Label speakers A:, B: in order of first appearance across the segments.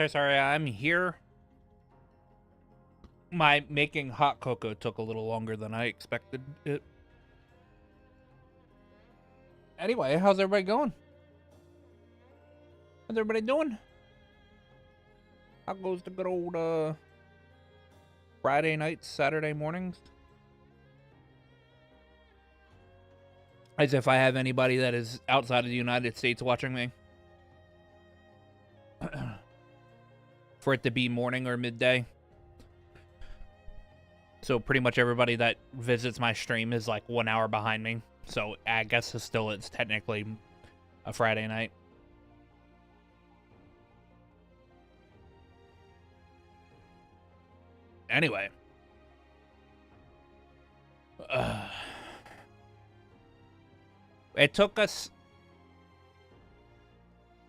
A: Sorry. I'm here. My making hot cocoa took a little longer than I expected it. Anyway, how's everybody going? How's everybody doing? How goes the good old Friday nights, Saturday mornings? As if I have anybody that is outside of the United States watching me. For it to be morning or midday. So pretty much everybody that visits my stream is like 1 hour behind me. So I guess it's technically a Friday night. Anyway. It took us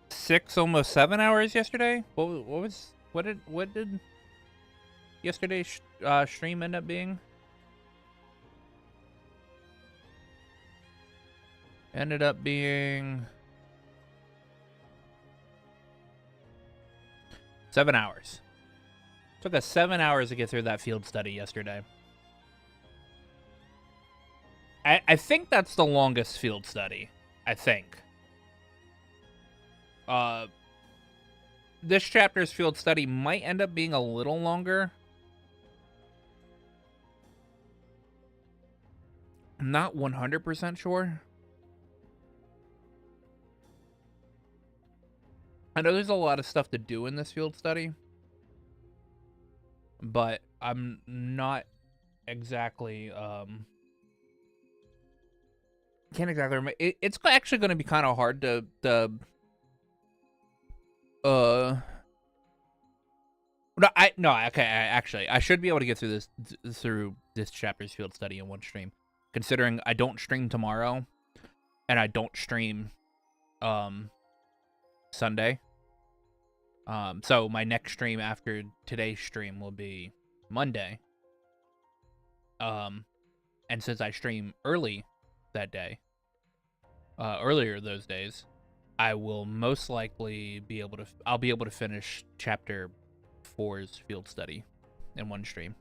A: 6, almost 7 hours yesterday. What did yesterday's stream end up being? Ended up being 7 hours. Took us 7 hours to get through that field study yesterday. I think that's the longest field study. I think. This chapter's field study might end up being a little longer. I'm not 100% sure. I know there's a lot of stuff to do in this field study, but I'm not exactly, can't exactly remember. It's actually going to be kind of hard to actually, I should be able to get through this chapter's field study in one stream, considering I don't stream tomorrow, and I don't stream, Sunday. So my next stream after today's stream will be Monday. And since I stream early that day, earlier those days, I will most likely be able to finish chapter 4's field study in one stream.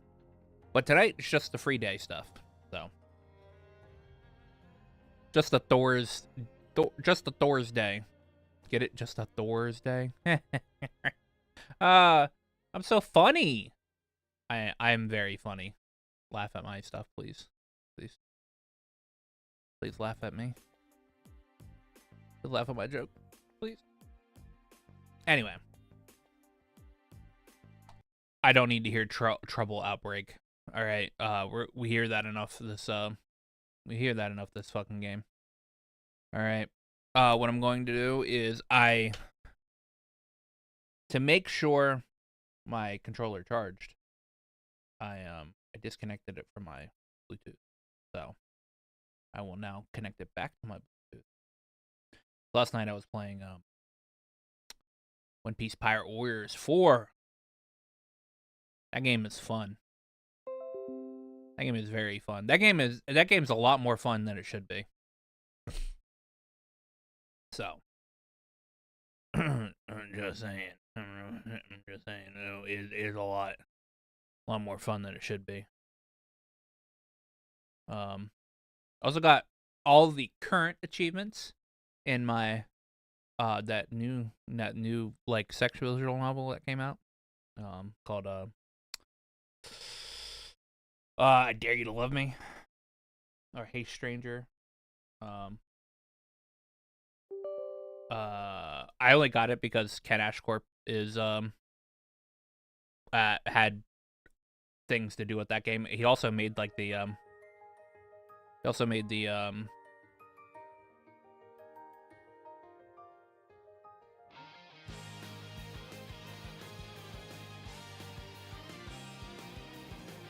A: But tonight it's just the free day stuff, so just the Thor's day. Get it? Just a Thor's day. I'm so funny. I'm very funny. Laugh at my stuff, please. Please laugh at me. Please laugh at my joke, please. Anyway, I don't need to hear trouble outbreak. All right, we hear that enough this fucking game. All right. What I'm going to do is to make sure my controller charged, I disconnected it from my Bluetooth. So I will now connect it back to my Bluetooth. Last night I was playing One Piece Pirate Warriors 4. That game is fun. That game is very fun. That game's a lot more fun than it should be. So, I'm just saying. No, it is a lot more fun than it should be. Also got all the current achievements in my that new like sex visual novel that came out, called I Dare You to Love Me, or Hey Stranger. I only got it because Ken Ashcorp is had things to do with that game. He also made like the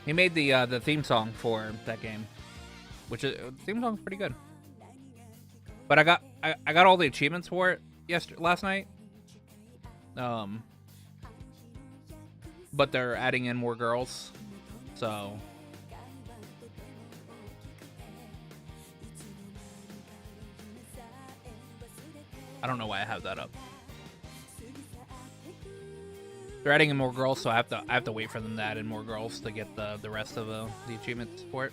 A: he made the theme song for that game, which is the theme song's pretty good. But I got all the achievements for it last night. But they're adding in more girls, so I don't know why I have that up. They're adding in more girls, so I have to wait for them to add in more girls to get the rest of the achievement support.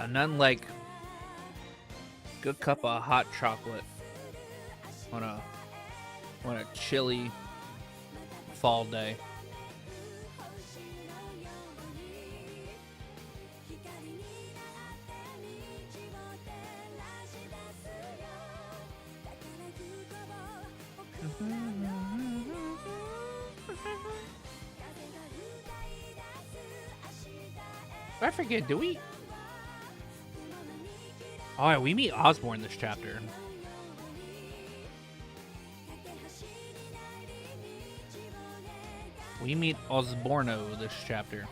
A: Nothing like good cup of hot chocolate on a chilly fall day. I forget, do we? Oh, yeah, we meet Osborne this chapter. We meet Osborno this chapter.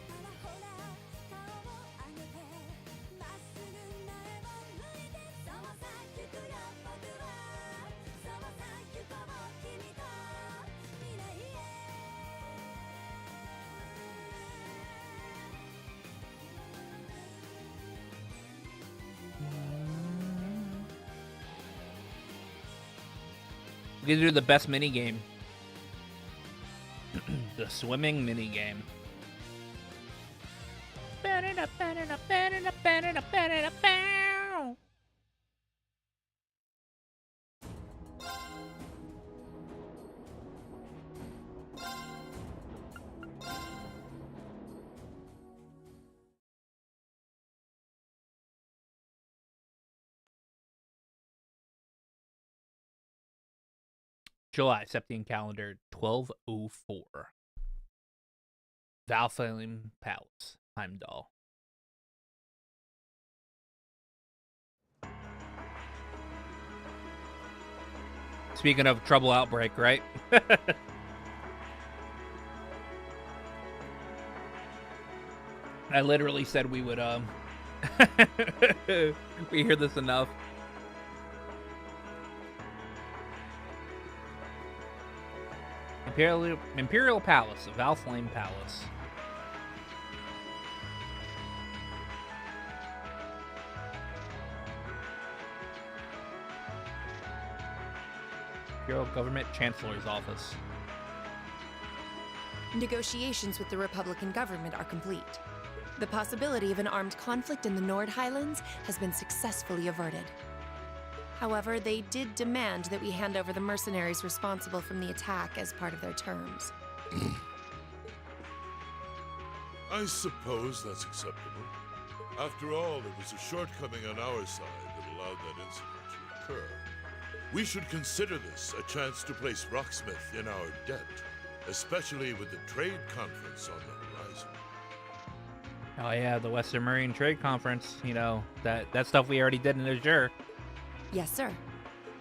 A: We can do the best mini game. The swimming mini game. July, Septian calendar, 1204. Falcom Palace, Heimdall. Speaking of trouble outbreak, right? I literally said we would, we hear this enough. Imperial Palace, Valflame Palace. Imperial Government Chancellor's Office.
B: Negotiations with the Republican government are complete. The possibility of an armed conflict in the Nord Highlands has been successfully averted. However, they did demand that we hand over the mercenaries responsible from the attack as part of their terms.
C: I suppose that's acceptable. After all, it was a shortcoming on our side that allowed that incident to occur. We should consider this a chance to place Rocksmith in our debt, especially with the trade conference on the horizon.
A: Oh yeah, the Western Marine Trade Conference, you know, that stuff we already did in Azure.
B: Yes, sir.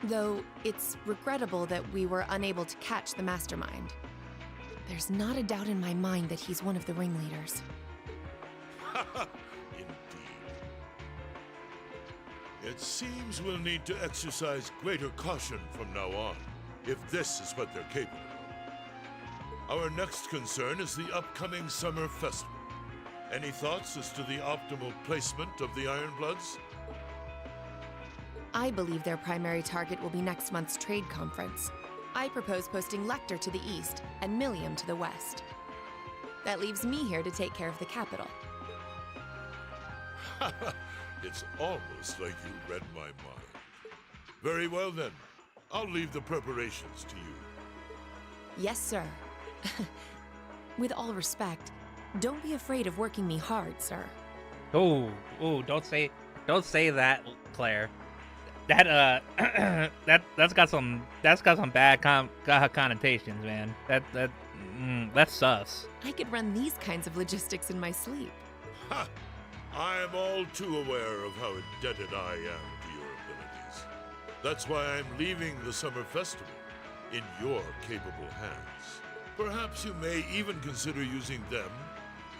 B: Though it's regrettable that we were unable to catch the mastermind. There's not a doubt in my mind that he's one of the ringleaders.
C: Indeed. It seems we'll need to exercise greater caution from now on, if this is what they're capable of. Our next concern is the upcoming Summer Festival. Any thoughts as to the optimal placement of the Ironbloods?
B: I believe their primary target will be next month's trade conference. I propose posting Lecter to the east and Millium to the west. That leaves me here to take care of the capital.
C: It's almost like you read my mind. Very well then. I'll leave the preparations to you.
B: Yes, sir. With all respect, don't be afraid of working me hard, sir.
A: Oh, don't say that, Claire. That that's got some bad connotations, man. That's sus.
B: I could run these kinds of logistics in my sleep.
C: Ha! I am all too aware of how indebted I am to your abilities. That's why I'm leaving the Summer Festival in your capable hands. Perhaps you may even consider using them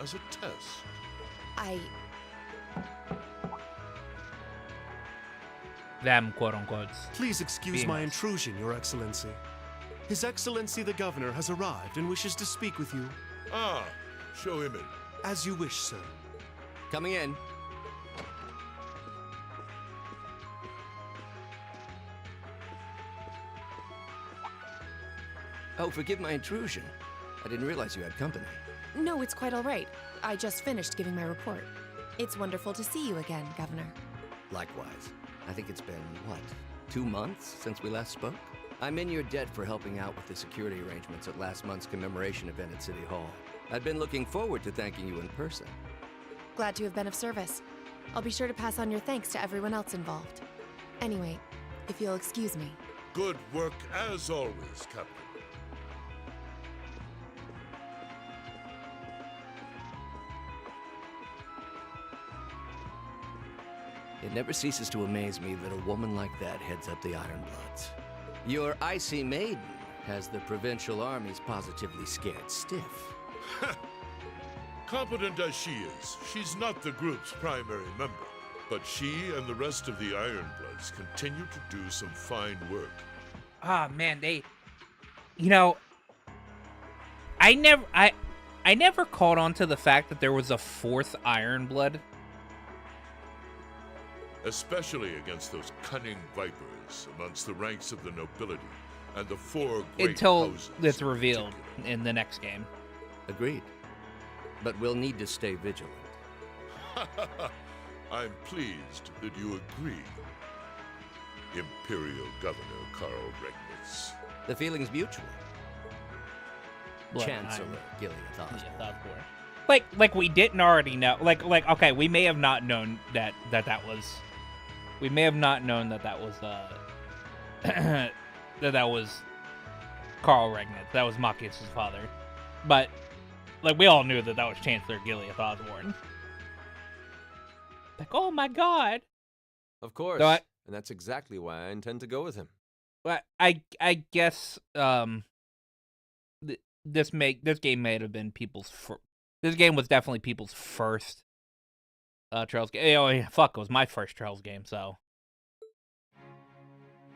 C: as a test.
A: Them, quote-unquote.
D: Please excuse my intrusion, Your Excellency. His Excellency the Governor has arrived and wishes to speak with you.
C: Ah, Show him in.
D: As you wish, sir.
E: Coming in. Oh, forgive my intrusion. I didn't realize you had company.
B: No, it's quite all right. I just finished giving my report. It's wonderful to see you again, Governor.
E: Likewise. I think it's been, what, 2 months since we last spoke? I'm in your debt for helping out with the security arrangements at last month's commemoration event at City Hall. I'd been looking forward to thanking you in person.
B: Glad to have been of service. I'll be sure to pass on your thanks to everyone else involved. Anyway, if you'll excuse me.
C: Good work as always, Captain.
E: It never ceases to amaze me that a woman like that heads up the Ironbloods. Your icy maiden has the provincial armies positively scared stiff.
C: Competent as she is, she's not the group's primary member. But she and the rest of the Ironbloods continue to do some fine work.
A: Ah, man, I never caught on to the fact that there was a fourth Ironblood.
C: Especially against those cunning vipers amongst the ranks of the nobility and the four great
A: Until
C: houses
A: it's
C: in
A: revealed
C: particular.
A: in the next game.
E: Agreed. But we'll need to stay vigilant.
C: I'm pleased that you agree, Imperial Governor Carl Regnitz.
E: The feeling's mutual.
A: Blood
E: Chancellor
A: Iron.
E: Gilead Osborne.
A: Like we didn't already know. Like okay, we may have not known that was. We may have not known that was that was Carl Regnitz. That was Machias' father. But like we all knew that was Chancellor Gilead Osborne. Like, oh my God.
F: Of course.
A: So
F: and that's exactly why I intend to go with him.
A: But I guess this game may have been this game was definitely people's first Trails game. Oh yeah, fuck, it was my first Trails game. So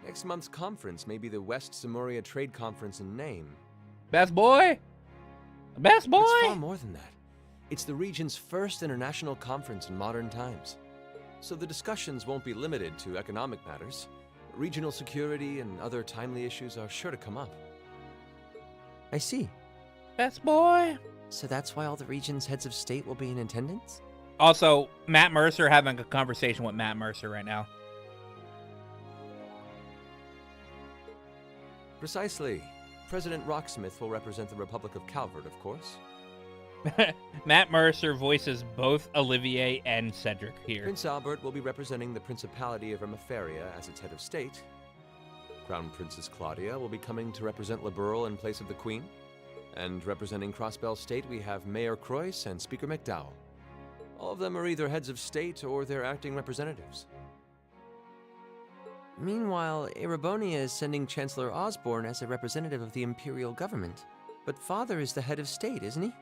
F: Next month's conference may be the West Samoria Trade Conference in name.
A: best boy.
F: But it's far more than that. It's the region's first international conference in modern times. So the discussions won't be limited to economic matters. Regional security and other timely issues are sure to come up.
G: I see.
A: Best boy.
G: So that's why all the region's heads of state will be in attendance?
A: Also, Matt Mercer having a conversation with Matt Mercer right now.
F: Precisely. President Rocksmith will represent the Republic of Calvert, of course.
A: Matt Mercer voices both Olivier and Cedric here.
F: Prince Albert will be representing the Principality of Ermaferia as its head of state. Crown Princess Claudia will be coming to represent Liberal in place of the Queen. And representing Crossbell State, we have Mayor Croyce and Speaker McDowell. All of them are either heads of state or their acting representatives.
G: Meanwhile, Erebonia is sending Chancellor Osborne as a representative of the Imperial government. But Father is the head of state, isn't he?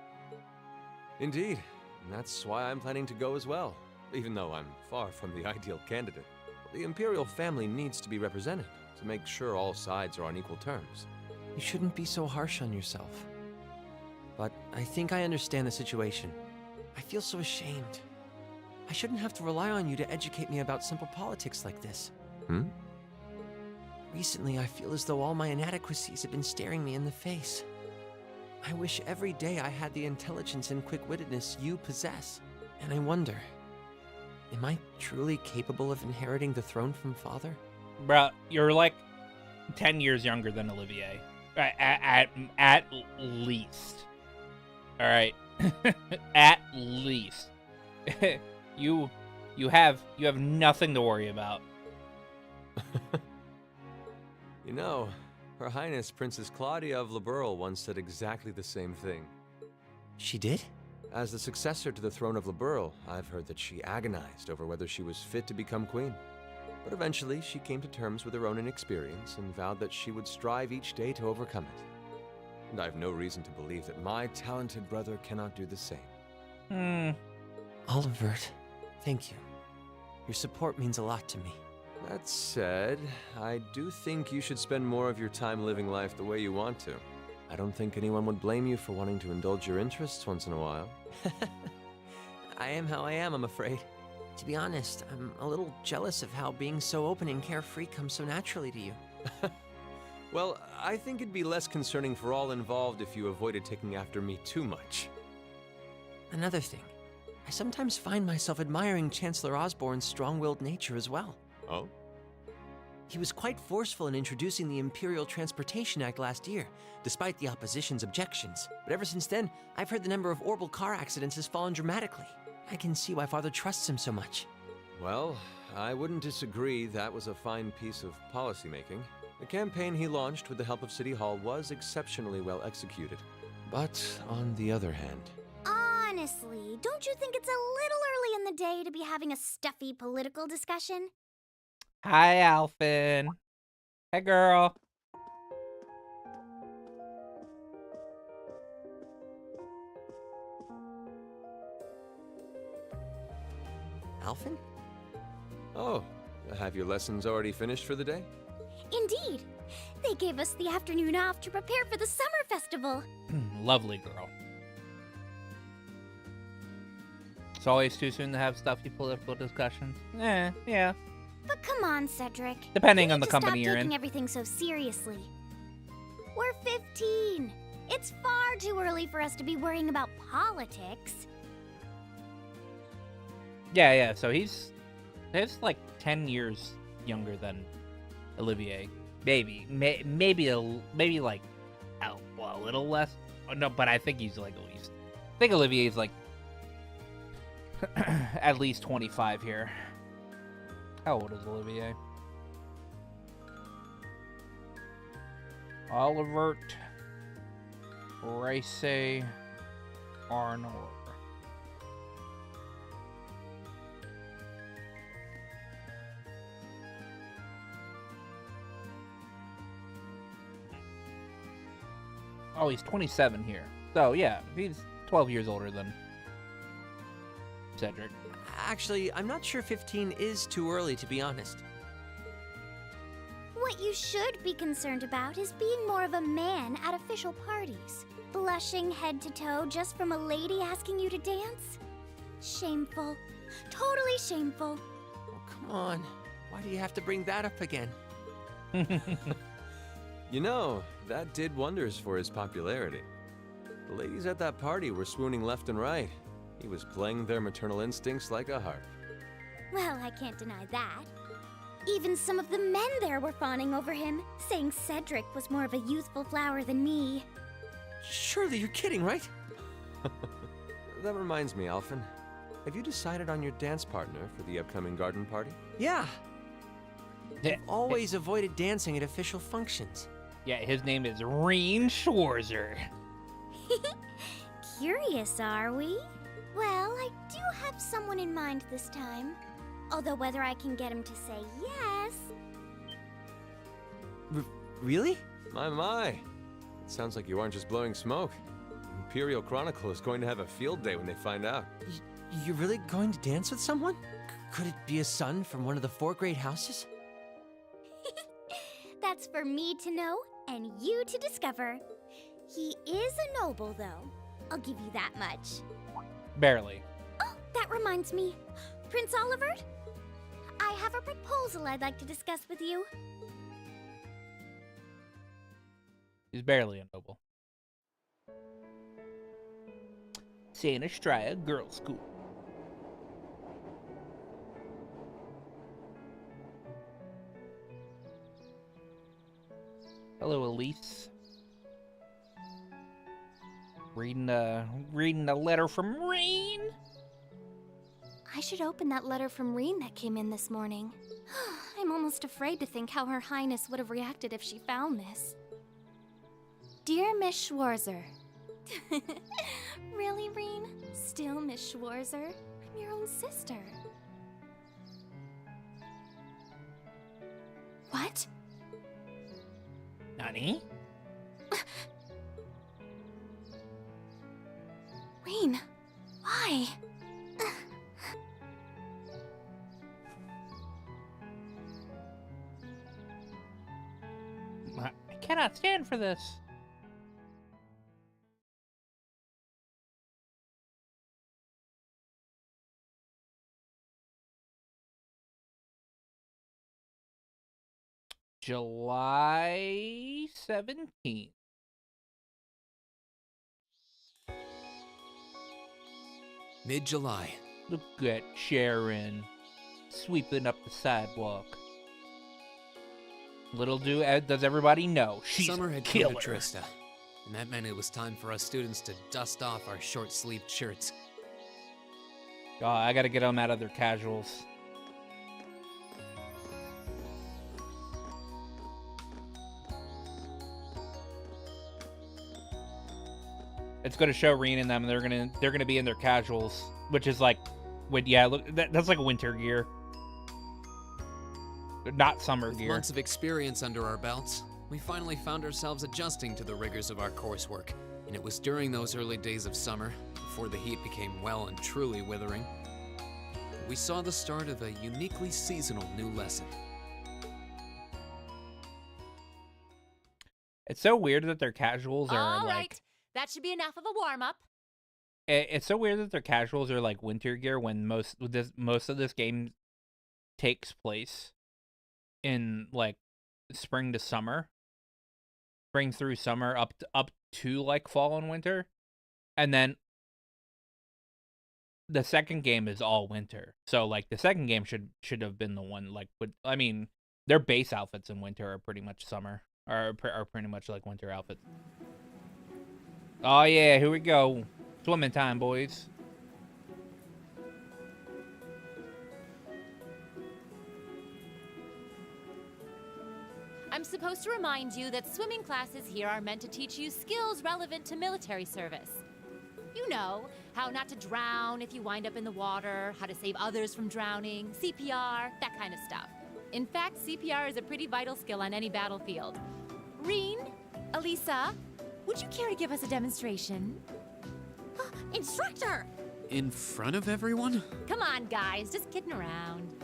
F: Indeed, and that's why I'm planning to go as well, even though I'm far from the ideal candidate. The Imperial family needs to be represented to make sure all sides are on equal terms.
G: You shouldn't be so harsh on yourself. But I think I understand the situation. I feel so ashamed. I shouldn't have to rely on you to educate me about simple politics like this. Recently, I feel as though all my inadequacies have been staring me in the face. I wish every day I had the intelligence and quick-wittedness you possess. And I wonder, am I truly capable of inheriting the throne from Father?
A: Bruh, you're like 10 years younger than Olivier. At least. Alright. At least. You have nothing to worry about.
F: You know, Her Highness Princess Claudia of Liberal once said exactly the same thing.
G: She did?
F: As the successor to the throne of Liberal, I've heard that she agonized over whether she was fit to become queen. But eventually, she came to terms with her own inexperience and vowed that she would strive each day to overcome it. And I have no reason to believe that my talented brother cannot do the same.
G: Olivert, thank you. Your support means a lot to me.
F: That said, I do think you should spend more of your time living life the way you want to. I don't think anyone would blame you for wanting to indulge your interests once in a while.
G: I am how I am, I'm afraid. To be honest, I'm a little jealous of how being so open and carefree comes so naturally to you.
F: Well, I think it'd be less concerning for all involved if you avoided taking after me too much.
G: Another thing, I sometimes find myself admiring Chancellor Osborne's strong-willed nature as well.
F: Oh?
G: He was quite forceful in introducing the Imperial Transportation Act last year, despite the opposition's objections. But ever since then, I've heard the number of orbital car accidents has fallen dramatically. I can see why Father trusts him so much.
F: Well, I wouldn't disagree that was a fine piece of policymaking. The campaign he launched with the help of City Hall was exceptionally well executed. But on the other hand...
H: Honestly, don't you think it's a little early in the day to be having a stuffy political discussion?
A: Hi, Alphin. Hey, girl.
G: Alphin?
F: Oh, have your lessons already finished for the day?
H: Indeed. They gave us the afternoon off to prepare for the summer festival.
A: Lovely girl. It's always too soon to have stuffy political discussions. Yeah.
H: But come on, Cedric.
A: Depending
H: You
A: on
H: need
A: the
H: to
A: company
H: stop
A: you're
H: taking
A: in.
H: everything so seriously. We're 15. It's far too early for us to be worrying about politics.
A: Yeah. So he's like 10 years younger than Olivier. Maybe like a little less. Oh, no, but I think he's like at least. I think Olivier's like at least 25 here. How old is Olivier? Olivert Rice Arnor. Oh, he's 27 here. So, yeah, he's 12 years older than Cedric.
G: Actually, I'm not sure 15 is too early, to be honest.
H: What you should be concerned about is being more of a man at official parties. Blushing head to toe just from a lady asking you to dance? Shameful. Totally shameful.
G: Oh, come on. Why do you have to bring that up again?
F: You know, that did wonders for his popularity. The ladies at that party were swooning left and right. He was playing their maternal instincts like a harp.
H: Well, I can't deny that. Even some of the men there were fawning over him, saying Cedric was more of a youthful flower than me.
G: Surely you're kidding, right?
F: That reminds me, Alphin. Have you decided on your dance partner for the upcoming garden party?
G: Yeah.
A: Yeah,
G: Always avoided dancing at official functions.
A: yeah, his name is Reen Schwarzer.
H: Curious, are we? Well, I do have someone in mind this time. Although whether I can get him to say yes...
G: Really?
F: My. It sounds like you aren't just blowing smoke. Imperial Chronicle is going to have a field day when they find out.
G: You're really going to dance with someone? Could it be a son from one of the 4 great houses?
H: That's for me to know and you to discover. He is a noble, though. I'll give you that much.
A: Barely.
H: Oh, that reminds me. Prince Olivert? I have a proposal I'd like to discuss with you.
A: He's barely a noble. Santa Straya Girls' School. Hello, Elise. Reading a letter from Rain.
H: I should open that letter from Reen that came in this morning. I'm almost afraid to think how Her Highness would have reacted if she found this. Dear Miss Schwarzer. Really, Reen? Still Miss Schwarzer? I'm your own sister. What?
A: Nani?
H: Reen, why?
A: I cannot stand for this. July 17th.
G: Mid-July.
A: Look at Sharon sweeping up the sidewalk. Little does everybody know she's
G: Summer
A: a
G: had
A: killer.
G: come to Trista, and that meant it was time for us students to dust off our short-sleeved shirts.
A: Oh, I gotta get them out of their casuals. It's gonna show Reen and them. They're gonna be in their casuals, which is like, look, that's like a winter gear, not summer
G: With
A: gear.
G: months of experience under our belts, we finally found ourselves adjusting to the rigors of our coursework. And it was during those early days of summer, before the heat became well and truly withering, we saw the start of a uniquely seasonal new lesson.
A: It's so weird that their casuals are
I: All
A: like.
I: right, that should be enough of a warm-up.
A: It's so weird that their casuals are like winter gear when most of this game takes place in like spring to summer, spring through summer up to like fall and winter, and then the second game is all winter. So like the second game should have been the one like I mean their base outfits in winter are pretty much summer are pretty much like winter outfits. Oh yeah, here we go. Swimming time, boys.
I: I'm supposed to remind you that swimming classes here are meant to teach you skills relevant to military service. You know, how not to drown if you wind up in the water, how to save others from drowning, CPR, that kind of stuff. In fact, CPR is a pretty vital skill on any battlefield. Reen, Elisa, would you care to give us a demonstration?
H: Instructor!
G: In front of everyone?
I: Come on, guys, just kidding around.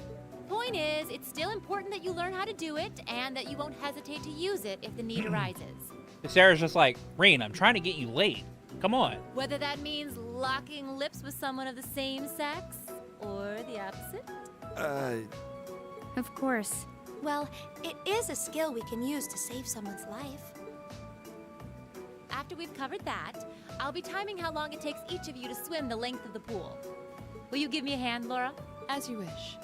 I: Point is, it's still important that you learn how to do it and that you won't hesitate to use it if the need arises.
A: Sarah's just like, Reen, I'm trying to get you laid. Come on.
I: Whether that means locking lips with someone of the same sex or the opposite.
H: Of course. Well, it is a skill we can use to save someone's life.
I: After we've covered that, I'll be timing how long it takes each of you to swim the length of the pool. Will you give me a hand, Laura?
B: As you wish.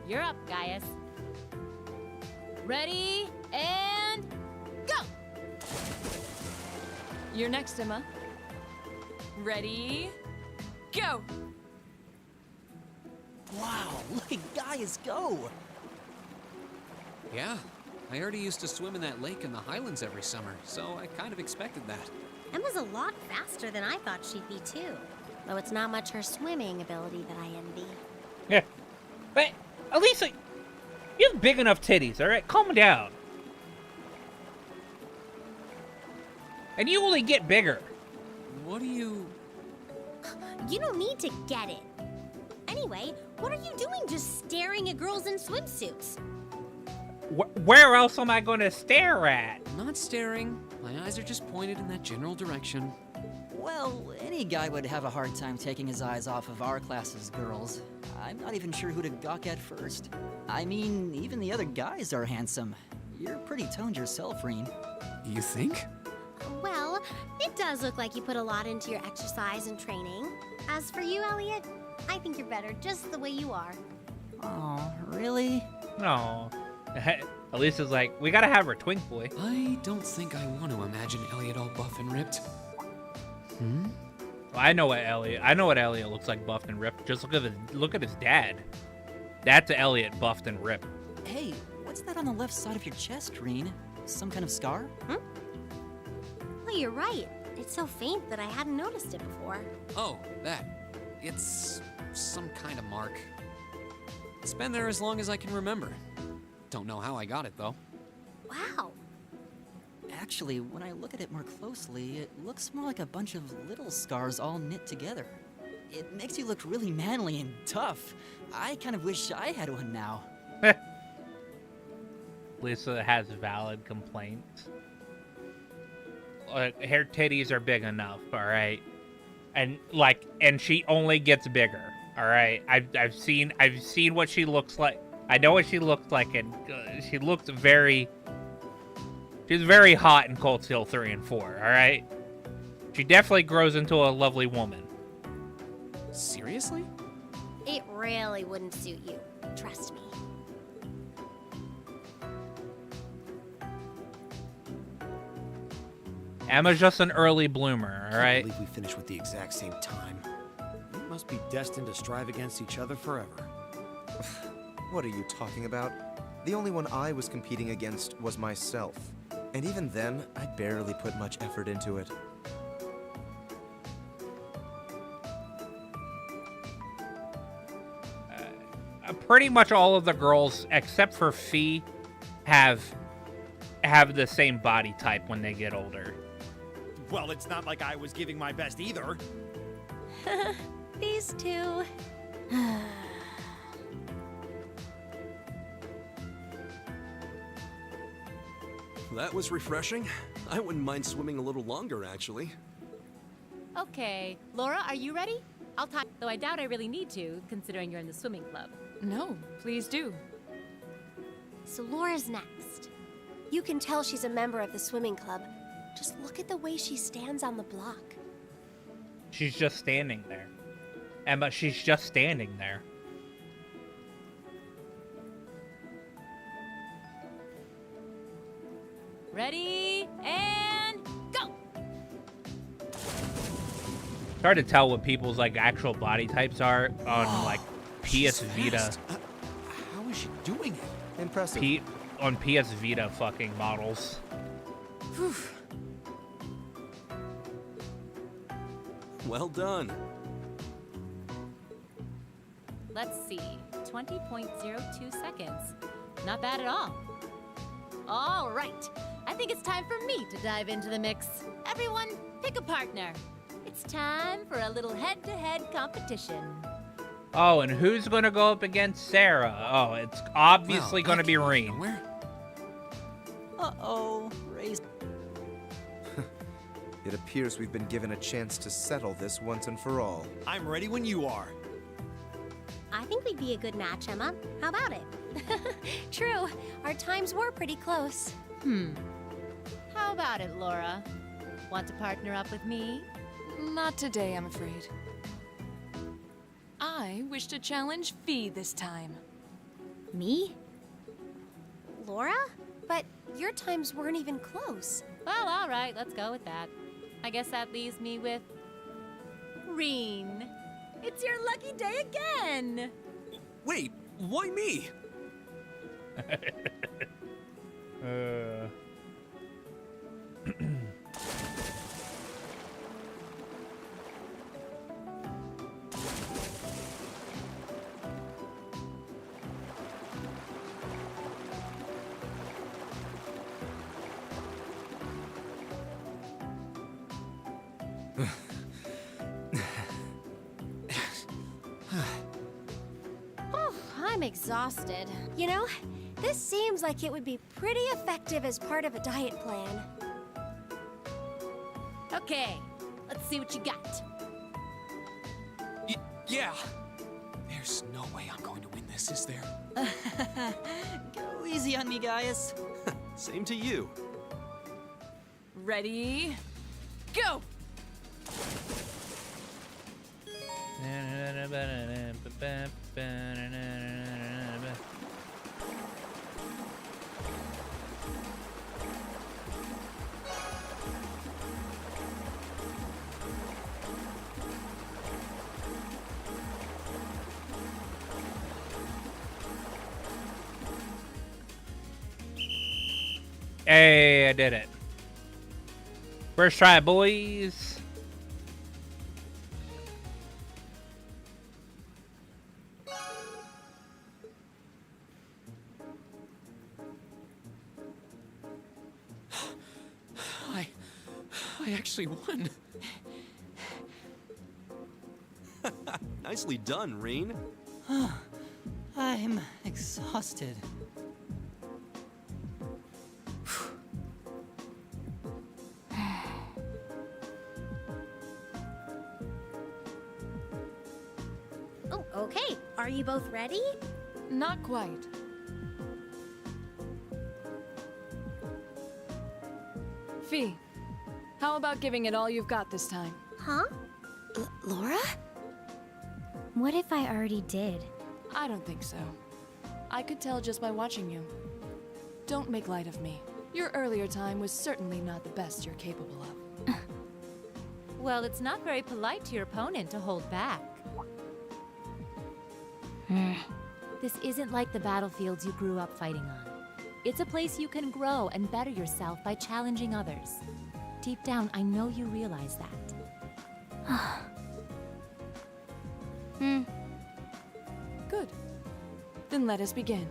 I: You're up, Gaius. Ready, and go!
B: You're next, Emma. Ready, go!
J: Wow, look at Gaius go!
G: Yeah, I already used to swim in that lake in the Highlands every summer, so I kind of expected that.
H: Emma's a lot faster than I thought she'd be, too. Though it's not much her swimming ability that I envy.
A: Yeah. But, Elisa, you have big enough titties, alright? Calm down. And you only get bigger.
G: What do you...
H: You don't need to get it. Anyway, what are you doing just staring at girls in swimsuits?
A: Where else am I going to stare at?
G: I'm not staring. My eyes are just pointed in that general direction.
J: Well, any guy would have a hard time taking his eyes off of our class's girls. I'm not even sure who to gawk at first. I mean, even the other guys are handsome. You're pretty toned yourself, Reen.
G: You think?
H: Well, it does look like you put a lot into your exercise and training. As for you, Elliot, I think you're better just the way you are.
J: Oh, really?
A: No. Elisa's like, we gotta have her twink boy.
G: I don't think I want to imagine Elliot all buff and ripped.
A: Well, I know what Elliot looks like buffed and ripped. Just look at his dad. That's Elliot buffed and ripped.
J: Hey, what's that on the left side of your chest, Reen? Some kind of scar?
H: Well, you're right. It's so faint that I hadn't noticed it before.
G: Oh, that. It's some kind of mark. It's been there as long as I can remember. Don't know how I got it, though.
H: Wow.
J: Actually, when I look at it more closely, it looks more like a bunch of little scars all knit together. It makes you look really manly and tough. I kind of wish I had one now.
A: Lisa has valid complaints. Her titties are big enough, all right, and she only gets bigger, all right. I've seen what she looks like. I know what she looks like, and she looks very. She's very hot in Cold Steel 3 and 4, all right. She definitely grows into a lovely woman.
K: Seriously?
H: It really wouldn't suit you. Trust me.
A: Emma's just an early bloomer, all
D: I
A: right?
D: can't believe we finished with the exact same time. We must be destined to strive against each other forever.
L: What are you talking about? The only one I was competing against was myself. And even then, I barely put much effort into it.
A: Pretty much all of the girls, except for Fee, have the same body type when they get older.
K: Well, it's not like I was giving my best either.
H: These two.
D: That was refreshing. I wouldn't mind swimming a little longer, actually.
I: Okay, Laura, are you ready? I'll talk, though I doubt I really need to, considering you're in the swimming club.
B: No, please do.
H: So Laura's next. You can tell she's a member of the swimming club. Just look at the way she stands on the block.
A: She's just standing there. Emma, she's just standing there.
I: Ready, and go!
A: It's hard to tell what people's like actual body types are on like PS Vita.
D: How is she doing it?
L: Impressive.
A: On PS Vita fucking models.
B: Whew.
D: Well done.
I: Let's see, 20.02 seconds. Not bad at all. All right, I think it's time for me to dive into the mix. Everyone, pick a partner. It's time for a little head-to-head competition.
A: Oh, and who's gonna go up against Sarah? Oh, it's obviously gonna be Reen.
J: Uh-oh, Ray's...
L: It appears we've been given a chance to settle this once and for all.
K: I'm ready when you are.
H: I think we'd be a good match, Emma. How about it? True, our times were pretty close.
I: How about it, Laura? Want to partner up with me?
B: Not today, I'm afraid. I wish to challenge Fee this time.
H: Me? Laura? But your times weren't even close.
I: Well, all right, let's go with that. I guess that leaves me with Reen. It's your lucky day again.
D: Wait, why me?
H: I'm exhausted. You know, this seems like it would be pretty effective as part of a diet plan.
I: Okay, let's see what you got.
K: Yeah. There's no way I'm going to win this, is there?
J: Go easy on me, guys.
D: Same to you.
B: Ready? Go!
A: Hey, I did it. First try, boys.
K: I actually won.
D: Nicely done, Reen.
J: I'm exhausted.
M: Okay, are you both ready?
N: Not quite. Fee, how about giving it all you've got this time?
M: Huh? Laura?
H: What if I already did?
N: I don't think so. I could tell just by watching you. Don't make light of me. Your earlier time was certainly not the best you're capable of.
I: Well, it's not very polite to your opponent to hold back. This isn't like the battlefields you grew up fighting on. It's a place you can grow and better yourself by challenging others. Deep down, I know you realize that.
N: Good. Then let us begin.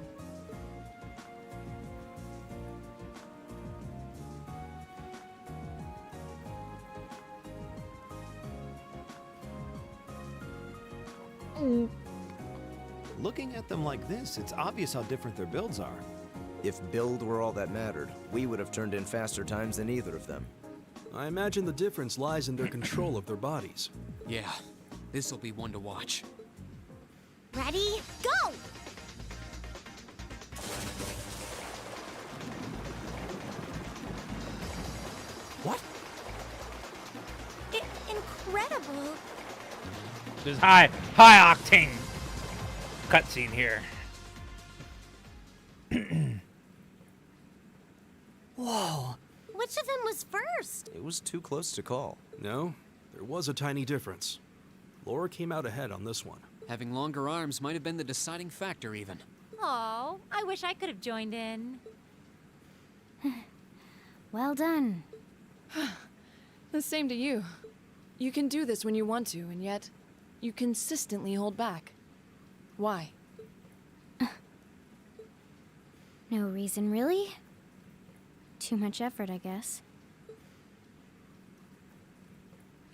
D: Looking at them like this, it's obvious how different their builds are.
L: If build were all that mattered, we would have turned in faster times than either of them.
K: I imagine the difference lies in their control of their bodies.
O: Yeah, this'll be one to watch.
M: Ready? Go!
K: What?
M: Incredible.
A: This is high octane cutscene here.
D: Whoa.
M: Which of them was first?
L: It was too close to call.
K: No, there was a tiny difference. Laura came out ahead on this one.
O: Having longer arms might have been the deciding factor, even.
I: Oh, I wish I could have joined in.
H: Well done.
N: The same to you. You can do this when you want to, and yet you consistently hold back. Why?
H: No reason, really? Too much effort, I guess.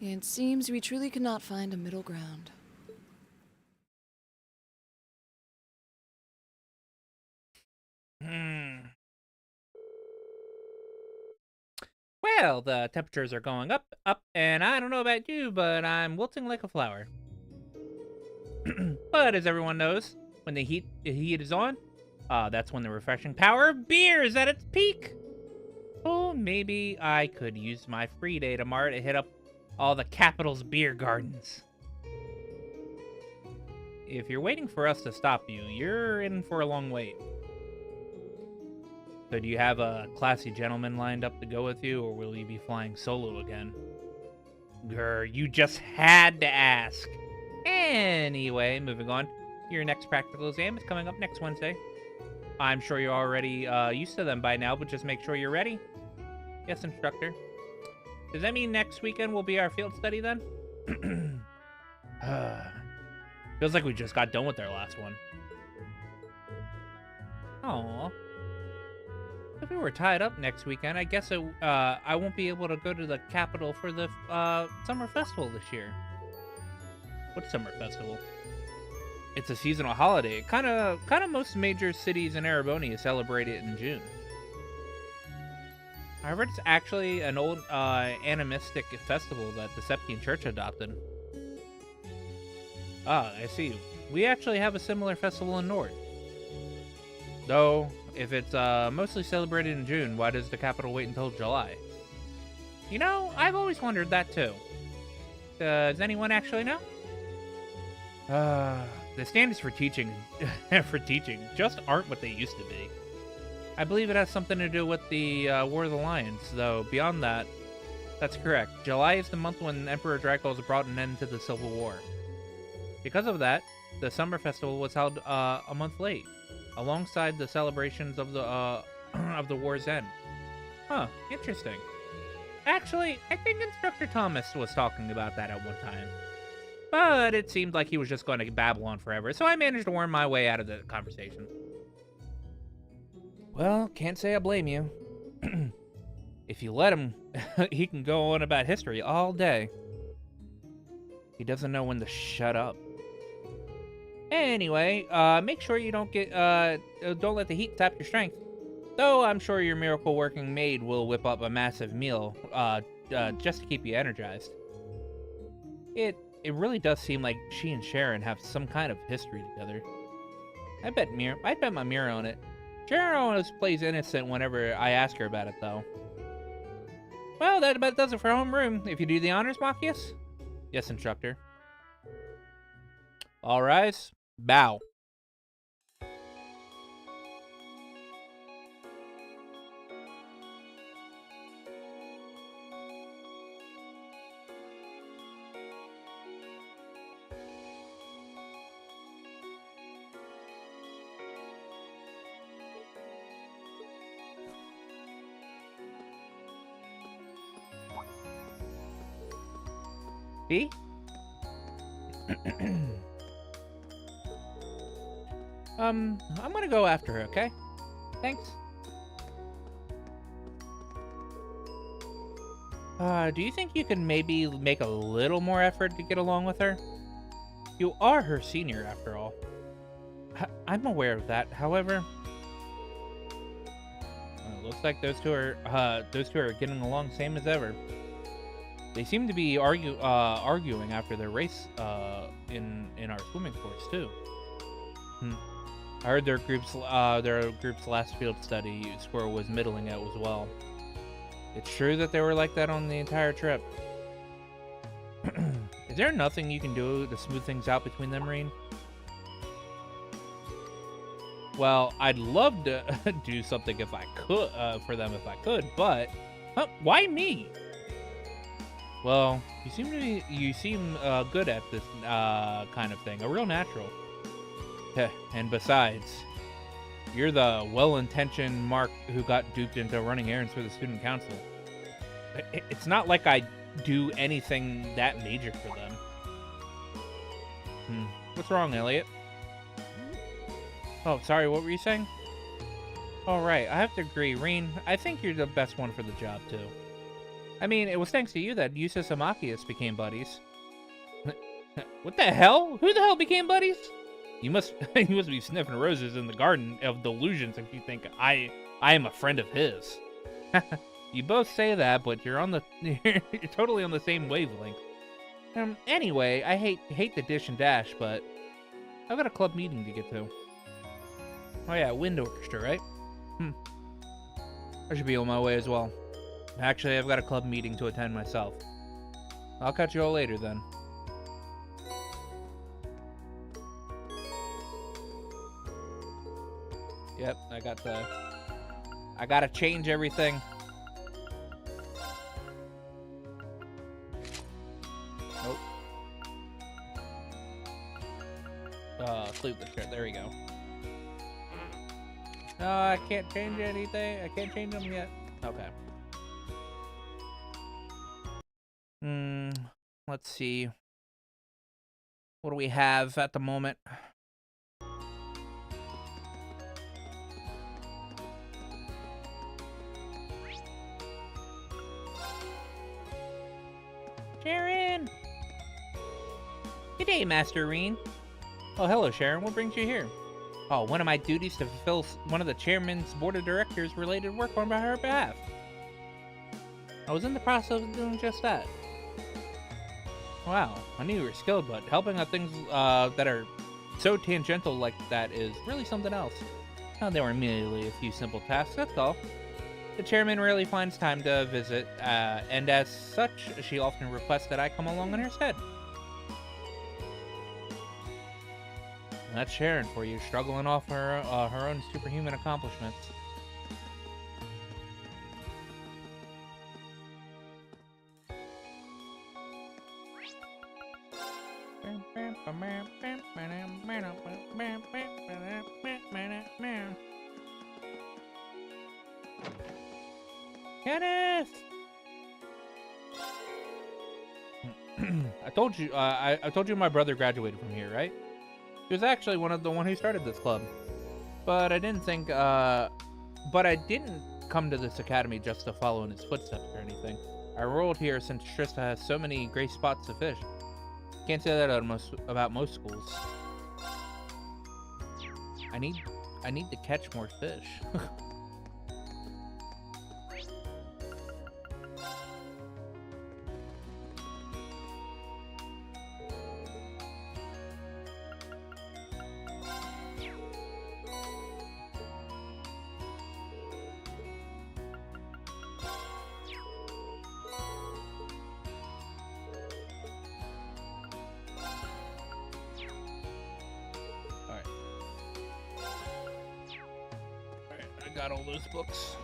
N: It seems we truly cannot find a middle ground.
A: Well, the temperatures are going up, and I don't know about you, but I'm wilting like a flower. But as everyone knows, when the heat is on, that's when the refreshing power of beer is at its peak. Oh, maybe I could use my free day tomorrow to hit up all the capital's beer gardens. If you're waiting for us to stop you, you're in for a long wait. So do you have a classy gentleman lined up to go with you, or will you be flying solo again? Grr, you just had to ask. Anyway, moving on. Your next practical exam is coming up next Wednesday. I'm sure you're already used to them by now, but just make sure you're ready. Yes, instructor. Does that mean next weekend will be our field study then? Feels like we just got done with our last one. Aww. If we were tied up next weekend, I guess I won't be able to go to the capital for the summer festival this year. What summer festival? It's a seasonal holiday. Kind of most major cities in Erebony celebrate it in June. However, it's actually an old animistic festival that the Septian Church adopted. Ah, I see. We actually have a similar festival in Nord. Though, if it's mostly celebrated in June, why does the capital wait until July? You know, I've always wondered that too. Does anyone actually know? The standards for teaching just aren't what they used to be. I believe it has something to do with the War of the Lions, though beyond that, that's correct. July is the month when Emperor Dracula brought an end to the Civil War. Because of that, the summer festival was held a month late, alongside the celebrations of the of the war's end. Huh, interesting. Actually, I think Instructor Thomas was talking about that at one time. But it seemed like he was just going to babble on forever, so I managed to worm my way out of the conversation. Well, can't say I blame you. If you let him, he can go on about history all day. He doesn't know when to shut up. Anyway, make sure you don't let the heat sap your strength. Though I'm sure your miracle working maid will whip up a massive meal, just to keep you energized. it really does seem like she and Sharon have some kind of history together. I'd bet my mirror on it. Sharon always plays innocent whenever I ask her about it, though. Well, that about does it for homeroom. If you do the honors, Machias? Yes, instructor. All rise. Bow. See? I'm gonna go after her, okay? Thanks. Do you think you can maybe make a little more effort to get along with her? You are her senior, after all. I'm aware of that, however... looks like those two are getting along same as ever. They seem to be arguing after their race in our swimming course too. I heard their group's last field study score was middling out as well. It's true that they were like that on the entire trip. Is there nothing you can do to smooth things out between them, Reen? Well, I'd love to do something if I could for them if I could, but why me? Well, you seem good at this kind of thing, a real natural. And besides, you're the well-intentioned Mark who got duped into running errands for the student council. It's not like I do anything that major for them. What's wrong, Elliot? Oh, sorry, what were you saying? All right, I have to agree, Reen. I think you're the best one for the job, too. I mean, it was thanks to you that Eustace and Machias became buddies. What the hell? Who the hell became buddies? You must be sniffing roses in the garden of delusions if you think I am a friend of his. You both say that, but you're totally on the same wavelength. Anyway, I hate the dish and dash, but I've got a club meeting to get to. Oh yeah, wind orchestra, right? I should be on my way as well. Actually, I've got a club meeting to attend myself. I'll catch you all later then. Yep, I gotta change everything. Nope. Sleepless shirt, there we go. No, I can't change anything. I can't change them yet. Okay. Let's see. What do we have at the moment? Sharon! Good day, Master Reen. Oh, hello, Sharon. What brings you here? Oh, one of my duties to fulfill one of the chairman's board of directors related work on her behalf. I was in the process of doing just that. Wow, I knew you were skilled, but helping out things that are so tangential like that is really something else. Oh, they were merely a few simple tasks, that's all. The chairman rarely finds time to visit, and as such, she often requests that I come along in her stead. That's Sharon for you, struggling off her own superhuman accomplishments. Kenneth! I told you my brother graduated from here, right? He was actually the one who started this club. But I didn't come to this academy just to follow in his footsteps or anything. I rolled here since Trista has so many great spots to fish. Can't say that about most schools. I need to catch more fish. got all those books.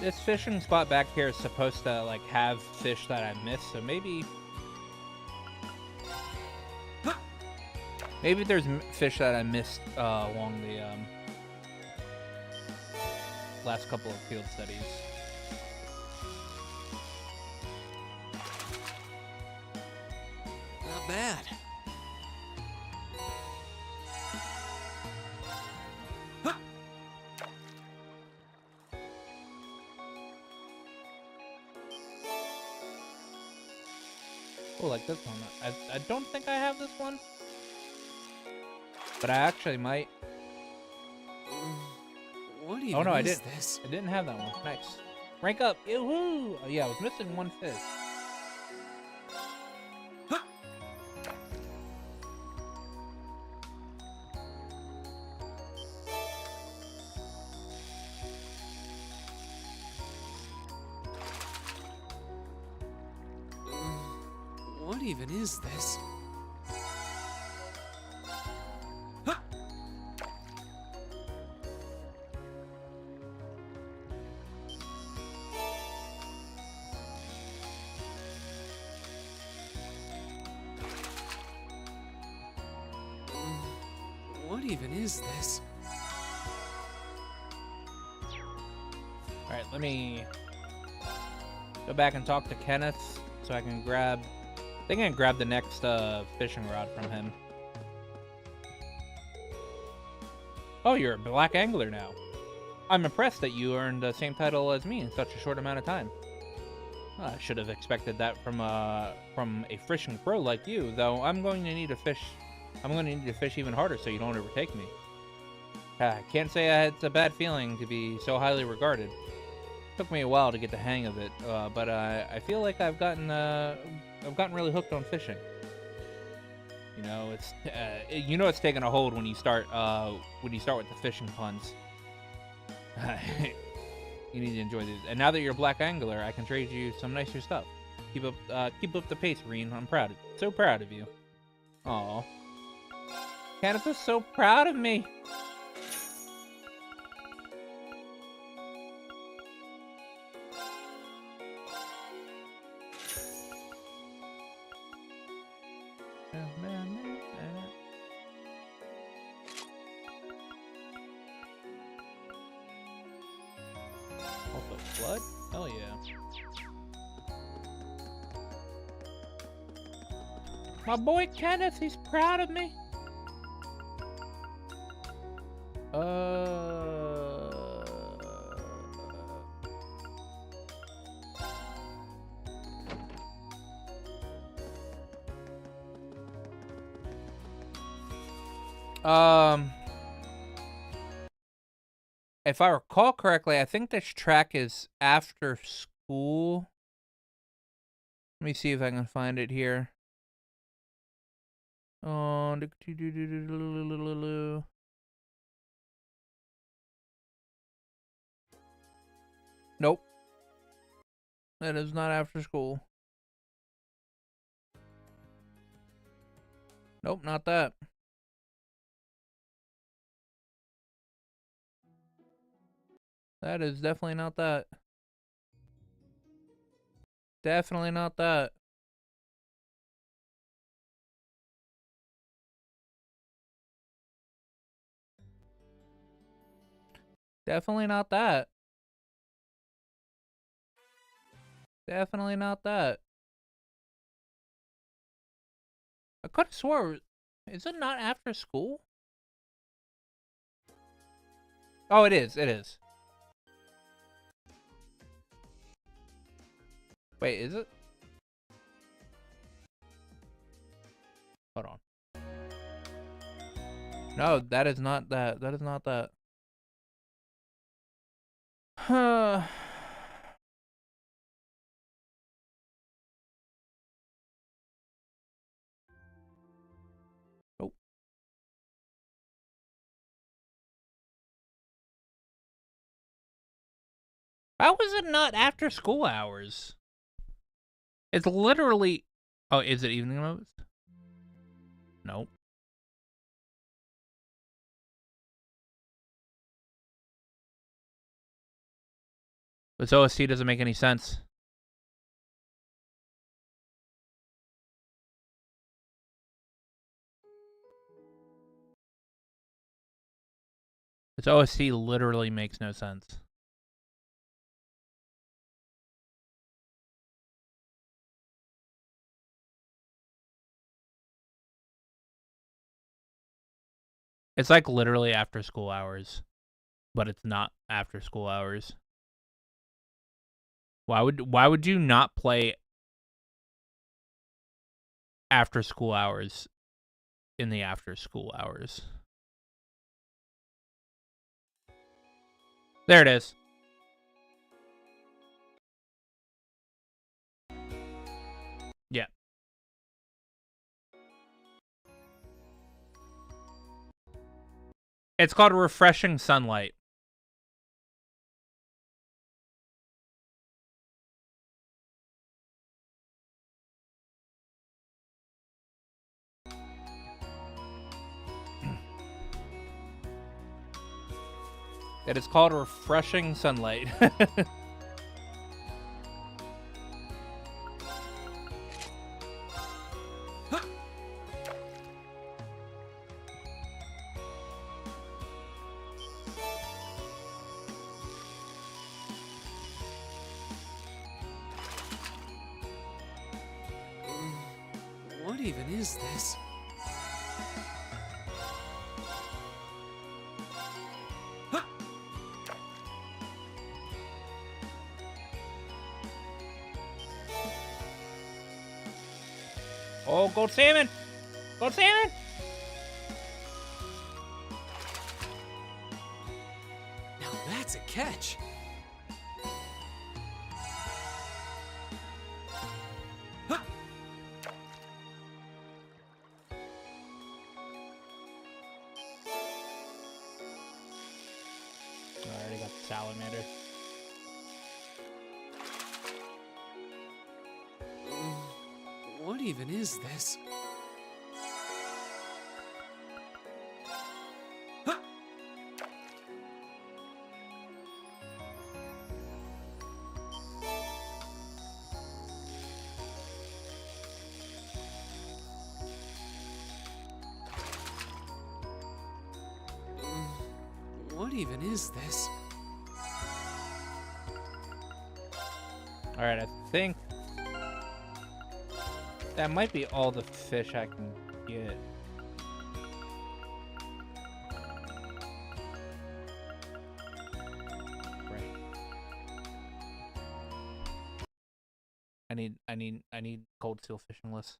A: This fishing spot back here is supposed to like have fish that I missed, so maybe there's fish that I missed along the last couple of field studies.
O: Not bad.
A: Oh, like this one. I don't think I have this one, but I actually might.
O: What even
A: Oh no, I
O: is
A: didn't.
O: this?
A: I didn't have that one. Nice. Rank up. Yoo-hoo! Oh, yeah, I was missing one fish.
O: What even is this? What even is this?
A: Alright, let me go back and talk to Kenneth so I can grab... I think I can grab the next fishing rod from him. Oh, you're a black angler now. I'm impressed that you earned the same title as me in such a short amount of time. I should have expected that from a fishing pro like you, though I'm going to need to fish even harder so you don't overtake me. I can't say it's a bad feeling to be so highly regarded. Took me a while to get the hang of it, but I feel like I've gotten really hooked on fishing. You know, it's taking a hold when you start with the fishing puns. You need to enjoy these. And now that you're a black angler, I can trade you some nicer stuff. Keep up the pace, Reen. I'm so proud of you. Aw. Kenneth is so proud of me. Also, blood? Hell yeah. My boy Kenneth, he's proud of me. If I recall correctly, I think this track is after school. Let me see if I can find it here. Oh, nope. That is not after school. Nope, not that. That is definitely not that. Definitely not that. Definitely not that. Definitely not that. I could have swore. Is it not after school? Oh, it is. It is. Wait, is it? Hold on. No, that is not that. That is not that. Huh. Nope. How is it not after school hours? It's literally... Oh, is it evening modes? Nope. This OST doesn't make any sense. This OST literally makes no sense. It's like literally after school hours, but it's not after school hours. Why would you not play after school hours in the after school hours? There it is. Yeah. It's called Refreshing Sunlight. It is called Refreshing Sunlight.
O: What even is this?
A: Oh, gold salmon! Gold salmon!
O: Now that's a catch.
A: I already got the salamander.
O: What even is this? What even is this?
A: Alright, I think that might be all the fish I can get. Right. I need cold steel fishing list.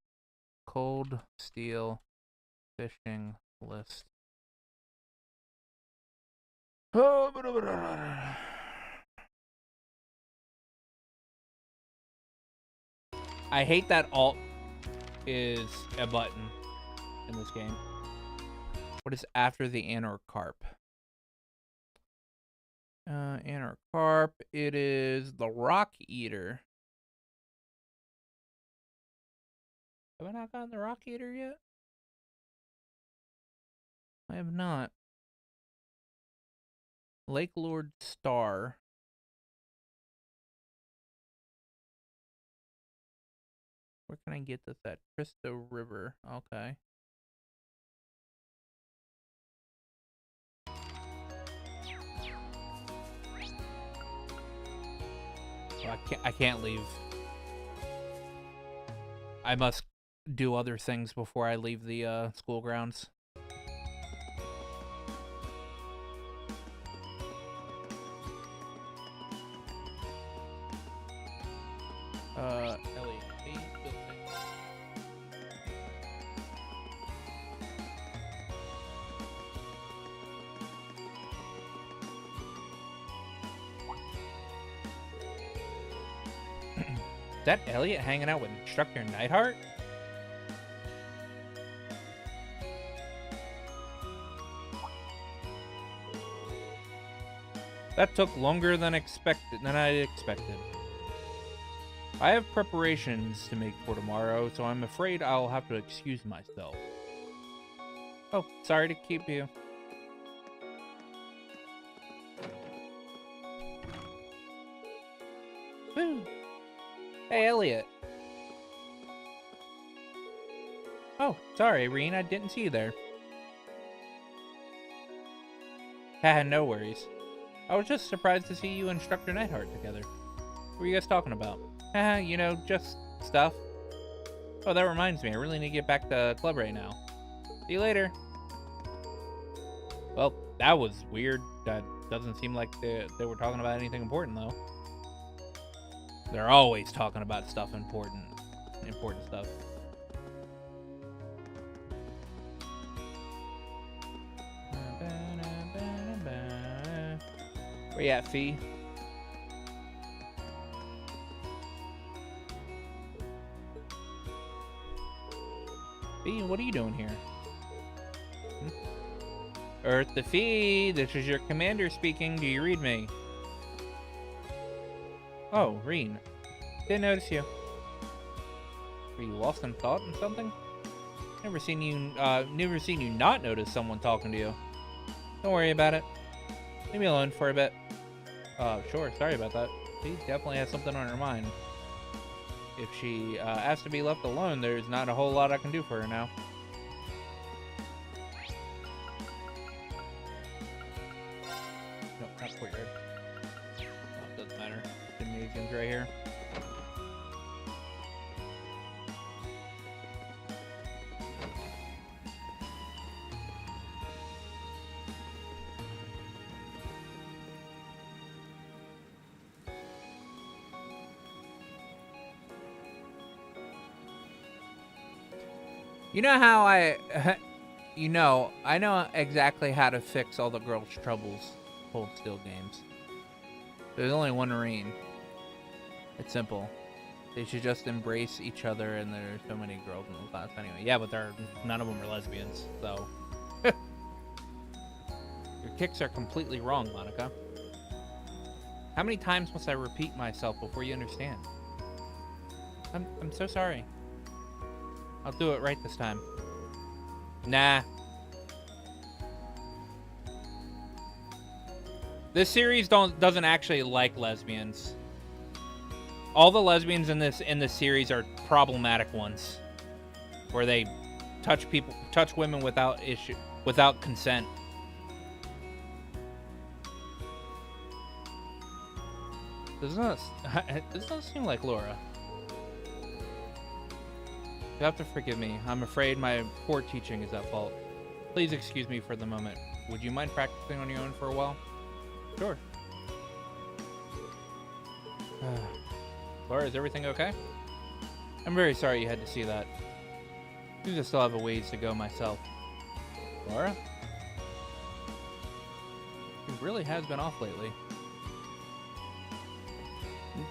A: Cold steel fishing list. I hate that alt is a button in this game. What is after the Anor Carp? Anor Carp, it is the Rock Eater. Have I not gotten the Rock Eater yet? I have not. Lake Lord Star. Where can I get this at? Cristo River. Okay. So I can't leave. I must do other things before I leave the school grounds. Elliot. Is that Elliot hanging out with Instructor Nightheart? That took longer than I expected. I have preparations to make for tomorrow, so I'm afraid I'll have to excuse myself. Oh, sorry to keep you. Woo. Hey, Elliot. Oh, sorry, Reen, I didn't see you there. Haha, no worries. I was just surprised to see you and Instructor Neidhart together. What were you guys talking about? Haha, you know, just stuff. Oh, that reminds me, I really need to get back to club right now. See you later. Well, that was weird. That doesn't seem like they were talking about anything important, though. They're always talking about stuff important stuff. Where you at, Fee? Fee, what are you doing here? Earth to Fee, this is your commander speaking. Do you read me? Oh, Reen. Didn't notice you. Were you lost in thought and something? Never seen you not notice someone talking to you. Don't worry about it. Leave me alone for a bit. Sure, sorry about that. She definitely has something on her mind. If she asks to be left alone, there's not a whole lot I can do for her now. No, not courtyard. Oh, doesn't matter. Gymnasium's right here. You know how I know exactly how to fix all the girls' troubles. Hold still games. There's only one Reen. It's simple. They should just embrace each other, and there's so many girls in the class anyway. Yeah, but none of them are lesbians, so. Your kicks are completely wrong, Monica. How many times must I repeat myself before you understand? I'm so sorry. I'll do it right this time. Nah. This series doesn't actually like lesbians. All the lesbians in this series are problematic ones, where they touch women without consent. This doesn't seem like Laura. You have to forgive me. I'm afraid my poor teaching is at fault. Please excuse me for the moment. Would you mind practicing on your own for a while? Sure. Laura, is everything okay? I'm very sorry you had to see that. I think I still have a ways to go myself. Laura? He really has been off lately.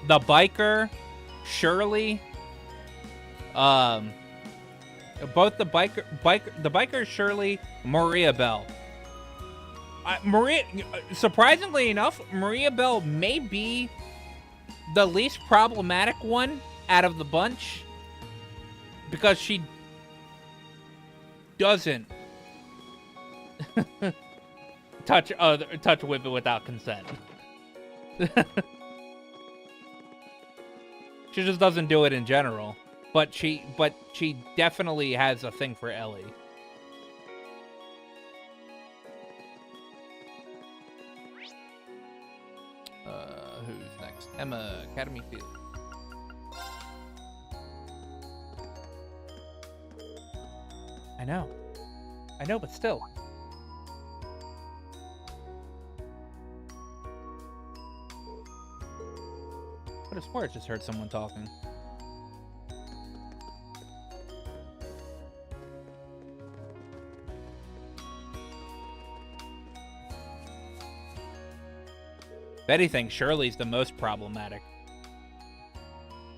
A: The biker, Shirley, both the biker Shirley, Maria Bell. Surprisingly enough, Maria Bell may be the least problematic one out of the bunch, because she doesn't touch women without consent. She just doesn't do it in general. But she definitely has a thing for Ellie. Who's next? Emma, Academy Field. I know, but still. What a sport, just heard someone talking. Betty thinks Shirley's the most problematic.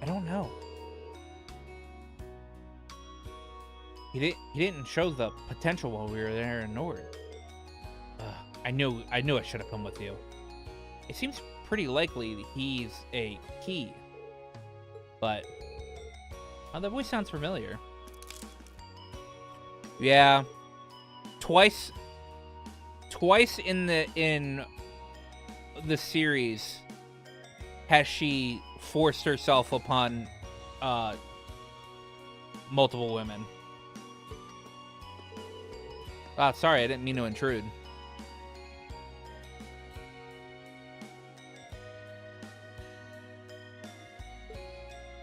A: I don't know. He didn't show the potential while we were there in Nord. I knew I should have come with you. it seems pretty likely that he's a key. But the voice sounds familiar. Yeah. Twice in the series has she forced herself upon multiple women. Sorry, I didn't mean to intrude.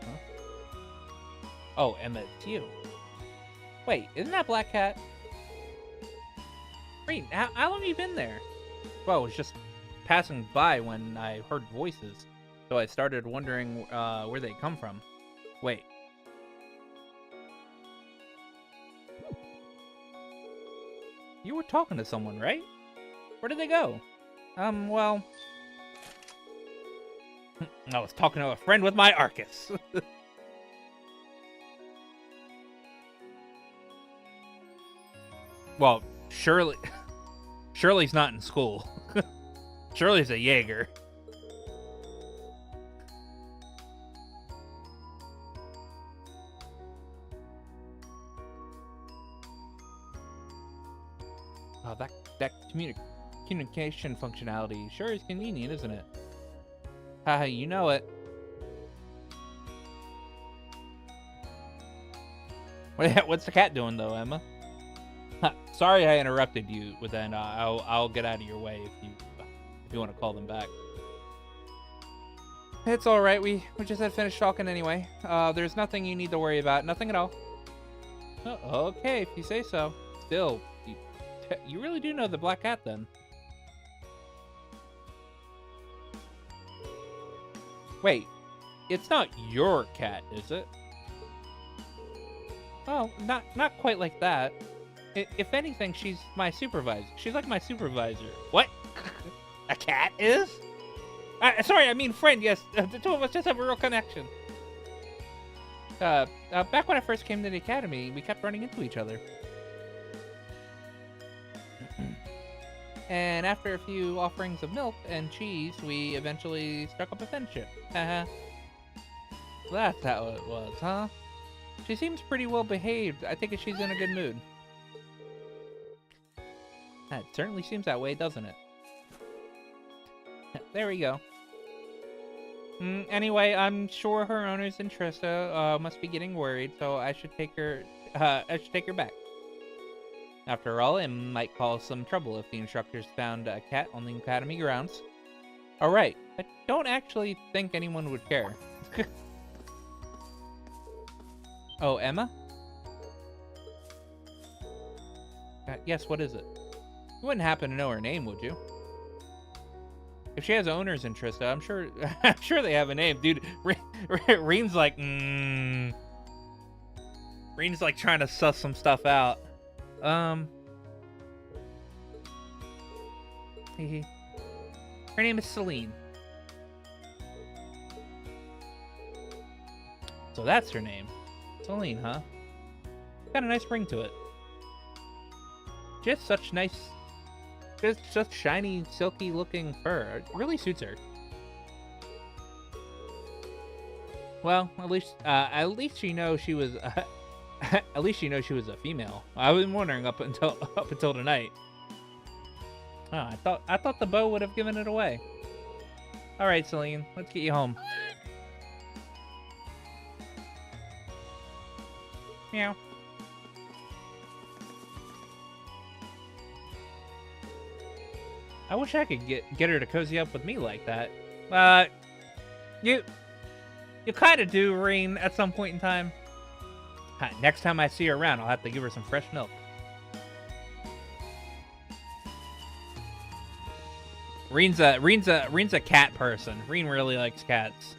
A: Huh? Oh, Emma, it's you. Wait, isn't that Black Cat? Wait, how long have you been there? Well, I was just passing by when I heard voices, so I started wondering where they come from. Wait. You were talking to someone, right? Where did they go? Well... I was talking to a friend with my Arcus. Well, Shirley's not in school. Shirley's a Jaeger. Oh, that communication functionality sure is convenient, isn't it? Haha, you know it. What's the cat doing, though, Emma? Sorry I interrupted you with that. I'll get out of your way if you want to call them back. It's all right. We just had finished talking anyway. There's nothing you need to worry about. Nothing at all. Oh, okay, if you say so. Still, you really do know the Black Cat, then. Wait, it's not your cat, is it? Oh, not quite like that. If anything, she's my supervisor. She's like my supervisor. What? A cat is? Sorry, I mean friend, yes. The two of us just have a real connection. Back when I first came to the academy, we kept running into each other. And after a few offerings of milk and cheese, we eventually struck up a friendship. Haha. That's how it was, huh? She seems pretty well behaved. I think she's in a good mood. It certainly seems that way, doesn't it? There we go. Anyway, I'm sure her owners in Trista must be getting worried, so I should take her. I should take her back. After all, it might cause some trouble if the instructors found a cat on the academy grounds. All right, I don't actually think anyone would care. Oh, Emma? Yes, what is it? You wouldn't happen to know her name, would you? If she has owners in Trista, I'm sure they have a name. Dude, Reen's like, Reen's like trying to suss some stuff out. Her name is Celine. So that's her name. Celine, huh? Got a nice ring to it. Just such shiny, silky looking fur. It really suits her. Well, at least she knows she was at least she knows she was a female. I've been wondering up until tonight. Oh, I thought the bow would have given it away. All right, Celine, let's get you home. Meow. I wish I could get her to cozy up with me like that. You kind of do, Reen, at some point in time. Next time I see her around, I'll have to give her some fresh milk. Reen's a cat person. Reen really likes cats.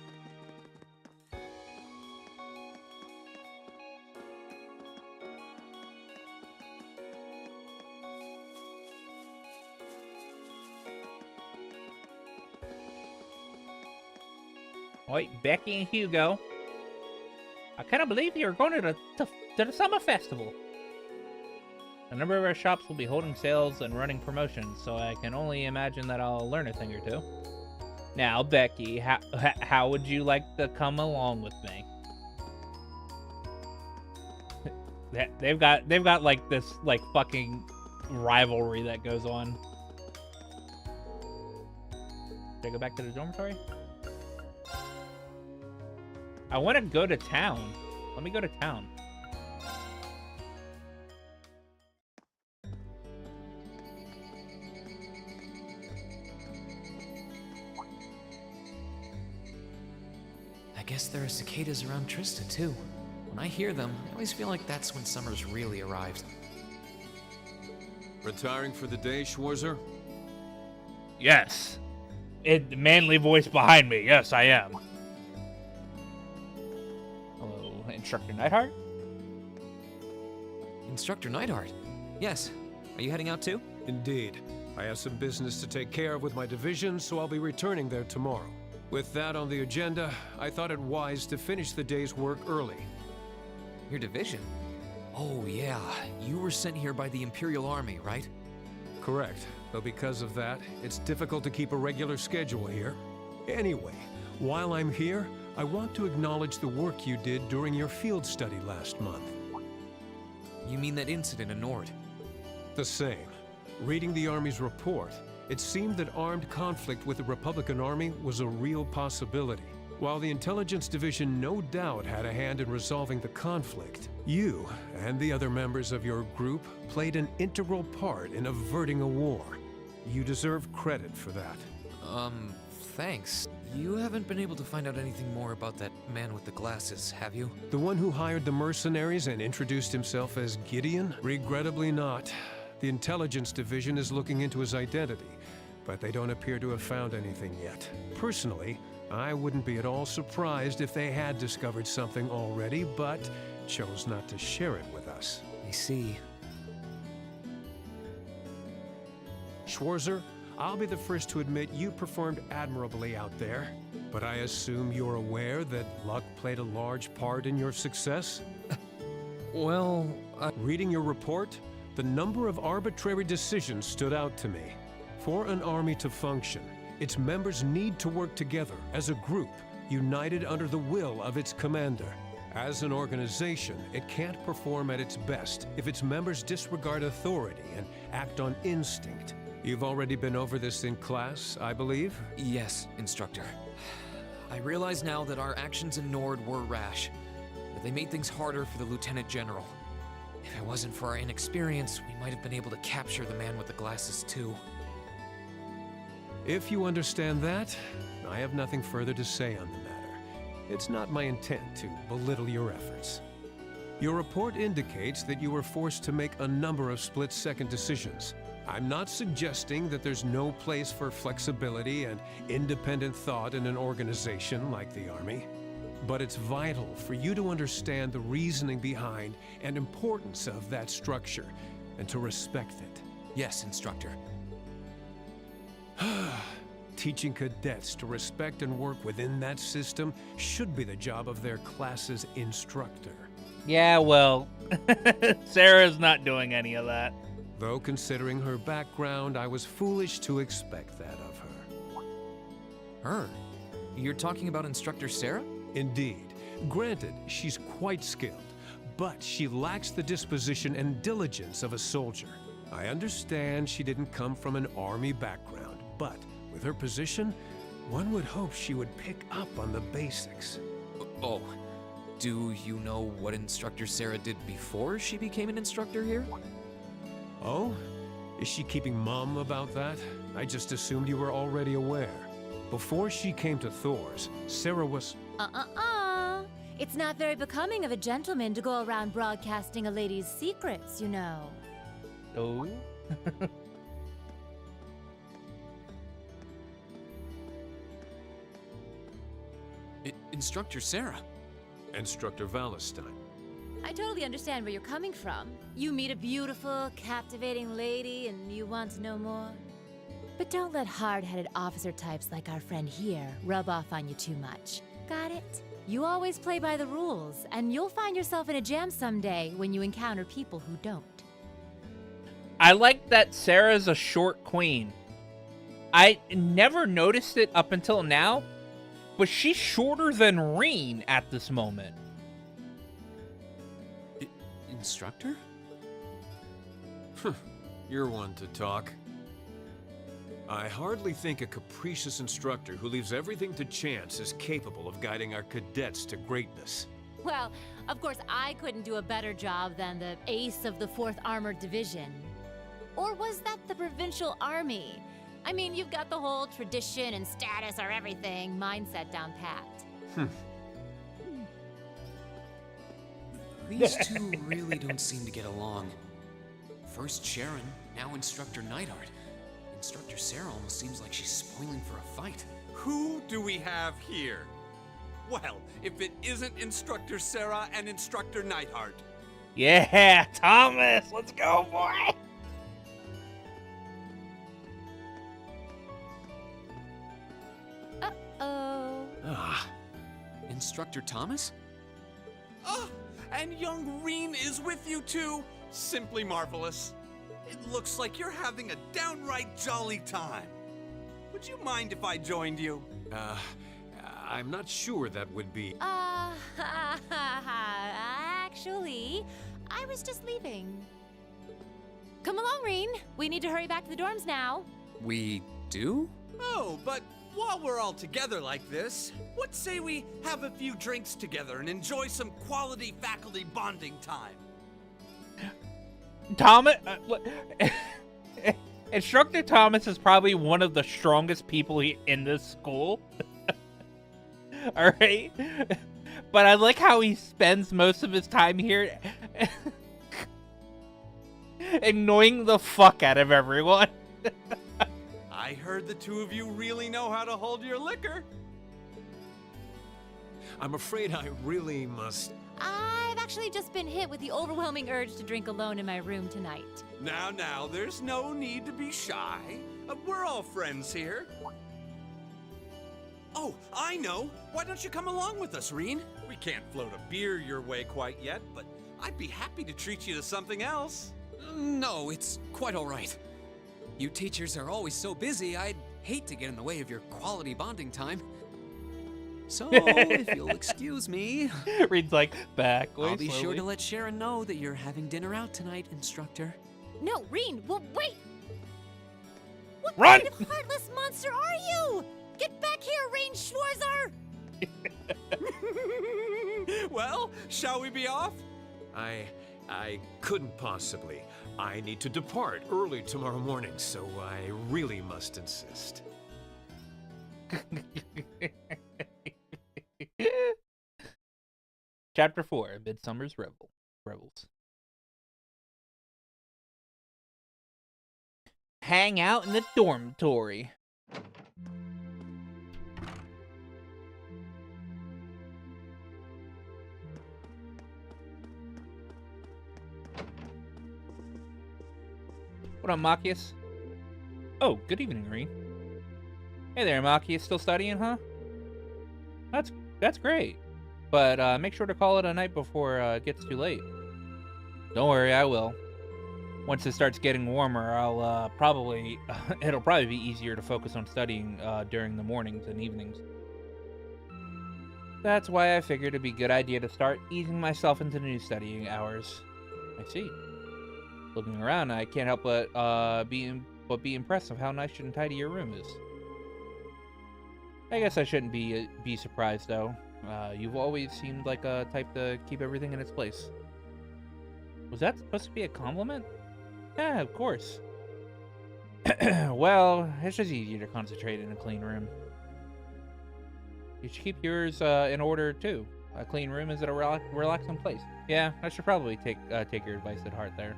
A: Wait, Becky and Hugo. I cannot believe you're going to the summer festival. A number of our shops will be holding sales and running promotions, so I can only imagine that I'll learn a thing or two. Now, Becky, how would you like to come along with me? They've got like this like fucking rivalry that goes on. Should I go back to the dormitory? I want to go to town. Let me go to town.
O: I guess there are cicadas around Trista, too. When I hear them, I always feel like that's when summer's really arrived.
P: Retiring for the day, Schwarzer?
A: Yes. The manly voice behind me. Yes, I am. Hello, Instructor Neidhart?
O: Instructor Neidhart? Yes. Are you heading out too?
Q: Indeed. I have some business to take care of with my division, so I'll be returning there tomorrow. With that on the agenda, I thought it wise to finish the day's work early.
O: Your division? Oh, yeah. You were sent here by the Imperial Army, right?
Q: Correct. Though because of that, it's difficult to keep a regular schedule here. Anyway, while I'm here, I want to acknowledge the work you did during your field study last month.
O: You mean that incident in Nord?
Q: The same. Reading the Army's report, it seemed that armed conflict with the Republican Army was a real possibility. While the Intelligence Division no doubt had a hand in resolving the conflict, you and the other members of your group played an integral part in averting a war. You deserve credit for that.
O: Thanks. You haven't been able to find out anything more about that man with the glasses, have you?
Q: The one who hired the mercenaries and introduced himself as Gideon? Regrettably not. The Intelligence Division is looking into his identity, but they don't appear to have found anything yet. Personally, I wouldn't be at all surprised if they had discovered something already, but chose not to share it with us.
O: I see.
Q: Schwarzer, I'll be the first to admit you performed admirably out there, but I assume you're aware that luck played a large part in your success?
O: Well,
Q: reading your report, the number of arbitrary decisions stood out to me. For an army to function, its members need to work together as a group, united under the will of its commander. As an organization, it can't perform at its best if its members disregard authority and act on instinct. You've already been over this in class, I believe?
O: Yes, Instructor. I realize now that our actions in Nord were rash, but they made things harder for the Lieutenant General. If it wasn't for our inexperience, we might have been able to capture the man with the glasses too.
Q: If you understand that, I have nothing further to say on the matter. It's not my intent to belittle your efforts. Your report indicates that you were forced to make a number of split-second decisions. I'm not suggesting that there's no place for flexibility and independent thought in an organization like the Army, but it's vital for you to understand the reasoning behind and importance of that structure, and to respect it.
O: Yes, Instructor.
Q: Teaching cadets to respect and work within that system should be the job of their class's instructor.
A: Yeah, well, Sarah's not doing any of that.
Q: Though considering her background, I was foolish to expect that of her.
O: Her? You're talking about Instructor Sarah?
Q: Indeed. Granted, she's quite skilled, but she lacks the disposition and diligence of a soldier. I understand she didn't come from an army background, but with her position, one would hope she would pick up on the basics.
O: Oh, do you know what Instructor Sarah did before she became an instructor here?
Q: Oh? Is she keeping mum about that? I just assumed you were already aware. Before she came to Thor's, Sarah was...
I: It's not very becoming of a gentleman to go around broadcasting a lady's secrets, you know.
A: Oh?
O: Instructor Sarah.
Q: Instructor Valestine.
I: I totally understand where you're coming from. You meet a beautiful, captivating lady and you want to know more. But don't let hard-headed officer types like our friend here rub off on you too much. Got it? You always play by the rules, and you'll find yourself in a jam someday when you encounter people who don't.
A: I like that Sarah's a short queen. I never noticed it up until now, but she's shorter than Reen at this moment.
O: Instructor?
Q: You're one to talk. I hardly think a capricious instructor who leaves everything to chance is capable of guiding our cadets to greatness.
I: Well, of course, I couldn't do a better job than the ace of the 4th Armored Division. Or was that the Provincial Army? I mean, you've got the whole tradition and status are everything mindset down pat.
O: These two really don't seem to get along. First Sharon, now Instructor Neidhart. Instructor Sarah almost seems like she's spoiling for a fight.
R: Who do we have here? Well, if it isn't Instructor Sarah and Instructor Neidhart.
A: Yeah, Thomas, let's go, boy.
I: Uh-oh.
O: Instructor Thomas?
R: Oh, and young Reen is with you too. Simply marvelous. It looks like you're having a downright jolly time. Would you mind if I joined you?
Q: I'm not sure that would be...
I: Actually, I was just leaving. Come along, Reen. We need to hurry back to the dorms now.
O: We do?
R: Oh, but while we're all together like this, what say we have a few drinks together and enjoy some quality faculty bonding time?
A: Thomas, Instructor Thomas is probably one of the strongest people in this school. All right, but I like how he spends most of his time here annoying the fuck out of everyone.
R: I heard the two of you really know how to hold your liquor.
Q: I'm afraid I really must...
I: I've actually just been hit with the overwhelming urge to drink alone in my room tonight.
R: Now, there's no need to be shy. We're all friends here. Oh, I know. Why don't you come along with us, Reen? We can't float a beer your way quite yet, but I'd be happy to treat you to something else.
O: No, it's quite all right. You teachers are always so busy, I'd hate to get in the way of your quality bonding time. So, if you'll excuse me...
A: Reen's like, back way
O: I'll be
A: slowly.
O: sure to let Sharon know that you're having dinner out tonight, Instructor.
I: No, Reen, well, wait! What
A: Run!
I: kind of heartless monster are you? Get back here, Reen Schwarzer!
R: Well, shall we be off?
Q: I couldn't possibly. I need to depart early tomorrow morning, so I really must insist.
A: Chapter 4, Midsummer's Revels. Hang out in the dormitory. What up, Machias? Oh, good evening, Reen. Hey there, Machias. Still studying, huh? That's great. But make sure to call it a night before it gets too late. Don't worry, I will. Once it starts getting warmer, I'll it'll probably be easier to focus on studying during the mornings and evenings. That's why I figured it'd be a good idea to start easing myself into new studying hours. I see. Looking around, I can't help but be impressed of how nice and tidy your room is. I guess I shouldn't be surprised though. You've always seemed like a type to keep everything in its place. Was that supposed to be a compliment? Yeah, of course. Well, it's just easier to concentrate in a clean room. You should keep yours in order too. A clean room is a relaxing place. Yeah, I should probably take your advice at heart there.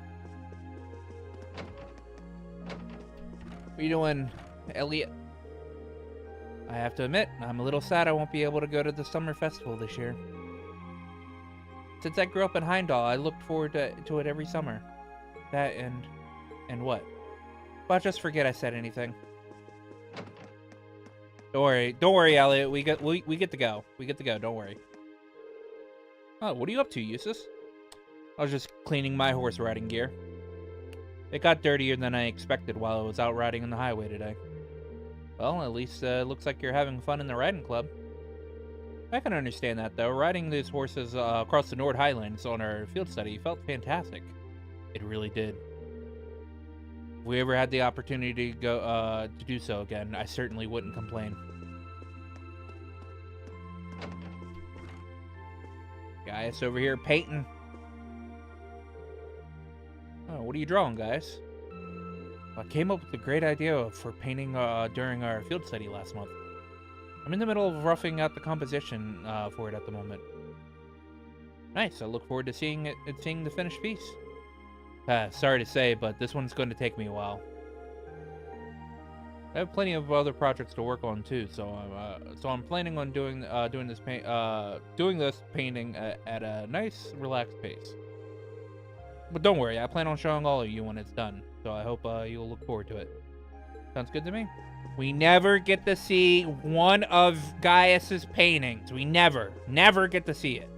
A: What are you doing, Elliot? I have to admit, I'm a little sad I won't be able to go to the summer festival this year. Since I grew up in Heimdall, I looked forward to it every summer. That and what? But just forget I said anything. Don't worry, Elliot. We get to go. We get to go. Don't worry. Oh, what are you up to, Eustace? I was just cleaning my horse riding gear. It got dirtier than I expected while I was out riding on the highway today. Well, at least looks like you're having fun in the riding club. I can understand that, though. Riding these horses across the Nord Highlands on our field study felt fantastic. It really did. If we ever had the opportunity to go to do so again, I certainly wouldn't complain. Gaius over here painting. Oh, what are you drawing, Gaius? I came up with a great idea for painting during our field study last month. I'm in the middle of roughing out the composition for it at the moment. Nice. I look forward to seeing the finished piece. Sorry to say, but this one's going to take me a while. I have plenty of other projects to work on too, so I'm planning on doing this painting at a nice, relaxed pace. But don't worry, I plan on showing all of you when it's done, so I hope you'll look forward to it. Sounds good to me. We never get to see one of Gaius's paintings. We never get to see it.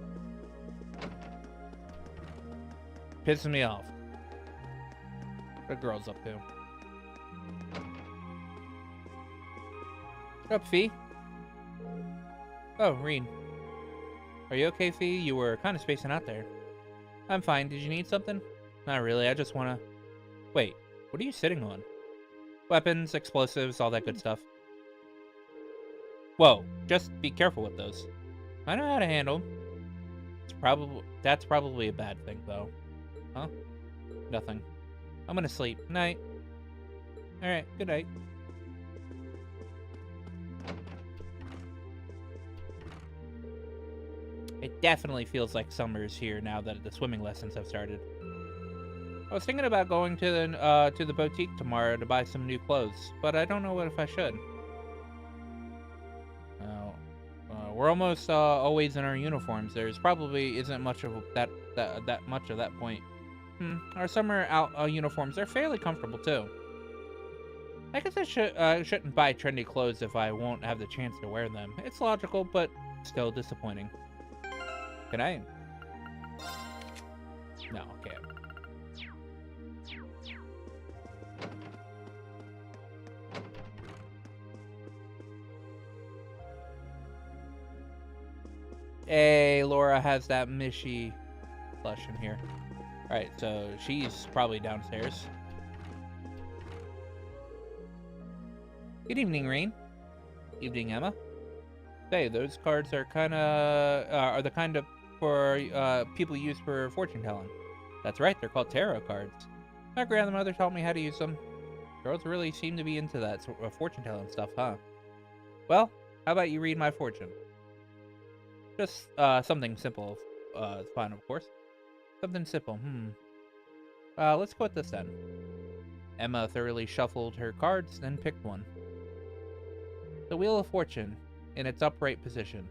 A: Pisses me off. What the girl's up to? What's up, Fee? Oh, Reen. Are you okay, Fee? You were kind of spacing out there. I'm fine. Did you need something? Not really. I just want to... Wait, what are you sitting on? Weapons, explosives, all that good stuff. Whoa, just be careful with those. I know how to handle them. That's probably a bad thing, though. Huh? Nothing. I'm gonna sleep. Night. Alright, good night. It definitely feels like summer's here now that the swimming lessons have started. I was thinking about going to the boutique tomorrow to buy some new clothes, but I don't know if I should. We're almost always in our uniforms. There's probably isn't much of that much of that point. Our summer uniforms are fairly comfortable too. I guess I shouldn't buy trendy clothes if I won't have the chance to wear them. It's logical, but still disappointing. Good night. No, okay. Hey, Laura has that Mishy plush in here. Alright, so she's probably downstairs. Good evening, Rain. Evening, Emma. Say, those cards are are the kind of for people use for fortune telling. That's right, they're called tarot cards. My grandmother taught me how to use them. Girls really seem to be into that sort of fortune telling stuff, huh? Well, how about you read my fortune? Just something simple. It's fine, of course. Something simple. Let's go with this then. Emma thoroughly shuffled her cards, then picked one. The Wheel of Fortune, in its upright position.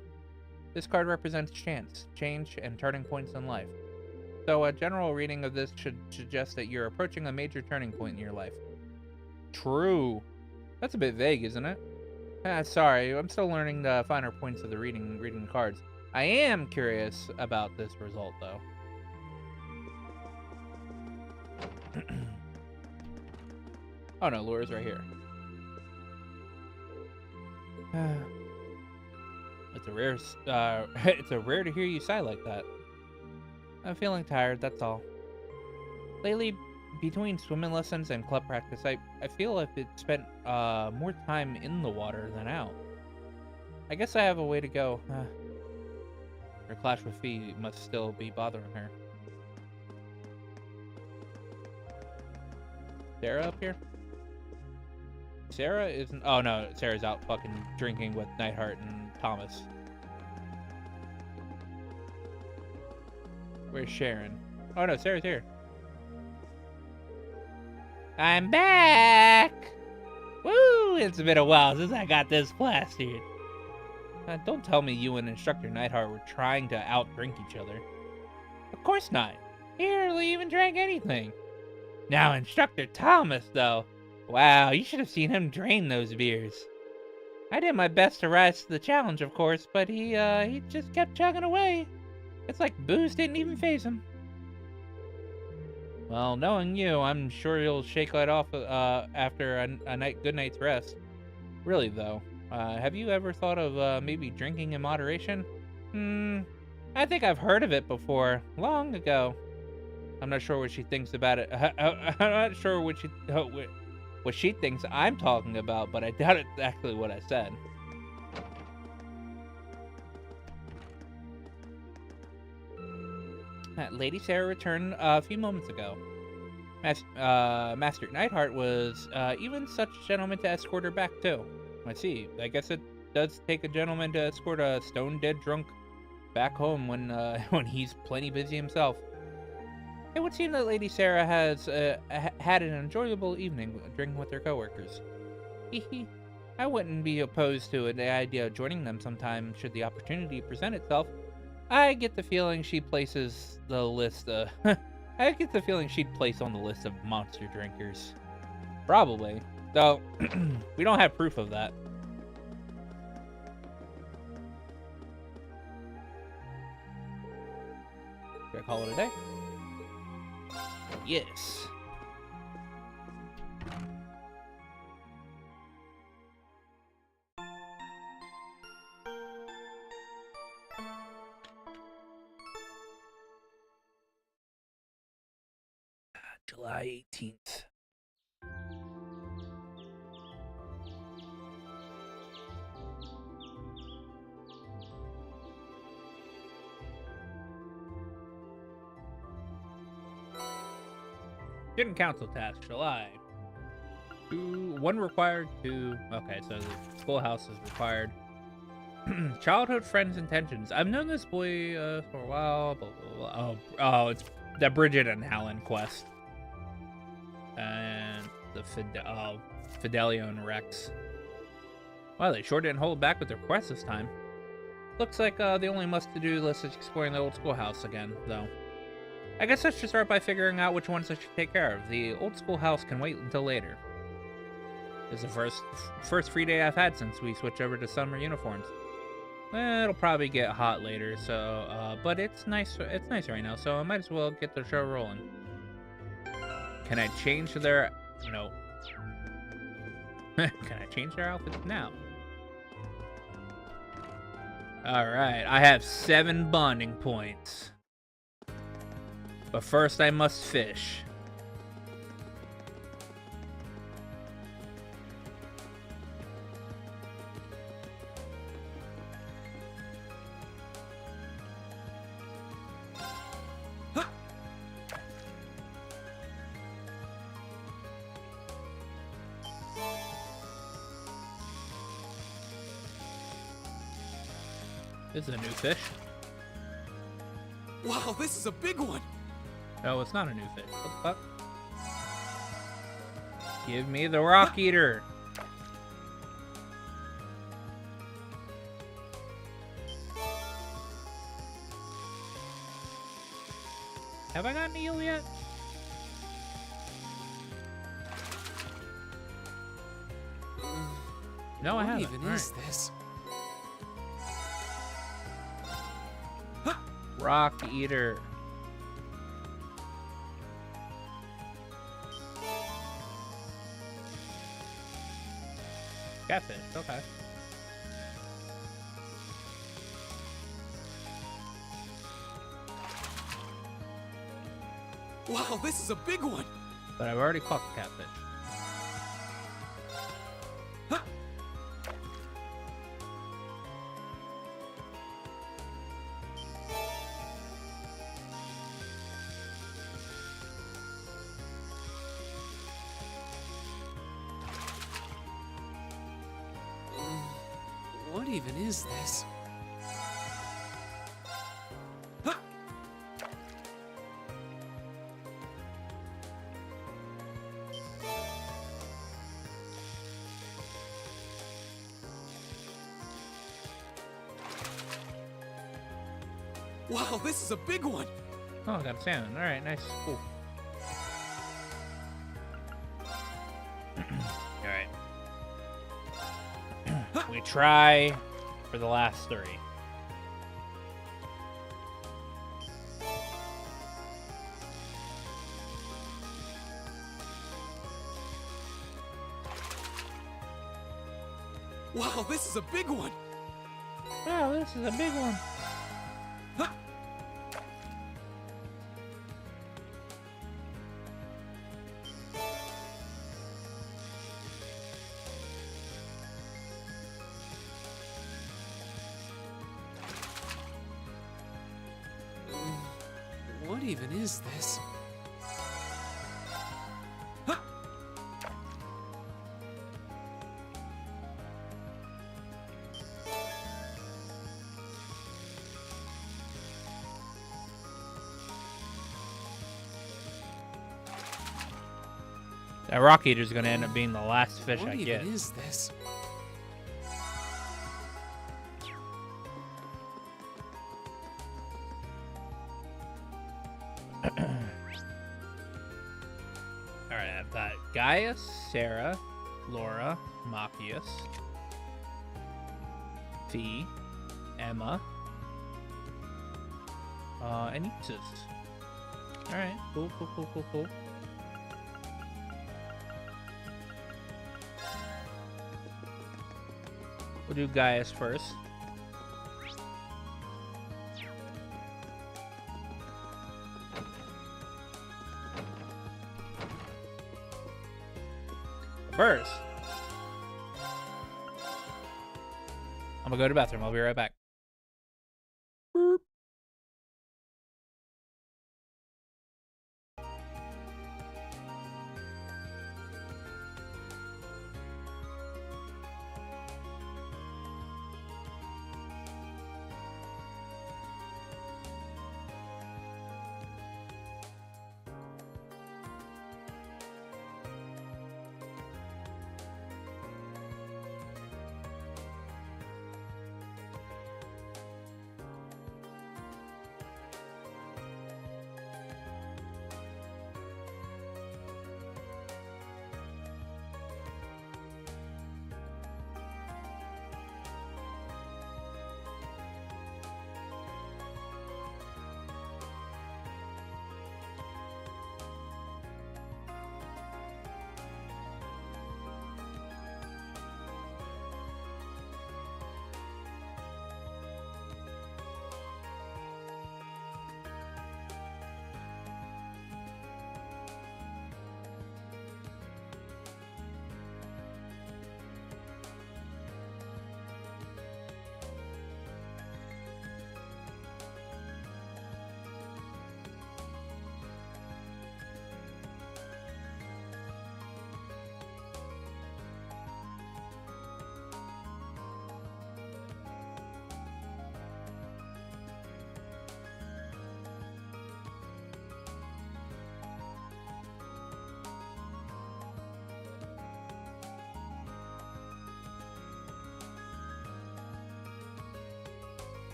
A: This card represents chance, change, and turning points in life. So a general reading of this should suggest that you're approaching a major turning point in your life. True. That's a bit vague, isn't it? Sorry, I'm still learning the finer points of the reading cards. I am curious about this result, though. Oh no, Laura's right here. It's a rare to hear you sigh like that. I'm feeling tired, that's all. Lately, between swimming lessons and club practice, I feel I've spent more time in the water than out. I guess I have a way to go. Her clash with Fee must still be bothering her. Sarah up here? Sarah isn't... Oh no, Sarah's out fucking drinking with Nightheart and Thomas. Where's Sharon? Oh no, Sarah's here. I'm back! Woo! It's been a while since I got this plastered. Don't tell me you and Instructor Nightheart were trying to out-drink each other. Of course not. He hardly even drank anything. Now Instructor Thomas, though. Wow, you should have seen him drain those beers. I did my best to rise to the challenge, of course, but he just kept chugging away. It's like booze didn't even faze him. Well, knowing you, I'm sure you'll shake that off after a good night's rest. Really, though, have you ever thought of maybe drinking in moderation? I think I've heard of it before, long ago. I'm not sure what she thinks about it. I'm not sure what she thinks I'm talking about, but I doubt it's exactly what I said. Lady Sarah returned a few moments ago. Master Nightheart was even such a gentleman to escort her back, too. I see. I guess it does take a gentleman to escort a stone-dead drunk back home when when he's plenty busy himself. It would seem that Lady Sarah has had an enjoyable evening drinking with her coworkers. Hehe. I wouldn't be opposed to the idea of joining them sometime should the opportunity present itself. I get the feeling she places the list. I get the feeling she'd place on the list of monster drinkers. Probably, though. We don't have proof of that. Should I call it a day? Yes. July 18th. Student council task, July. 1 required, 2. Okay, so the schoolhouse is required. Childhood friends intentions. I've known this boy for a while. Blah, blah, blah. Oh, it's the Bridget and Helen quest. And the Fidelio and Rex. Well, they sure didn't hold back with their quest this time. Looks like the only must-to-do list is exploring the old schoolhouse again, though. I guess I should start by figuring out which ones I should take care of. The old schoolhouse can wait until later. This is the first free day I've had since we switched over to summer uniforms. It'll probably get hot later, so but it's nice. It's nice right now, so I might as well get the show rolling. Can I change their no? Can I change their outfits now? All right, I have 7 bonding points. But first I must fish. This is a new fish.
R: Wow, this is a big one!
A: Oh, it's not a new fish. What the fuck? Give me the rock eater. Have I gotten eel yet? No, I haven't.
O: What even is this?
A: Rock eater. Catfish, okay.
R: Wow, this is a big one!
A: But I've already caught the catfish.
O: What even is this?
R: Wow, this is a big one!
A: Oh, I got a salmon. Alright, nice. Cool. Alright. We try for the last 3.
R: Wow, this is a big one!
A: Wow, this is a big one.
O: What even is this?
A: That rock eater's gonna end up being the last fish I get.
O: What even is this?
A: Alright, I've got Gaius, Sarah, Laura, Machias, Fee, Emma, and Isis. Alright, cool. We'll do Gaius first. First, I'm gonna go to the bathroom. I'll be right back. Boop.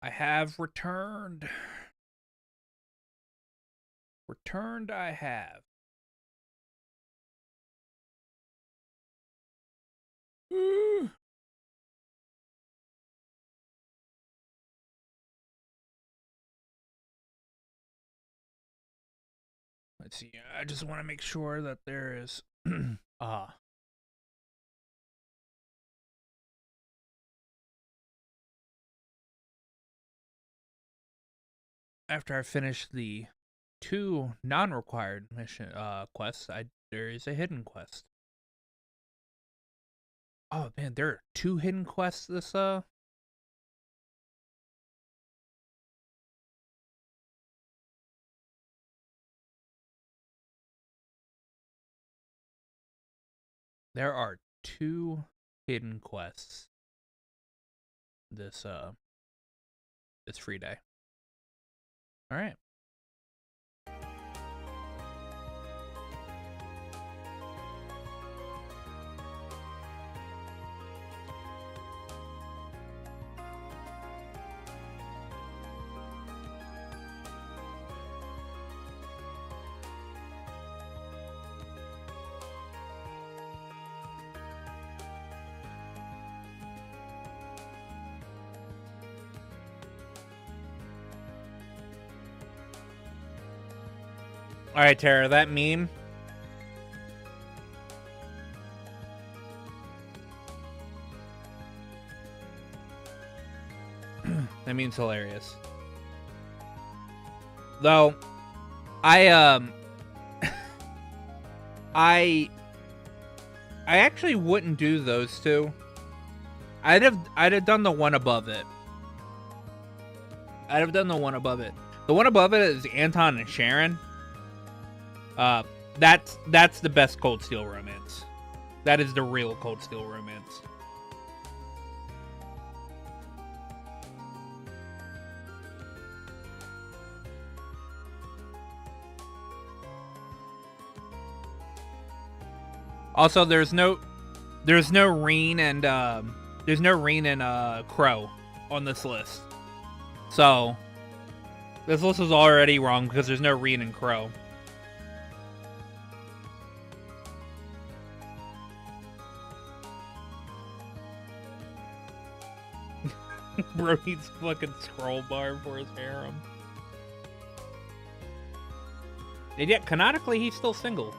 A: I have returned. Returned I have. Let's see. I just want to make sure that there is after I finish the 2 non-required mission quests, there is a hidden quest. Oh man, there are 2 hidden quests this There are 2 hidden quests this free day. All right. All right, Tara, that meme. That meme's hilarious. Though, I actually wouldn't do those 2. I'd have done the one above it. I'd have done the one above it. The one above it is Anton and Sharon. That's the best Cold Steel romance. That is the real Cold Steel romance. Also, there's no Reen and Crow on this list. So this list is already wrong because there's no Reen and Crow. Bro needs fucking scroll bar for his harem. And yet, canonically, he's still single.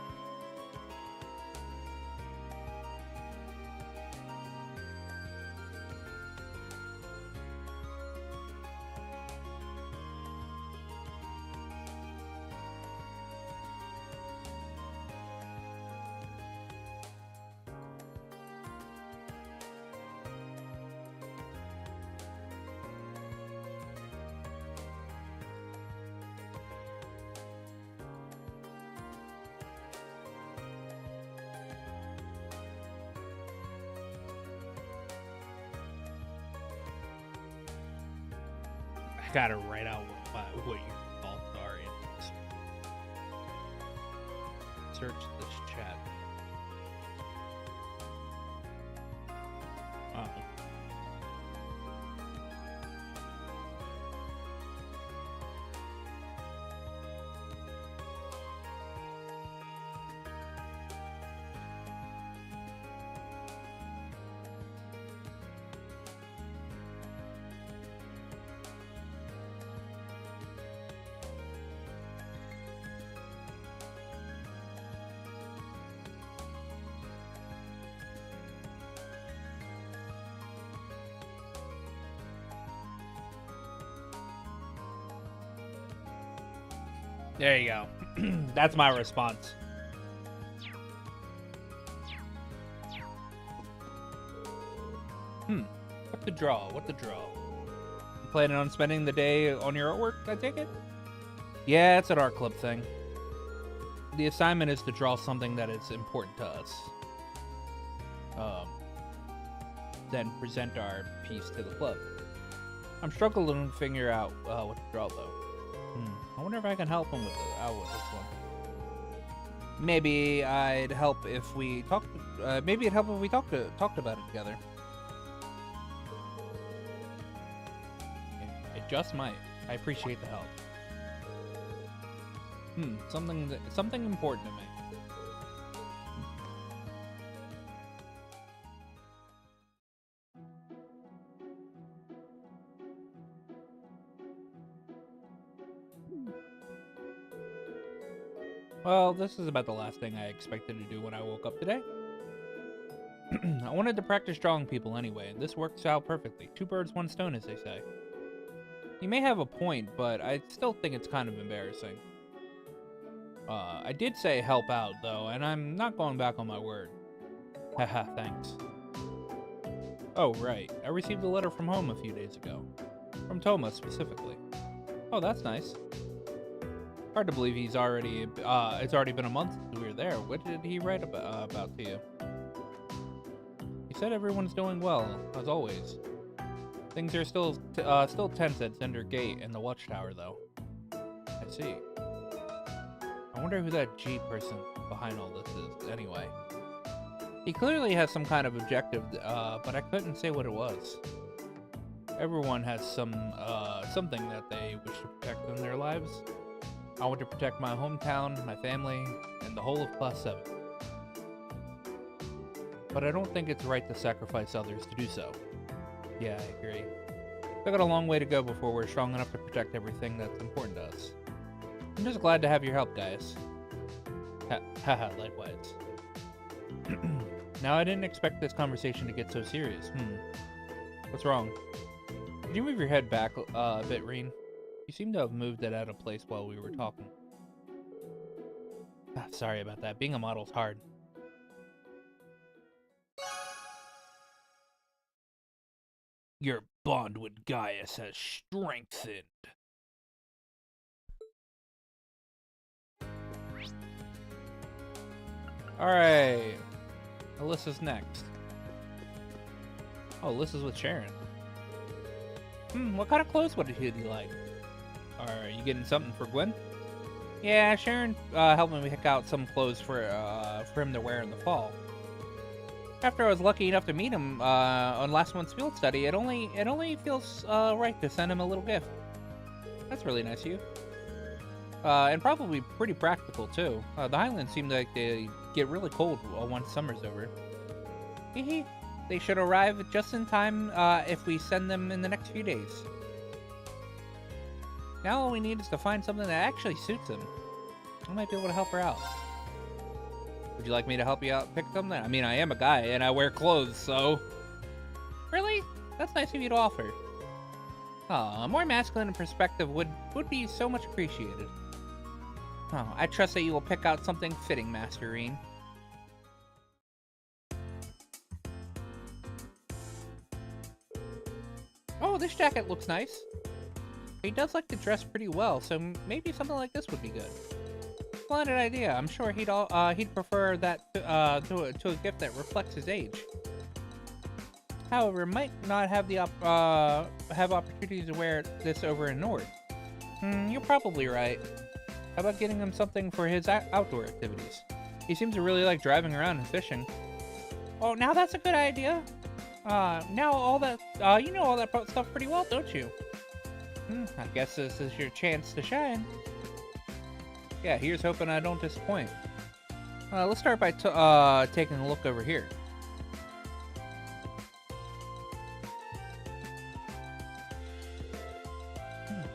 A: I gotta write out what your thoughts are in this. Search this chat. There you go. That's my response. What to draw? What to draw? You planning on spending the day on your artwork, I take it? Yeah, it's an art club thing. The assignment is to draw something that is important to us. Then present our piece to the club. I'm struggling to figure out what to draw, though. I wonder if I can help him with this one. Maybe I'd help if we talked. Maybe it'd help if we talked about it together. It just might. I appreciate the help. Something important to me. Well, this is about the last thing I expected to do when I woke up today. I wanted to practice drawing people anyway, and this works out perfectly. 2 birds, 1 stone, as they say. You may have a point, but I still think it's kind of embarrassing. I did say help out, though, and I'm not going back on my word. Haha, thanks. Oh, right. I received a letter from home a few days ago. From Toma, specifically. Oh, that's nice. Hard to believe it's already been a month since we were there. What did he write about to you? He said everyone's doing well, as always. Things are still tense at Cinder Gate and the Watchtower, though. I see. I wonder who that G person behind all this is, anyway. He clearly has some kind of objective, but I couldn't say what it was. Everyone has something that they wish to protect in their lives. I want to protect my hometown, my family, and the whole of Class 7. But I don't think it's right to sacrifice others to do so. Yeah, I agree. We've got a long way to go before we're strong enough to protect everything that's important to us. I'm just glad to have your help, guys. Haha, likewise. Now, I didn't expect this conversation to get so serious. What's wrong? Could you move your head back a bit, Reen? You seem to have moved it out of place while we were talking. Sorry about that. Being a model's hard. Your bond with Gaius has strengthened. Alright. Alyssa's next. Oh, Alyssa's with Sharon. What kind of clothes would he like? Are you getting something for Gwen? Yeah, Sharon helped me pick out some clothes for him to wear in the fall. After I was lucky enough to meet him on last month's field study, it only feels right to send him a little gift. That's really nice of you. And probably pretty practical too. The Highlands seem like they get really cold once summer's over. Hehe. They should arrive just in time if we send them in the next few days. Now all we need is to find something that actually suits him. I might be able to help her out. Would you like me to help you out pick something? I mean, I am a guy and I wear clothes, so... Really? That's nice of you to offer. A more masculine perspective would be so much appreciated. Oh, I trust that you will pick out something fitting, Master Reen. Oh, this jacket looks nice. He does like to dress pretty well, so maybe something like this would be good. Splendid idea. I'm sure he'd prefer that to a gift that reflects his age. However, might not have the have opportunities to wear this over in Nord. You're probably right. How about getting him something for his outdoor activities? He seems to really like driving around and fishing. Oh, now that's a good idea. Now all that you know all that stuff pretty well, don't you? I guess this is your chance to shine. Yeah, here's hoping I don't disappoint. Let's start by taking a look over here.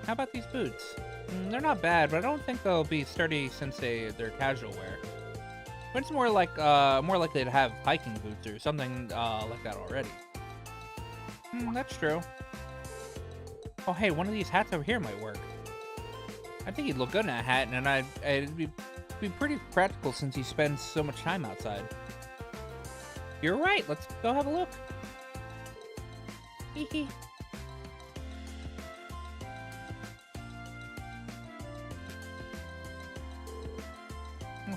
A: How about these boots? They're not bad, but I don't think they'll be sturdy since they're casual wear. But it's more likely to have hiking boots or something like that already. That's true. Oh, hey, one of these hats over here might work. I think he'd look good in a hat, and it'd be pretty practical since he spends so much time outside. You're right. Let's go have a look. Hee.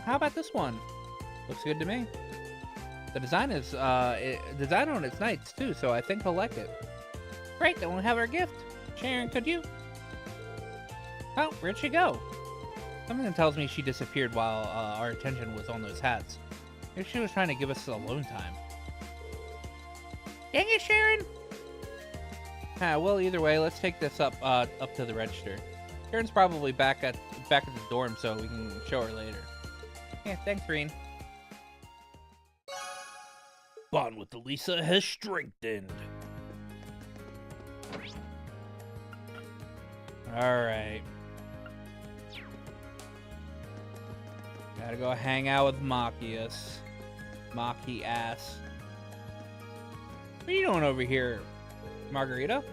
A: How about this one? Looks good to me. The design is design on its nice too, so I think he'll like it. Great, then we'll have our gift. Sharon, could you? Oh, where'd she go? Something tells me she disappeared while our attention was on those hats. Maybe she was trying to give us alone time. Dang it, Sharon! Well, either way, let's take this up to the register. Sharon's probably back at the dorm, so we can show her later. Yeah, thanks, Reen.
S: Bond with Elisa has strengthened.
A: Alright. Gotta go hang out with Machias. Machi-ass. What are you doing over here, Margarita?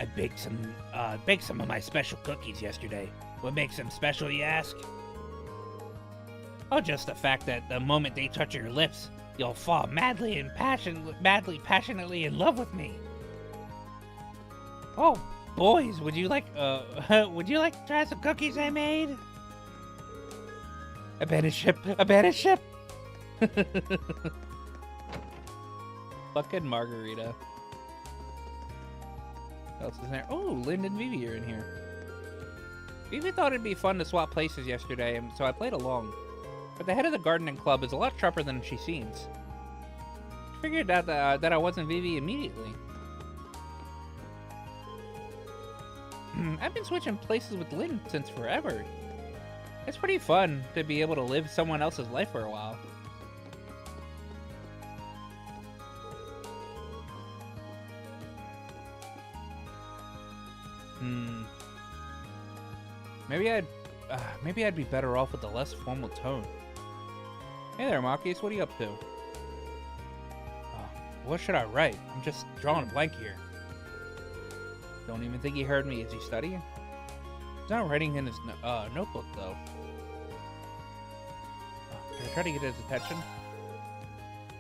S: I baked some of my special cookies yesterday. What makes them special, you ask? Oh, just the fact that the moment they touch your lips, you'll fall madly, passionately in love with me. Oh, boys, would you like to try some cookies I made? Abandon ship!
A: Fucking Margarita. What else is there? Oh, Lynn and Vivi are in here. Vivi thought it'd be fun to swap places yesterday, and so I played along. But the head of the gardening club is a lot sharper than she seems. I figured out that I wasn't Vivi immediately. I've been switching places with Lynn since forever. It's pretty fun to be able to live someone else's life for a while. Maybe I'd be better off with a less formal tone. Hey there, Marcus, what are you up to? What should I write? I'm just drawing a blank here. Don't even think he heard me. Is he studying? He's not writing in his notebook, though. Can I try to get his attention?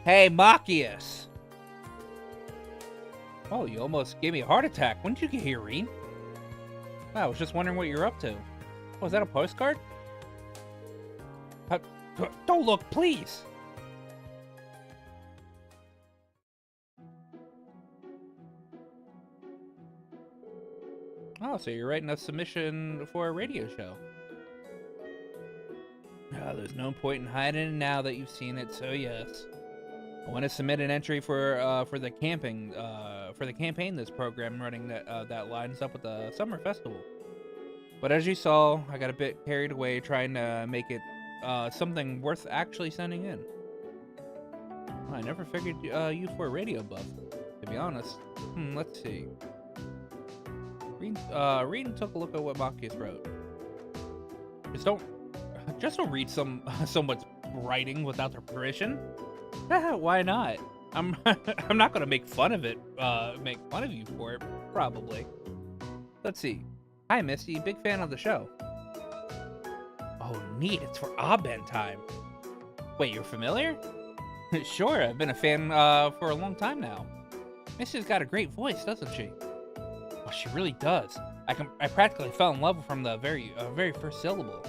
A: Hey, Machias! Oh, you almost gave me a heart attack. When did you get here, Reen? I was just wondering what you're up to. Oh, is that a postcard? Don't look, please! Oh, so you're writing a submission for a radio show. There's no point in hiding it now that you've seen it, so yes. I want to submit an entry for the campaign this program running that lines up with the summer festival. But as you saw, I got a bit carried away trying to make it something worth actually sending in. I never figured you for a radio buff, to be honest. Let's see. Reed took a look at what Machias wrote. Just don't read someone's writing without their permission. Why not? I'm not gonna make fun of it. Make fun of you for it, probably. Let's see. Hi, Misty. Big fan of the show. Oh, neat. It's for Abend time. Wait, you're familiar? Sure, I've been a fan for a long time now. Misty's got a great voice, doesn't she? Oh, she really does. I practically fell in love from the very first syllable.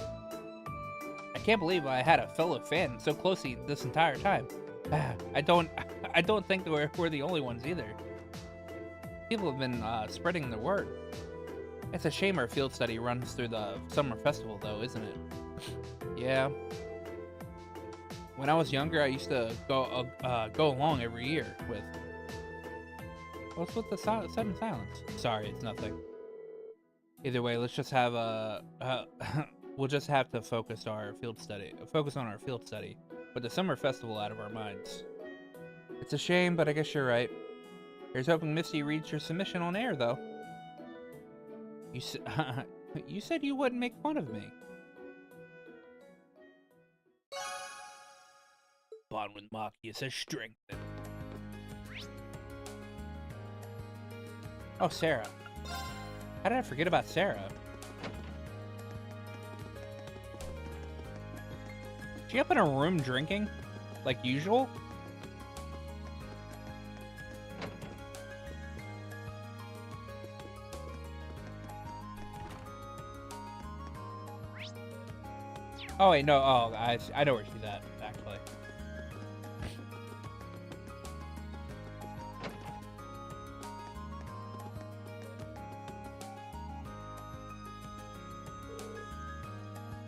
A: I can't believe I had a fellow fan so closely this entire time. I don't think we're the only ones either. People have been spreading the word. It's a shame our field study runs through the summer festival, though, isn't it? Yeah. When I was younger, I used to go along every year with. What's with the sudden silence? Sorry, it's nothing. Either way, let's just have we'll just have to focus on our field study with the summer festival out of our minds. It's a shame, but I guess you're right. Here's hoping Misty reads your submission on air, though. You said you wouldn't make fun of me.
S: Bond with Machias has strengthened.
A: Oh, Sarah. How did I forget about Sarah? She up in her room drinking? Like usual? Oh wait, no, I know where she's at, actually.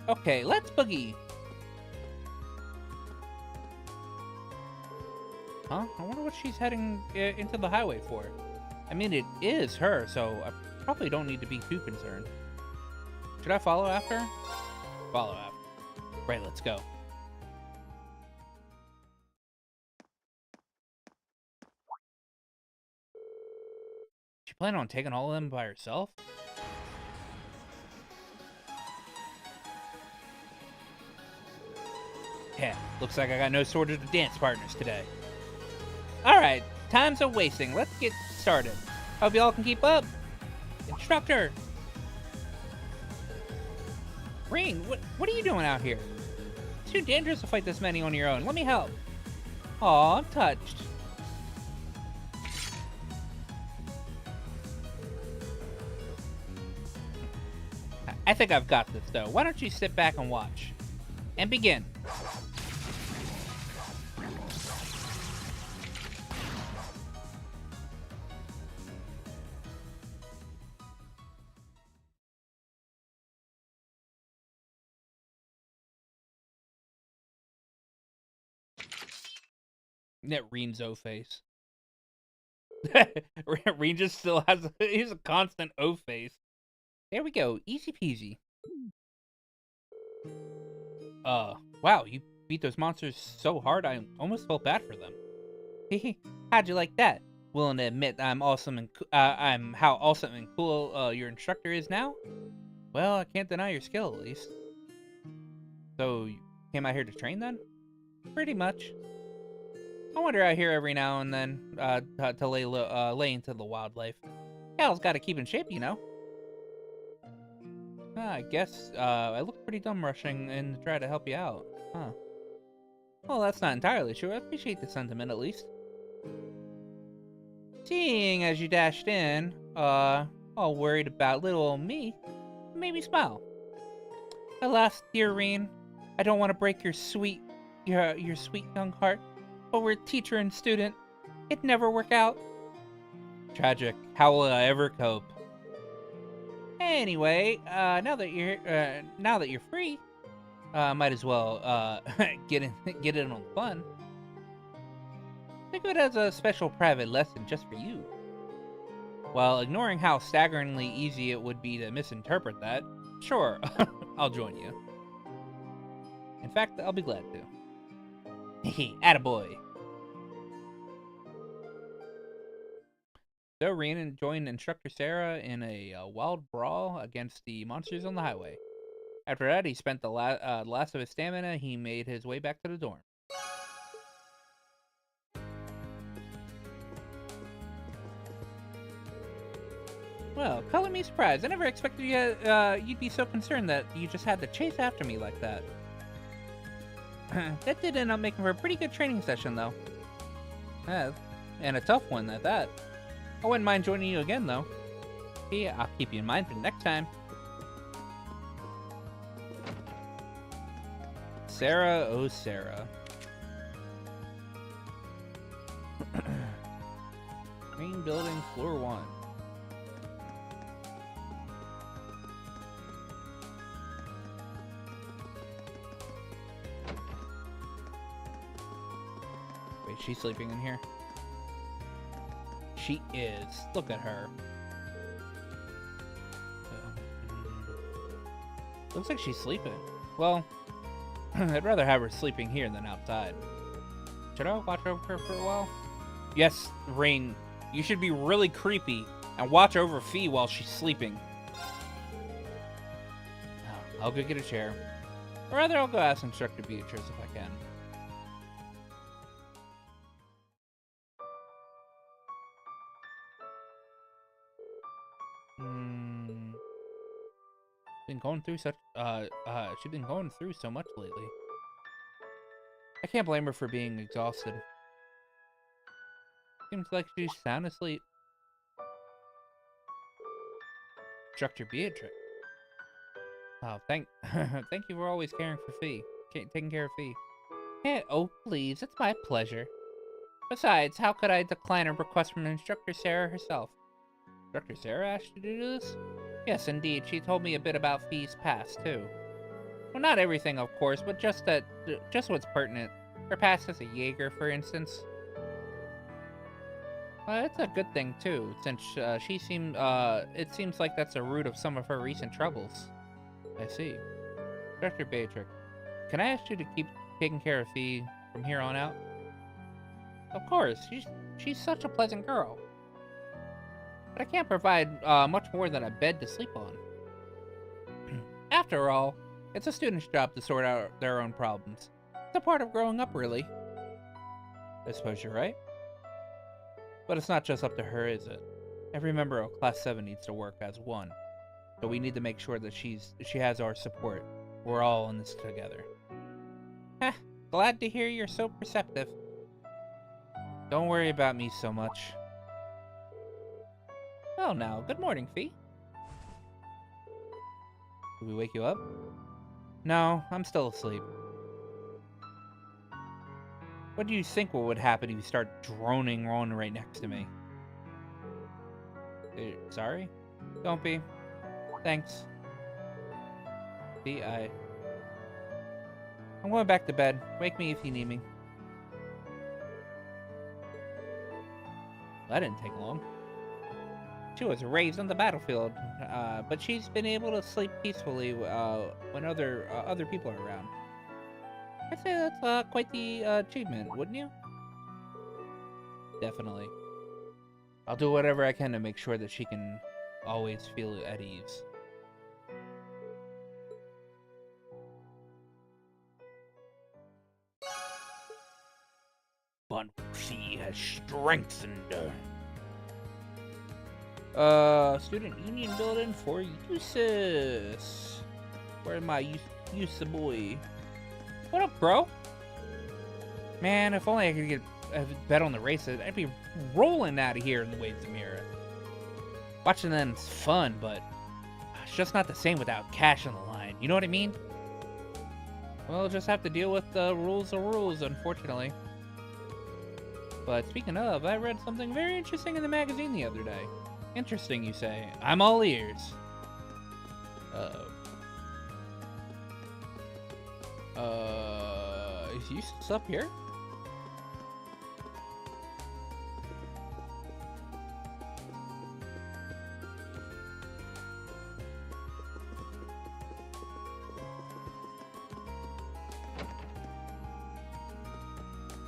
A: Okay, let's boogie. Huh? I wonder what she's heading into the highway for. I mean, it is her, so I probably don't need to be too concerned. Should I follow after her? Follow after. Right, let's go. She planning on taking all of them by herself? Looks like I got no shortage of dance partners today. Alright, time's a wasting. Let's get started. Hope y'all can keep up. Instructor! Rain, what are you doing out here? It's too dangerous to fight this many on your own. Let me help. Aw, I'm touched. I think I've got this, though. Why don't you sit back and watch? And begin. That Reen's O face. Reen just still has he's a constant O face. There we go, easy peasy. Wow, you beat those monsters so hard I almost felt bad for them. Hehe, how'd you like that? Willing to admit I'm awesome and I'm how awesome and cool your instructor is now? Well, I can't deny your skill at least. So you came out here to train then? Pretty much. I wander out here every now and then to lay into the wildlife. Gal's got to keep in shape, you know. I guess I look pretty dumb rushing in to try to help you out, huh? Well, that's not entirely true. I appreciate the sentiment at least. Seeing as you dashed in, all worried about little old me, it made me smile. Alas, dear Reen, I don't want to break your sweet young heart. But we're teacher and student. It'd never work out. Tragic. How will I ever cope? Anyway, now that you're free, might as well get in on the fun. Think of it as a special private lesson just for you. While ignoring how staggeringly easy it would be to misinterpret that, sure, I'll join you. In fact, I'll be glad to. Hehe, attaboy. So Reen joined Instructor Sarah in a wild brawl against the monsters on the highway. After that, he spent the last of his stamina. He made his way back to the dorm. Well, color me surprised. I never expected you'd be so concerned that you just had to chase after me like that. That did end up making for a pretty good training session, though. And a tough one at that. I wouldn't mind joining you again, though. Yeah, I'll keep you in mind for next time. Sarah, oh Sarah. Main building, floor 1. Wait, she's sleeping in here? She is. Look at her. Looks like she's sleeping. Well, I'd rather have her sleeping here than outside. Should I watch over her for a while? Yes, Rain. You should be really creepy and watch over Fee while she's sleeping. I'll go get a chair. Or rather, I'll go ask Instructor Beatrice if I can. Been going through such she's been going through so much lately. I can't blame her for being exhausted. Seems like she's sound asleep. Instructor Beatrix. Oh, thank you for always caring for Fee. Taking care of Fee. Hey, oh please, it's my pleasure. Besides, how could I decline a request from Instructor Sarah herself? Instructor Sarah asked you to do this? Yes, indeed. She told me a bit about Fee's past, too. Well, not everything, of course, but just what's pertinent. Her past as a Jaeger, for instance. It's a good thing, too, since it seems like that's the root of some of her recent troubles. I see. Dr. Beatrix, can I ask you to keep taking care of Fee from here on out? Of course. She's such a pleasant girl. But I can't provide much more than a bed to sleep on. After all, it's a student's job to sort out their own problems. a part of growing up, really. I suppose you're right. But it's not just up to her, is it? Every member of Class 7 needs to work as one. So we need to make sure that she has our support. We're all in this together. Heh, glad to hear you're so perceptive. Don't worry about me so much. Well now, good morning, Fee. Did we wake you up? No, I'm still asleep. What do you think would happen if you start droning on right next to me? Sorry? Don't be. Thanks. See, I'm going back to bed. Wake me if you need me. That didn't take long. She was raised on the battlefield, but she's been able to sleep peacefully when other people are around. I'd say that's quite the achievement, wouldn't you? Definitely. I'll do whatever I can to make sure that she can always feel at ease. But she has strengthened. Student Union Building for Usus. Where's my Usa boy? What up, bro? Man, if only I could get a bet on the races, I'd be rolling out of here in the Midsummer. Watching them is fun, but it's just not the same without cash on the line. You know what I mean? We'll just have to deal with the rules of rules, unfortunately. But speaking of, I read something very interesting in the magazine the other day. Interesting, you say? I'm all ears. Is Eustace up here?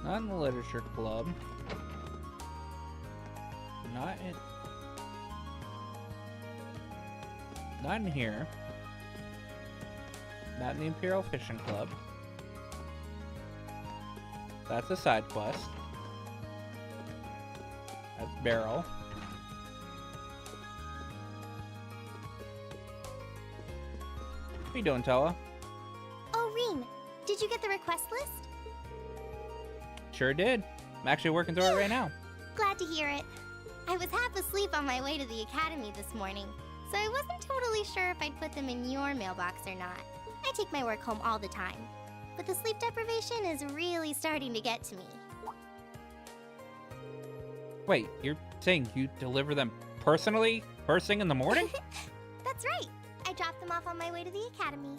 A: Not in the literature club. Not in here. Not in the Imperial Fishing Club. That's a side quest. That's Barrel. How you doing, Tella?
M: Oh, Reen, did you get the request list?
A: Sure did. I'm actually working through it right now.
M: Glad to hear it. I was half asleep on my way to the academy this morning, so I wasn't totally sure if I'd put them in your mailbox or not. I take my work home all the time, but the sleep deprivation is really starting to get to me.
A: Wait, you're saying you deliver them personally? First thing in the morning?
M: That's right. I dropped them off on my way to the academy.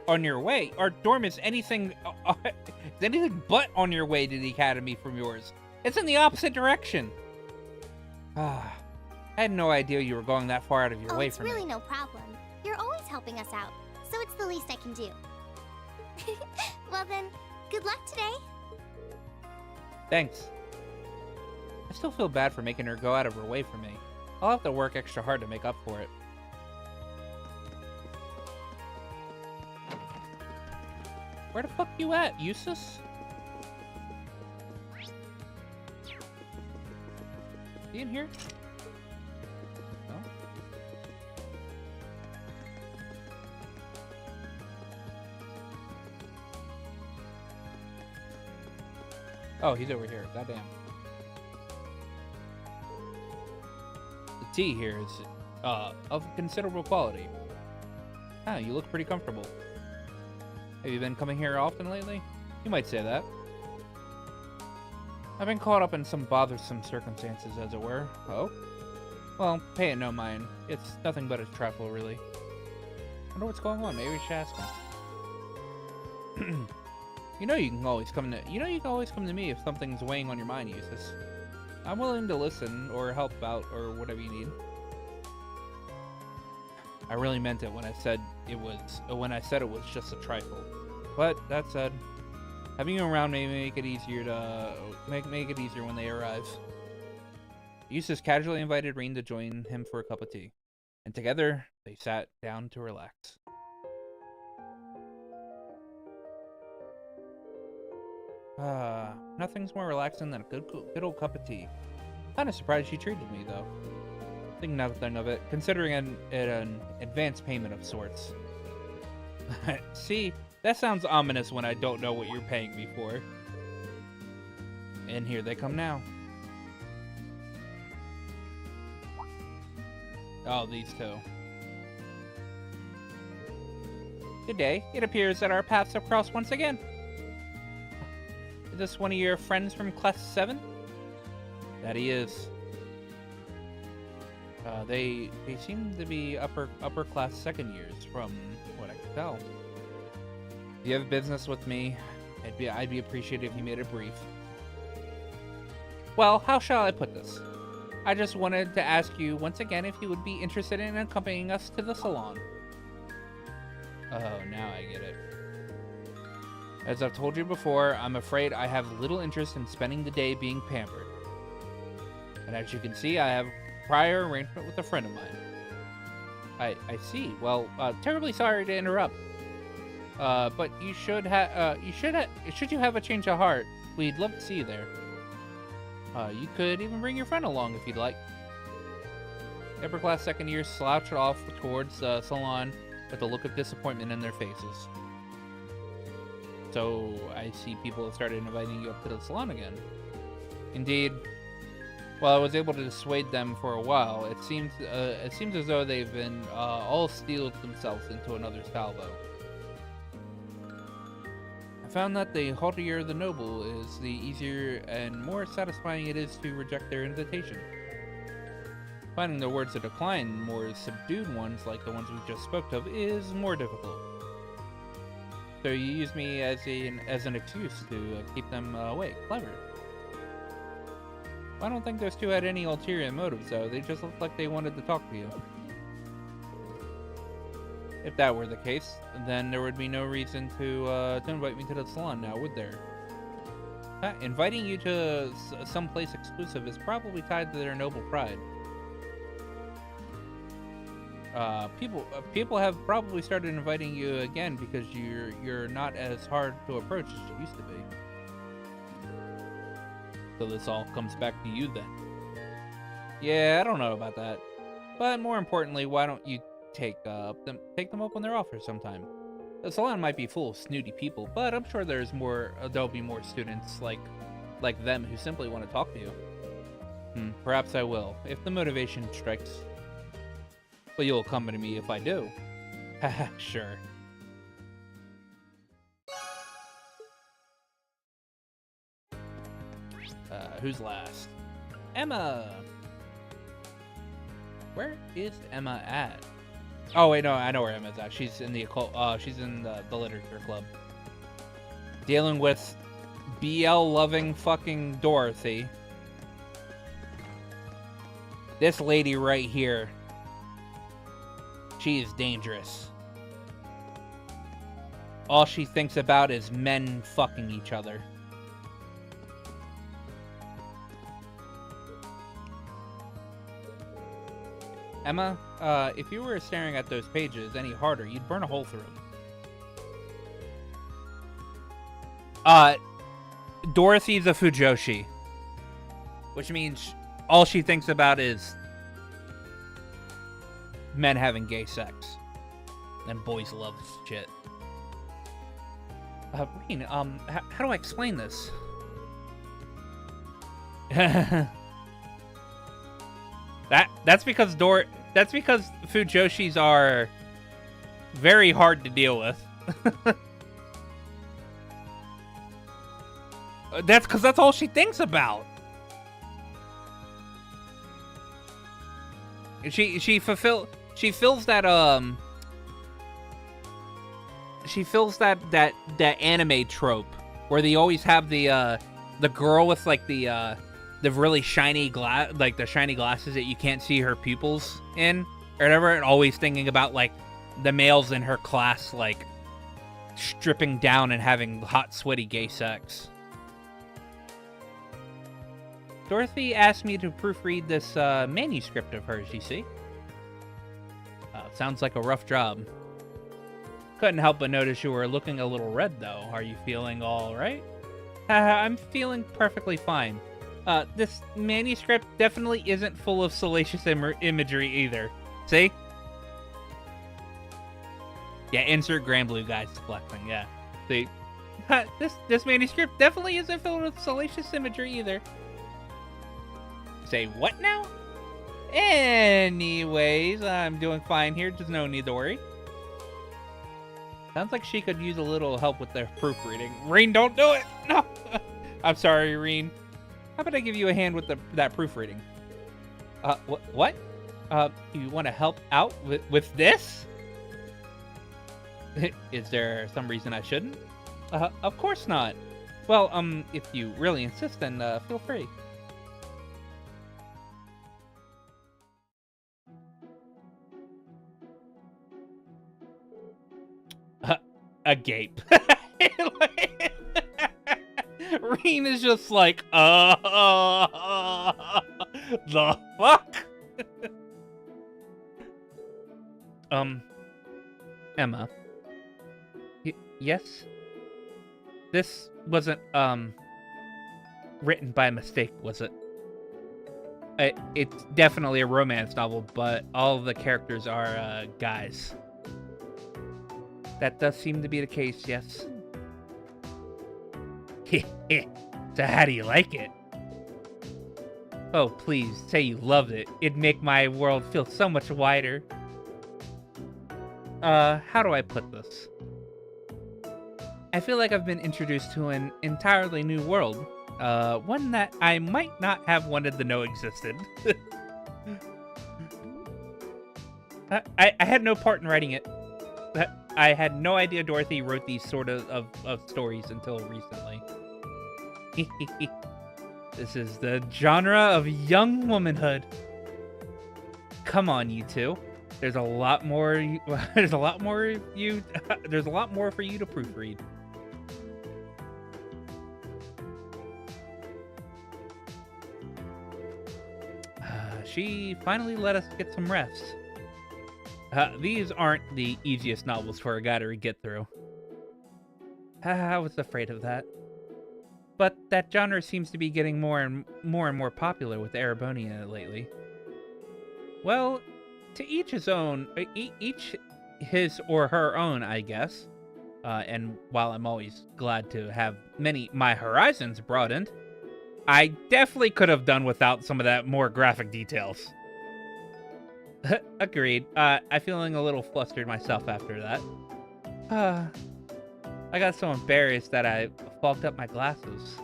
A: On your way? Our dorm is anything but on your way to the academy from yours. It's in the opposite direction. I had no idea you were going that far out of your way from me.
M: It's really no problem. You're always helping us out, so it's the least I can do. Well then, good luck today.
A: Thanks. I still feel bad for making her go out of her way for me. I'll have to work extra hard to make up for it. Where the fuck you at, Eustace? He in here? No? Oh, he's over here. Goddamn. The tea here is of considerable quality. Ah, you look pretty comfortable. Have you been coming here often lately? You might say that. I've been caught up in some bothersome circumstances, as it were. Oh? Well, pay it no mind. It's nothing but a trifle, really. Wonder what's going on. Maybe we should ask him. You know you can always come to me if something's weighing on your mind, Eustace. I'm willing to listen or help out or whatever you need. I really meant it when I said it was just a trifle. But that said, having you around may make it easier to make it easier when they arrive. Eustace casually invited Reen to join him for a cup of tea, and together they sat down to relax. Nothing's more relaxing than a good old cup of tea. Kinda surprised she treated me, though. Think nothing of it, considering an advance payment of sorts. See, that sounds ominous when I don't know what you're paying me for. And here they come now. Oh, these two. Good day. It appears that our paths have crossed once again. Is this one of your friends from Class 7? That he is. They seem to be upper class second years, from what I can tell. If you have business with me, I'd be appreciative if you made it brief. Well, how shall I put this? I just wanted to ask you once again if you would be interested in accompanying us to the salon. Oh, now I get it. As I've told you before, I'm afraid I have little interest in spending the day being pampered. And as you can see, I have prior arrangement with a friend of mine. I see. Well, terribly sorry to interrupt. But should you have a change of heart, we'd love to see you there. You could even bring your friend along if you'd like. Upper class second years slouched off towards the salon with a look of disappointment in their faces. So I see people have started inviting you up to the salon again. Indeed. While I was able to dissuade them for a while, it seems as though they've been all steeled themselves into another salvo. I found that the haughtier the noble is, the easier and more satisfying it is to reject their invitation. Finding the words to decline more subdued ones like the ones we just spoke of is more difficult. So you use me as an excuse to keep them away. Clever. I don't think those two had any ulterior motives, though. They just looked like they wanted to talk to you. If that were the case, then there would be no reason to invite me to the salon now, would there? Inviting you to some place exclusive is probably tied to their noble pride. People have probably started inviting you again because you're not as hard to approach as you used to be. So this all comes back to you then. Yeah, I don't know about that. But more importantly, why don't you take them up on their offer sometime? The salon might be full of snooty people, but I'm sure there'll be more students like them who simply want to talk to you. Perhaps I will, if the motivation strikes. But you'll accompany me if I do. Haha, sure. Who's last? Emma! Where is Emma at? Oh wait, no, I know where Emma's at. She's in the occult. She's in the literature club, dealing with BL-loving fucking Dorothy. This lady right here. She is dangerous. All she thinks about is men fucking each other. Emma, if you were staring at those pages any harder, you'd burn a hole through them. Dorothy's a Fujoshi. Which means all she thinks about is men having gay sex. And boys love shit. Reen, how do I explain this? That's because Fujoshis are very hard to deal with. That's because that's all she thinks about. She fills that anime trope where they always have the girl with like the really shiny the shiny glasses that you can't see her pupils in or whatever, and always thinking about like the males in her class like stripping down and having hot sweaty gay sex. Dorothy asked me to proofread this manuscript of hers, you see. Sounds like a rough job. Couldn't help but notice you were looking a little red, though. Are you feeling all right? I'm feeling perfectly fine. This manuscript definitely isn't full of salacious imagery either. See? Yeah, insert Grand Blue guys flexing, yeah. See? This manuscript definitely isn't filled with salacious imagery either. Say what now? Anyways, I'm doing fine here. There's no need to worry. Sounds like she could use a little help with their proofreading. Reen, don't do it! No! I'm sorry, Reen. How about I give you a hand with that proofreading? What? You want to help out with this? Is there some reason I shouldn't? Of course not. Well, if you really insist, then feel free. Agape. Reen is just like, the fuck? Emma. Yes? This wasn't, written by mistake, was it? It's definitely a romance novel, but all of the characters are, guys. That does seem to be the case, yes. So how do you like it? Oh, please, say you loved it. It'd make my world feel so much wider. How do I put this? I feel like I've been introduced to an entirely new world. One that I might not have wanted to know existed. I had no part in writing it. I had no idea Dorothy wrote these sort of stories until recently. This is the genre of young womanhood. Come on, you two. There's a lot more. There's a lot more for you to proofread. She finally let us get some rest. These aren't the easiest novels for a guy to get through. I was afraid of that. But that genre seems to be getting more and more popular with Erebonia lately. Well, to each his own, each his or her own, I guess. And while I'm always glad to have my horizons broadened, I definitely could have done without some of that more graphic details. Agreed. I'm feeling a little flustered myself after that. I got so embarrassed that I fogged up my glasses.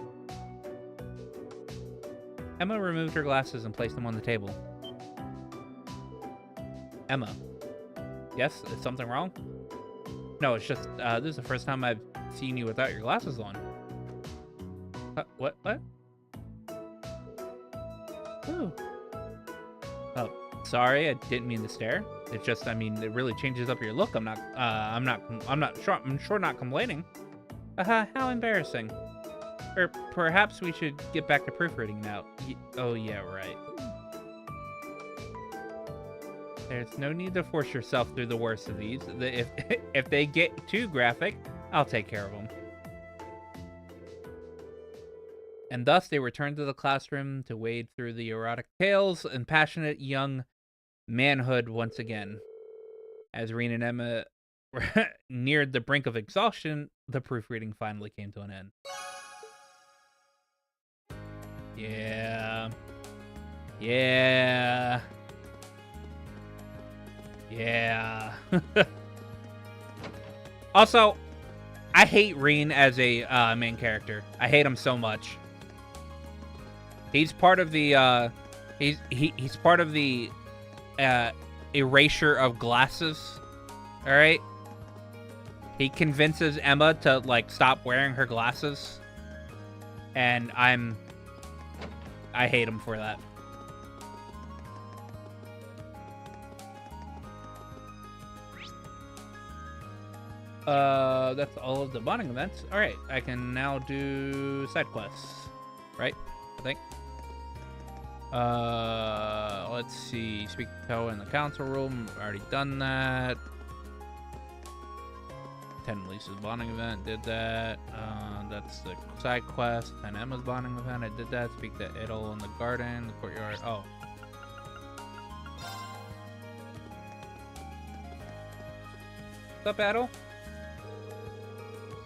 A: Emma removed her glasses and placed them on the table. Emma. Yes? Is something wrong? No, it's just, this is the first time I've seen you without your glasses on. What? Ooh. Oh, sorry, I didn't mean to stare. It's just, I mean, it really changes up your look. I'm sure not complaining. How embarrassing. Or perhaps we should get back to proofreading now. Oh yeah, right. There's no need to force yourself through the worst of these. If they get too graphic, I'll take care of them. And thus they returned to the classroom to wade through the erotic tales and passionate young manhood once again. As Reen and Emma neared the brink of exhaustion, the proofreading finally came to an end. Yeah. Also, I hate Reen as a main character. I hate him so much. He's part of the he's part of the erasure of glasses. All right. He convinces Emma to like stop wearing her glasses, and I hate him for that. That's all of the bonding events. All right, I can now do side quests, right? I think. Let's see. Speak to Toe in the council room. Already done that. 10 Lisa's bonding event. Did that. That's the side quest. And Emma's bonding with him. I did that. Speak to Idle in the garden, the courtyard. Oh. What's up, Idle?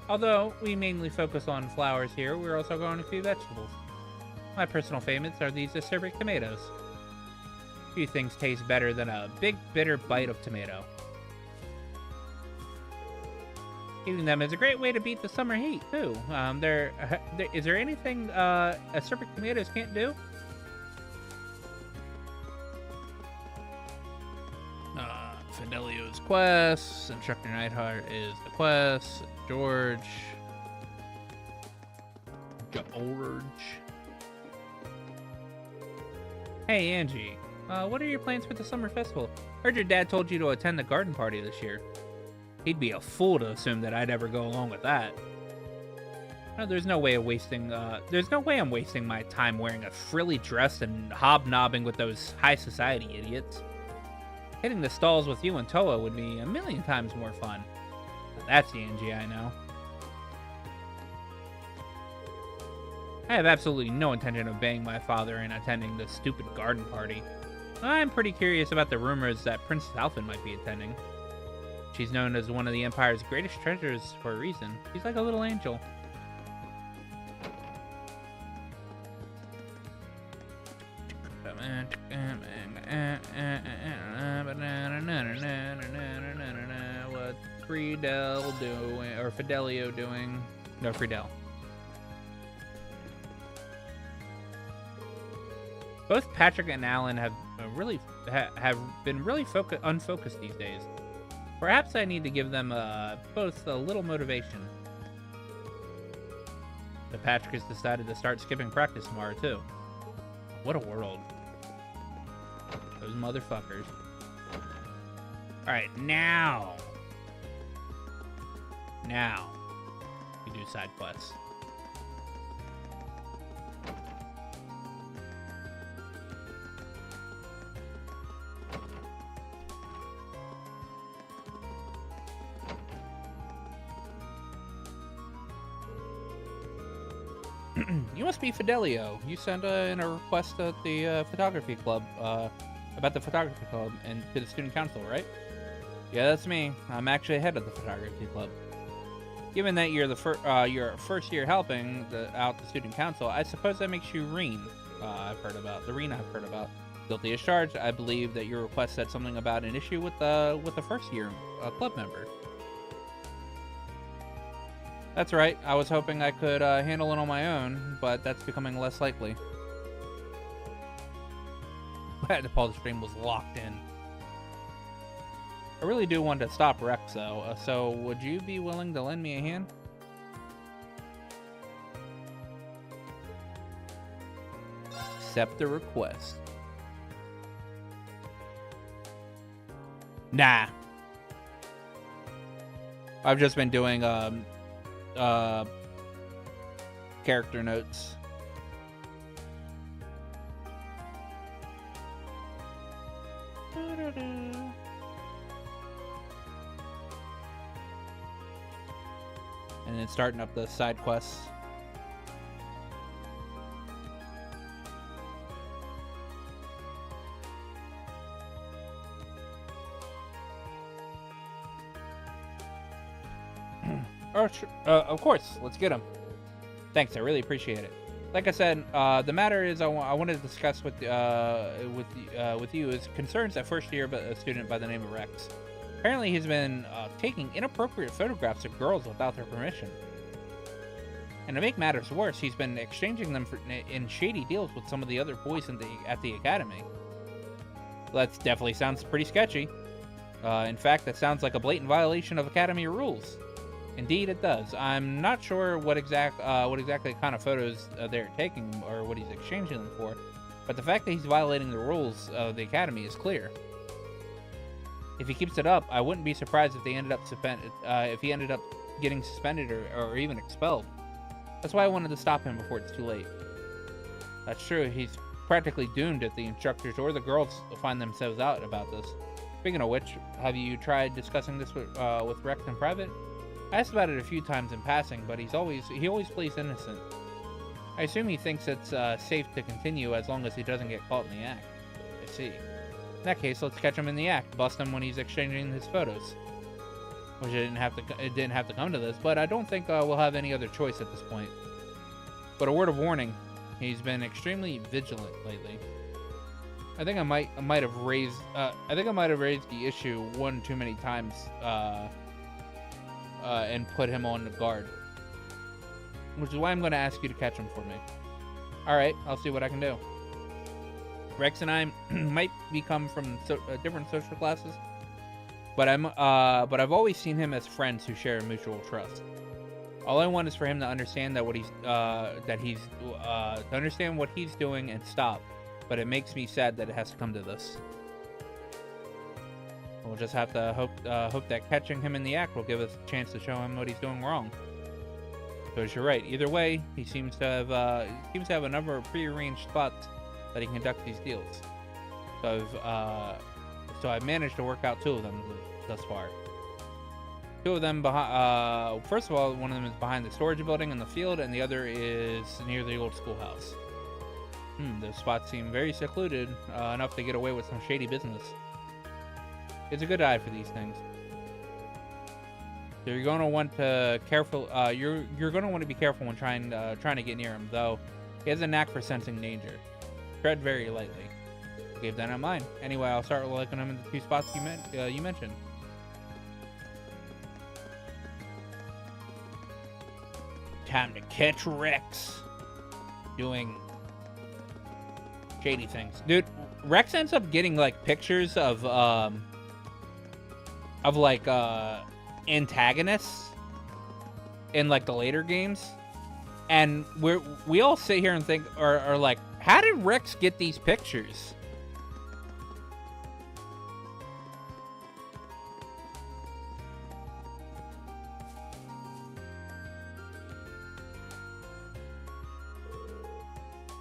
A: Although we mainly focus on flowers here, we're also growing a few vegetables. My personal favorites are these acerbic tomatoes. Few things taste better than a big, bitter bite of tomato. Eating them is a great way to beat the summer heat, too. Is there anything acerbic tomatoes can't do? Fidelio's quest. Instructor Nightheart is the quest. George. Hey, Angie. What are your plans for the summer festival? Heard your dad told you to attend the garden party this year. He'd be a fool to assume that I'd ever go along with that. There's no way I'm wasting my time wearing a frilly dress and hobnobbing with those high society idiots. Hitting the stalls with you and Toa would be a million times more fun. That's the Angie I know. I have absolutely no intention of obeying my father and attending this stupid garden party. I'm pretty curious about the rumors that Princess Alphen might be attending. She's known as one of the Empire's greatest treasures for a reason. She's like a little angel. What's Friedel doing, or Fidelio doing? No, Friedel. Both Patrick and Alan have been really unfocused these days. Perhaps I need to give them both a little motivation. But Patrick has decided to start skipping practice tomorrow too. What a world. Those motherfuckers. Alright, now we do side quests. You must be Fidelio. You sent in a request at the photography club, about the photography club and to the student council, right? Yeah, that's me. I'm actually head of the photography club. Given that you're your first year helping out the student council, I suppose that makes you Reen. I've heard about the Reen. I've heard about. Guilty as charged. I believe that your request said something about an issue with the first year club member. That's right. I was hoping I could handle it on my own, but that's becoming less likely. The Paul stream was locked in. I really do want to stop Rex, though. So, would you be willing to lend me a hand? Accept the request. Nah. I've just been doing character notes. And then starting up the side quests. Of course, let's get him. Thanks, I really appreciate it. Like I said, the matter is I wanted to discuss with you is concerns at first year a student by the name of Rex. Apparently, he's been taking inappropriate photographs of girls without their permission. And to make matters worse, he's been exchanging them in shady deals with some of the other boys at the academy. Well, that definitely sounds pretty sketchy. In fact, that sounds like a blatant violation of academy rules. Indeed, it does. I'm not sure what exactly kind of photos they're taking or what he's exchanging them for, but the fact that he's violating the rules of the academy is clear. If he keeps it up, I wouldn't be surprised if he ended up getting suspended or even expelled. That's why I wanted to stop him before it's too late. That's true. He's practically doomed if the instructors or the girls find themselves out about this. Speaking of which, have you tried discussing this with Rex in private? I asked about it a few times in passing, but he always plays innocent. I assume he thinks it's safe to continue as long as he doesn't get caught in the act. I see. In that case, let's catch him in the act, bust him when he's exchanging his photos. Which it didn't have to come to this, but I don't think we'll have any other choice at this point. But a word of warning, he's been extremely vigilant lately. I think I might have raised the issue one too many times and put him on the guard. Which is why I'm going to ask you to catch him for me. Alright, I'll see what I can do. Rex and I might become from different social classes, but I've always seen him as friends who share mutual trust. All I want is for him to understand that understand what he's doing and stop. But it makes me sad that it has to come to this. We'll just have to hope that catching him in the act will give us a chance to show him what he's doing wrong. Because you're right. Either way, he seems to have a number of prearranged spots that he can conduct these deals. So I've managed to work out 2 of them thus far. 2 of them behind. First of all, one of them is behind the storage building in the field, and the other is near the old schoolhouse. Those spots seem very secluded, enough to get away with some shady business. It's a good eye for these things. So you're going to want to you're going to want to be careful when trying to get near him, though he has a knack for sensing danger. Tread very lightly. Keep that in mind. Anyway, I'll start looking him in the 2 spots you mentioned. Time to catch Rex doing shady things. Dude, Rex ends up getting like pictures of antagonists in like the later games, and we all sit here and think are like, how did Rex get these pictures?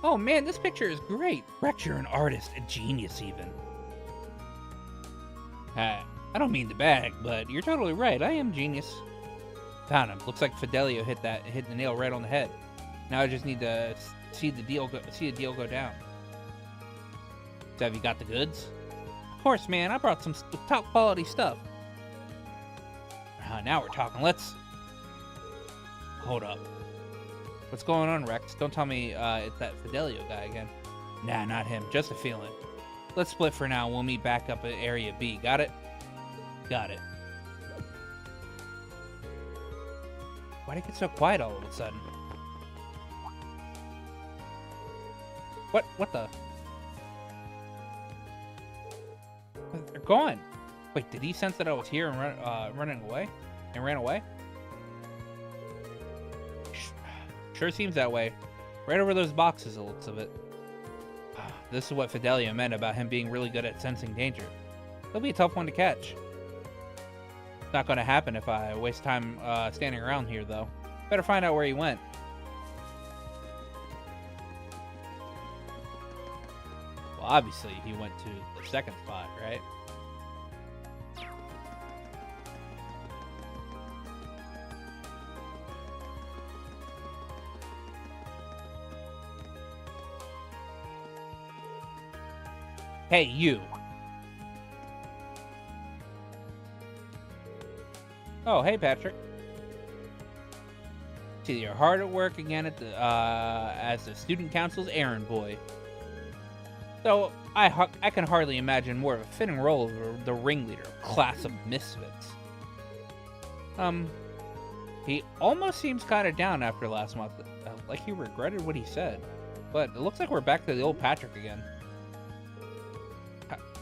A: Oh man, this picture is great. Rex, you're an artist, a genius even. I don't mean to brag, but you're totally right. I am genius. Found him. Looks like Fidelio hit the nail right on the head. Now I just need to see the deal go down. So have you got the goods? Of course, man. I brought some top quality stuff. Now we're talking. Let's hold up. What's going on, Rex? Don't tell me it's that Fidelio guy again. Nah, not him. Just a feeling. Let's split for now. We'll meet back up at Area B. Got it? Got it. Why'd it get so quiet all of a sudden? What the? They're gone. Wait, did he sense that I was here and running away? And ran away? Sure seems that way. Right over those boxes, the looks of it. This is what Fidelio meant about him being really good at sensing danger. He'll be a tough one to catch. It's not going to happen if I waste time standing around here, though. Better find out where he went. Well, obviously, he went to the second spot, right? Hey, you. Oh, hey, Patrick. See, you're hard at work again at the as the student council's errand boy. So I can hardly imagine more of a fitting role of the ringleader, class of misfits. He almost seems kind of down after last month, like he regretted what he said. But it looks like we're back to the old Patrick again.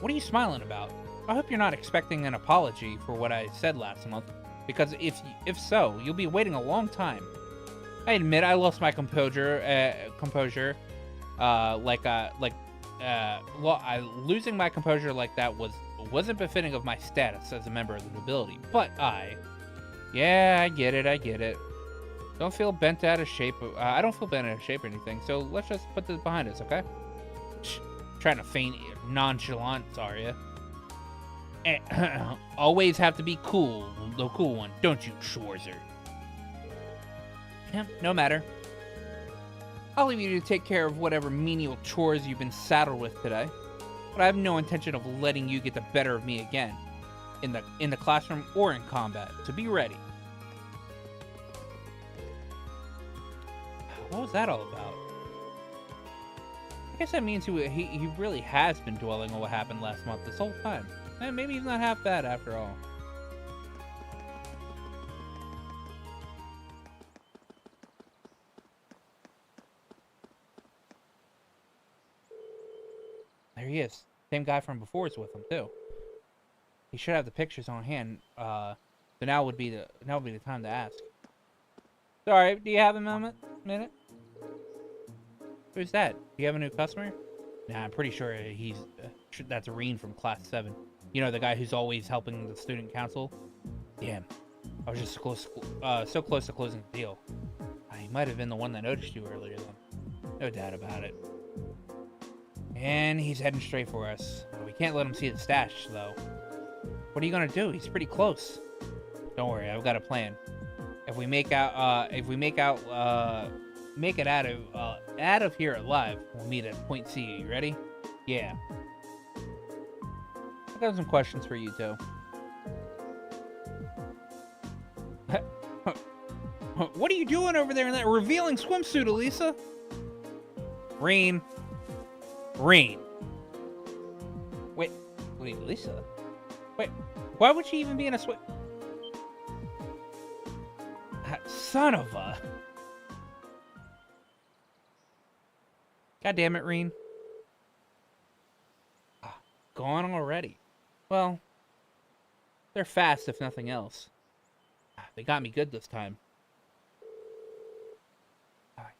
A: What are you smiling about? I hope you're not expecting an apology for what I said last month, because if so, you'll be waiting a long time. I admit I lost my composure. Losing my composure like that wasn't befitting of my status as a member of the nobility. But yeah, I get it. Don't feel bent out of shape. I don't feel bent out of shape or anything. So let's just put this behind us, okay? Trying to feign nonchalance, are you? Always have to be cool, the cool one, don't you, Schwarzer? Yeah, no matter. I'll leave you to take care of whatever menial chores you've been saddled with today. But I have no intention of letting you get the better of me again, in the classroom or in combat. So be ready. What was that all about? I guess that means he really has been dwelling on what happened last month this whole time. Maybe he's not half bad after all. There he is. Same guy from before is with him too. He should have the pictures on hand. So now would be the time to ask. Sorry, do you have a minute? Who's that? Do you have a new customer? Nah, I'm pretty sure that's Reen from Class 7. You know, the guy who's always helping the student council? Damn. I was just so close to closing the deal. He might have been the one that noticed you earlier then. No doubt about it. And he's heading straight for us. We can't let him see the stash, though. What are you gonna do? He's pretty close. Don't worry, I've got a plan. If we make it out of here alive, we'll meet at Point C. You ready? Yeah. I got some questions for you, too. What are you doing over there in that revealing swimsuit, Elisa? Reen. Wait, Elisa? Wait, why would she even be in a swim... Son of a... God damn it, Reen. Gone already. Well, they're fast if nothing else. They got me good this time.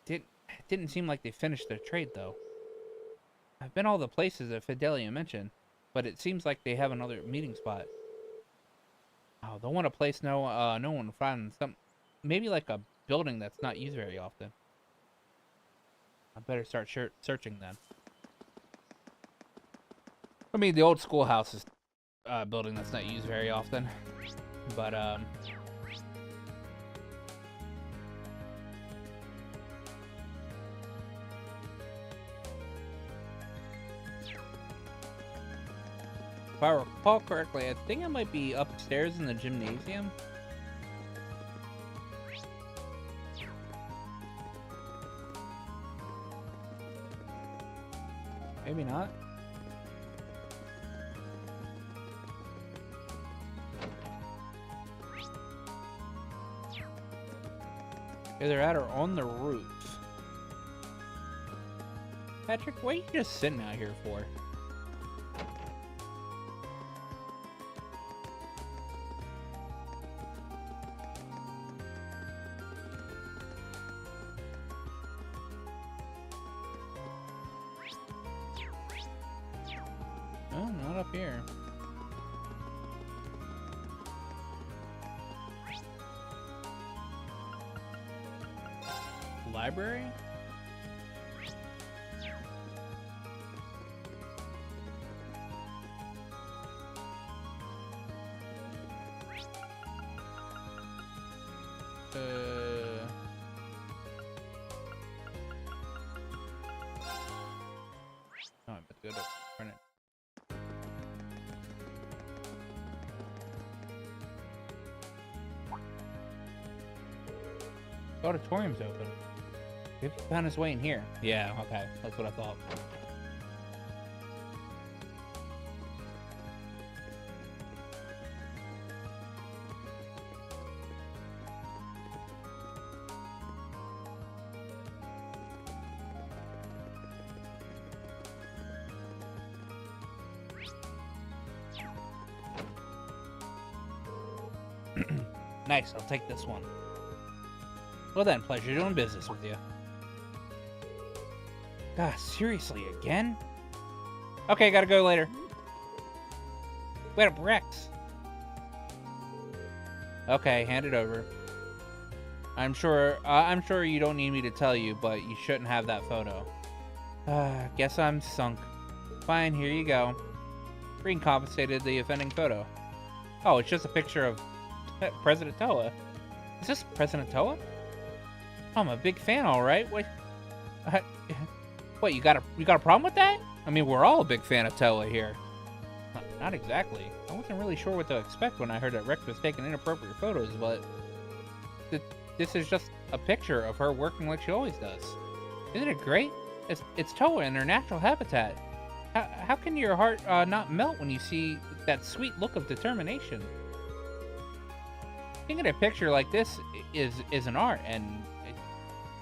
A: It didn't seem like they finished their trade, though. I've been all the places that Fidelia mentioned, but it seems like they have another meeting spot. Oh, they'll want a place no one will find maybe like a building that's not used very often. I better start searching then. I mean, the old schoolhouse is a building that's not used very often, but if I recall correctly, I think it might be upstairs in the gymnasium. Maybe not. Either at or on the roof. Patrick, what are you just sitting out here for? Oh, not up here. Library? Oh, I'm about to go to print it. The auditorium's open. Maybe he found his way in here. Yeah, okay. That's what I thought. Nice, I'll take this one. Well then, pleasure doing business with you. God, seriously, again? Okay, gotta go later. Wait up, Rex. Okay, hand it over. I'm sure you don't need me to tell you, but you shouldn't have that photo. Guess I'm sunk. Fine, here you go. Green confiscated the offending photo. Oh, it's just a picture of President Toa. Is this President Toa? I'm a big fan, all right. What, you got a problem with that? I mean, we're all a big fan of Toa here. Not exactly. I wasn't really sure what to expect when I heard that Rex was taking inappropriate photos, but this is just a picture of her working like she always does. Isn't it great? It's Toa in her natural habitat. How can your heart not melt when you see that sweet look of determination? Thinking a picture like this is an art, and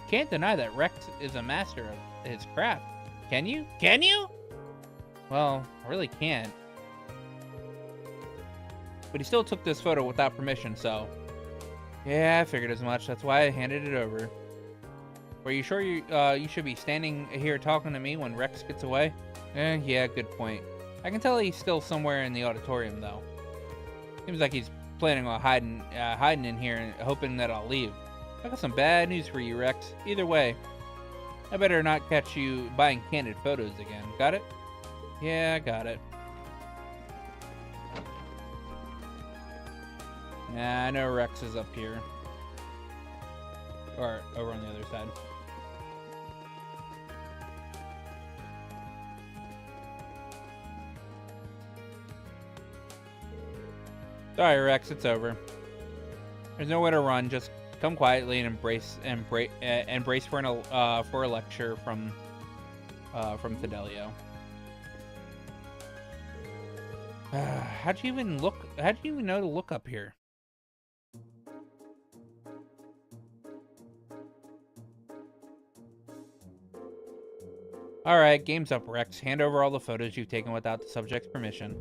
A: can't deny that Rex is a master of his craft. Can you? Can you? Well, I really can't. But he still took this photo without permission, so... Yeah, I figured as much. That's why I handed it over. Were you sure you should be standing here talking to me when Rex gets away? Yeah, good point. I can tell he's still somewhere in the auditorium, though. Seems like he's planning on hiding in here and hoping that I'll leave. I got some bad news for you, Rex. Either way, I better not catch you buying candid photos again. Got it? Yeah, I got it. Nah, I know Rex is up here. Or over on the other side. Sorry, Rex, it's over. There's nowhere to run. Just come quietly and embrace for a lecture from Fidelio. How'd you even know to look up here? Alright, game's up, Rex. Hand over all the photos you've taken without the subject's permission.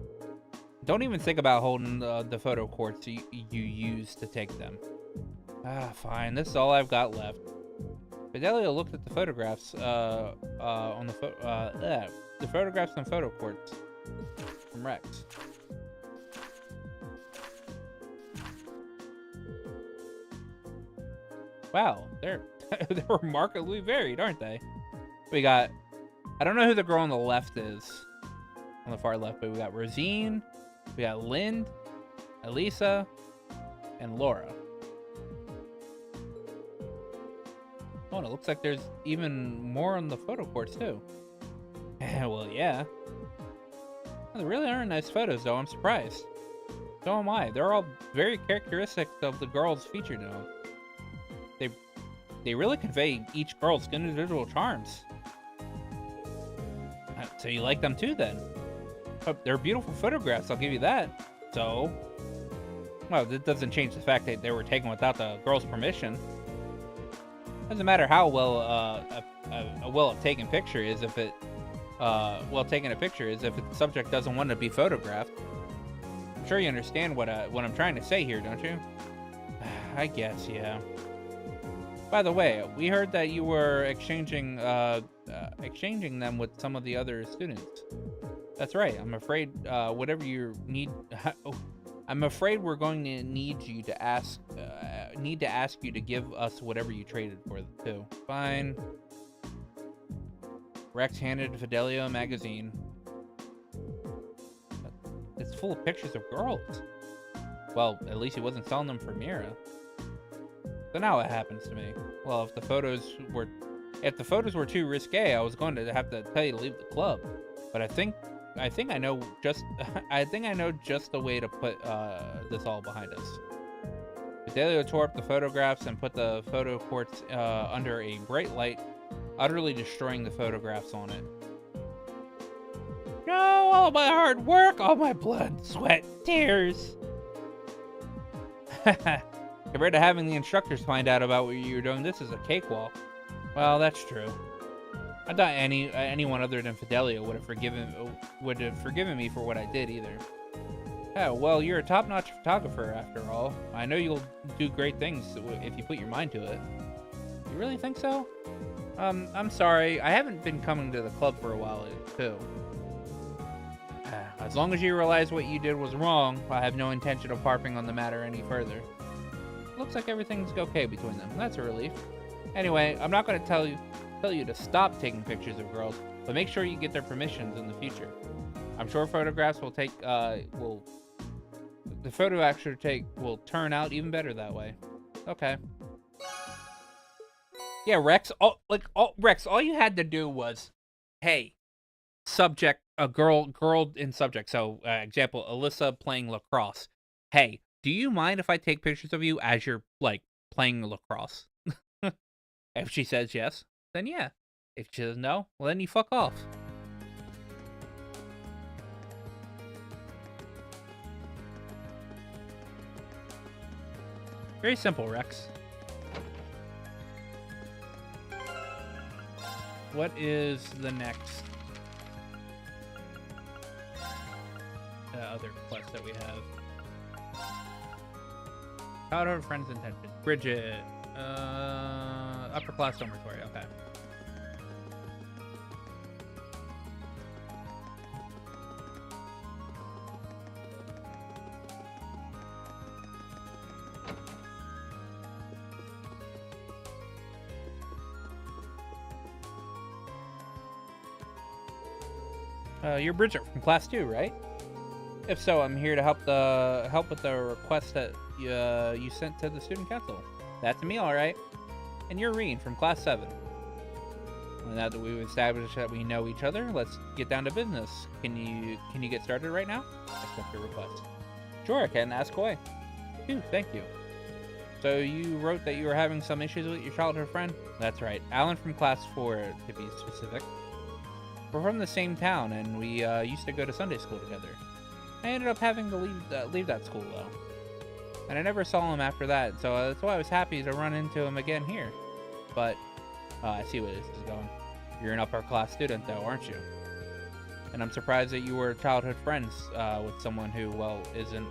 A: Don't even think about holding the photo quartz you used to take them. Fine. This is all I've got left. Fidelio looked at the photographs the photographs on photo quartz from Rex. Wow, they're remarkably varied, aren't they? We got, I don't know who the girl on the left is, on the far left, but we got Rosine, we got Lind, Elisa, and Laura. Oh, and it looks like there's even more on the photo quartz too. Well, yeah. Well, they really are nice photos, though. I'm surprised. So am I. They're all very characteristic of the girls featured in them. They really convey each girl's individual charms. So you like them too, then? They're beautiful photographs, I'll give you that. So, well, that doesn't change the fact that they were taken without the girl's permission. Doesn't matter how well a well-taken picture is if it the subject doesn't want to be photographed. I'm sure you understand what I'm trying to say here, don't you? I guess, yeah. By the way, we heard that you were exchanging them with some of the other students. That's right. I'm afraid whatever you need. I'm afraid we're going to need to ask you to give us whatever you traded for them too. Fine. Rex handed Fidelio a magazine. It's full of pictures of girls. Well, at least he wasn't selling them for Mira. So now what happens to me? Well, if the photos were too risque, I was going to have to tell you to leave the club. But I think I know just the way to put this all behind us. Fidelio tore up the photographs and put the photo quartz under a bright light, utterly destroying the photographs on it. No, all my hard work, all my blood, sweat, tears. Compared to having the instructors find out about what you were doing, this is a cakewalk. Well, that's true. I thought anyone other than Fidelio would have forgiven me for what I did either. Yeah, well, you're a top-notch photographer after all. I know you'll do great things if you put your mind to it. You really think so? I'm sorry. I haven't been coming to the club for a while, too. As long as you realize what you did was wrong, I have no intention of harping on the matter any further. Looks like everything's okay between them. That's a relief. Anyway, I'm not going to tell you to stop taking pictures of girls, but make sure you get their permissions in the future. I'm sure photographs will take, the photo actually will turn out even better that way. Okay. Yeah, Rex, Rex, all you had to do was, hey, subject, a girl in subject. So, example, Alyssa playing lacrosse. Hey, do you mind if I take pictures of you as you're, like, playing lacrosse? If she says yes, then yeah. If she says no, well, then you fuck off. Very simple, Rex. What is the next other quest that we have? Childhood friends intention. Bridget. Upper class dormitory. Okay. You're Bridget from class 2, right? If so, I'm here to help with the request that you sent to the student council. That's me, all right. And you're Reen from class 7. Well, now that we've established that we know each other, let's get down to business. Can you get started right now? Accept your request. Sure, I can. Ask away. Phew, thank you. So you wrote that you were having some issues with your childhood friend? That's right. Alan from class 4, to be specific. We're from the same town, and we used to go to Sunday school together. I ended up having to leave that school, though. And I never saw him after that, so that's why I was happy to run into him again here. But, I see where this is going. You're an upper class student, though, aren't you? And I'm surprised that you were childhood friends with someone who, well, isn't...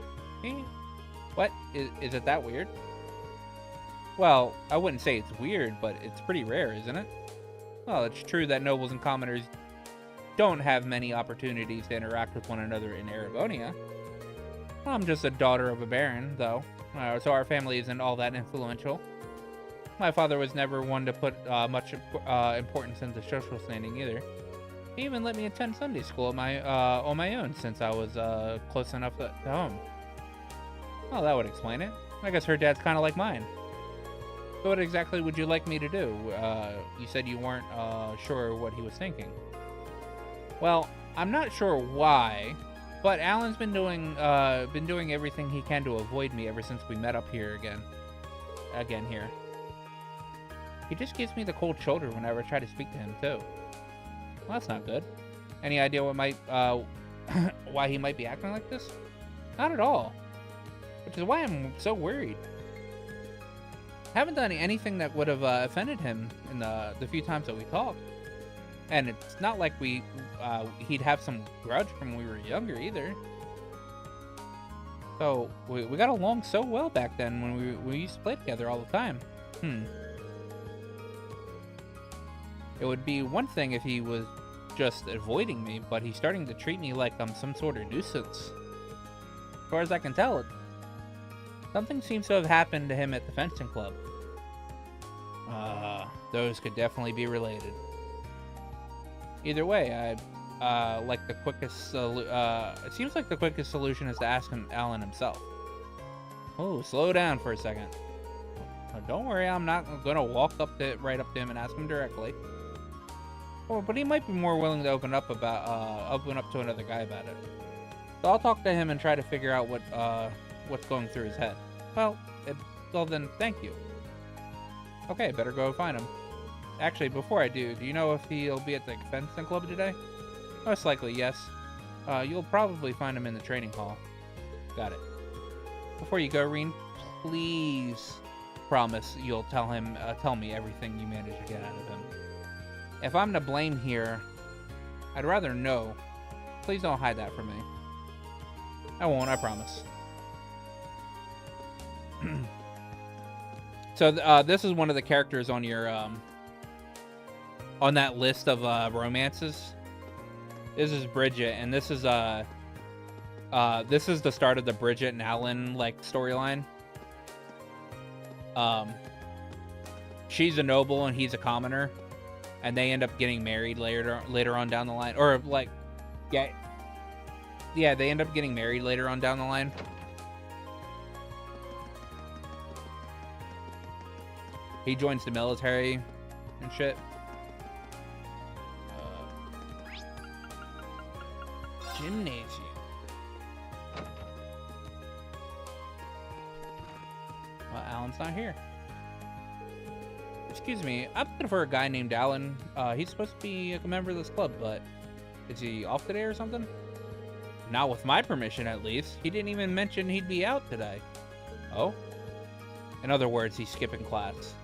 A: What? Is it that weird? Well, I wouldn't say it's weird, but it's pretty rare, isn't it? Well, it's true that nobles and commoners don't have many opportunities to interact with one another in Erebonia. I'm just a daughter of a baron, though, so our family isn't all that influential. My father was never one to put much importance into social standing either. He even let me attend Sunday school on my own since I was close enough to home. Well, that would explain it. I guess her dad's kind of like mine. So what exactly would you like me to do? You said you weren't sure what he was thinking. Well, I'm not sure why, but Alan's been doing everything he can to avoid me ever since we met up here again here. He just gives me the cold shoulder whenever I try to speak to him too. Well, that's not good. Any idea what why he might be acting like this? Not at all. Which is why I'm so worried. Haven't done anything that would have offended him in the few times that we talked. And it's not like he'd have some grudge from when we were younger either. So we got along so well back then when we used to play together all the time. It would be one thing if he was just avoiding me, but he's starting to treat me like I'm some sort of nuisance. As far as I can tell, something seems to have happened to him at the fencing club. Those could definitely be related. Either way, like the quickest. It seems like the quickest solution is to ask Alan himself. Oh, slow down for a second. Don't worry, I'm not gonna walk right up to him and ask him directly. Oh, but he might be more willing to open up to another guy about it. So I'll talk to him and try to figure out what's going through his head. Well then, thank you. Okay, better go find him. Actually, before I do you know if he'll be at the fencing club today? Most likely, yes. You'll probably find him in the training hall. Got it. Before you go, Reen, please promise you'll tell me everything you managed to get out of him. If I'm to blame here, I'd rather know. Please don't hide that from me. I won't, I promise. So this is one of the characters on your on that list of romances. This is Bridget, and this is the start of the Bridget and Alan storyline. She's a noble and he's a commoner, and they end up getting married later on down the line, or yeah, they end up getting married later on down the line. He joins the military and shit. Gymnasium. Well, Alan's not here. Excuse me, I'm looking for a guy named Alan. He's supposed to be a member of this club, but is he off today or something? Not with my permission, at least. He didn't even mention he'd be out today. Oh? In other words, he's skipping class.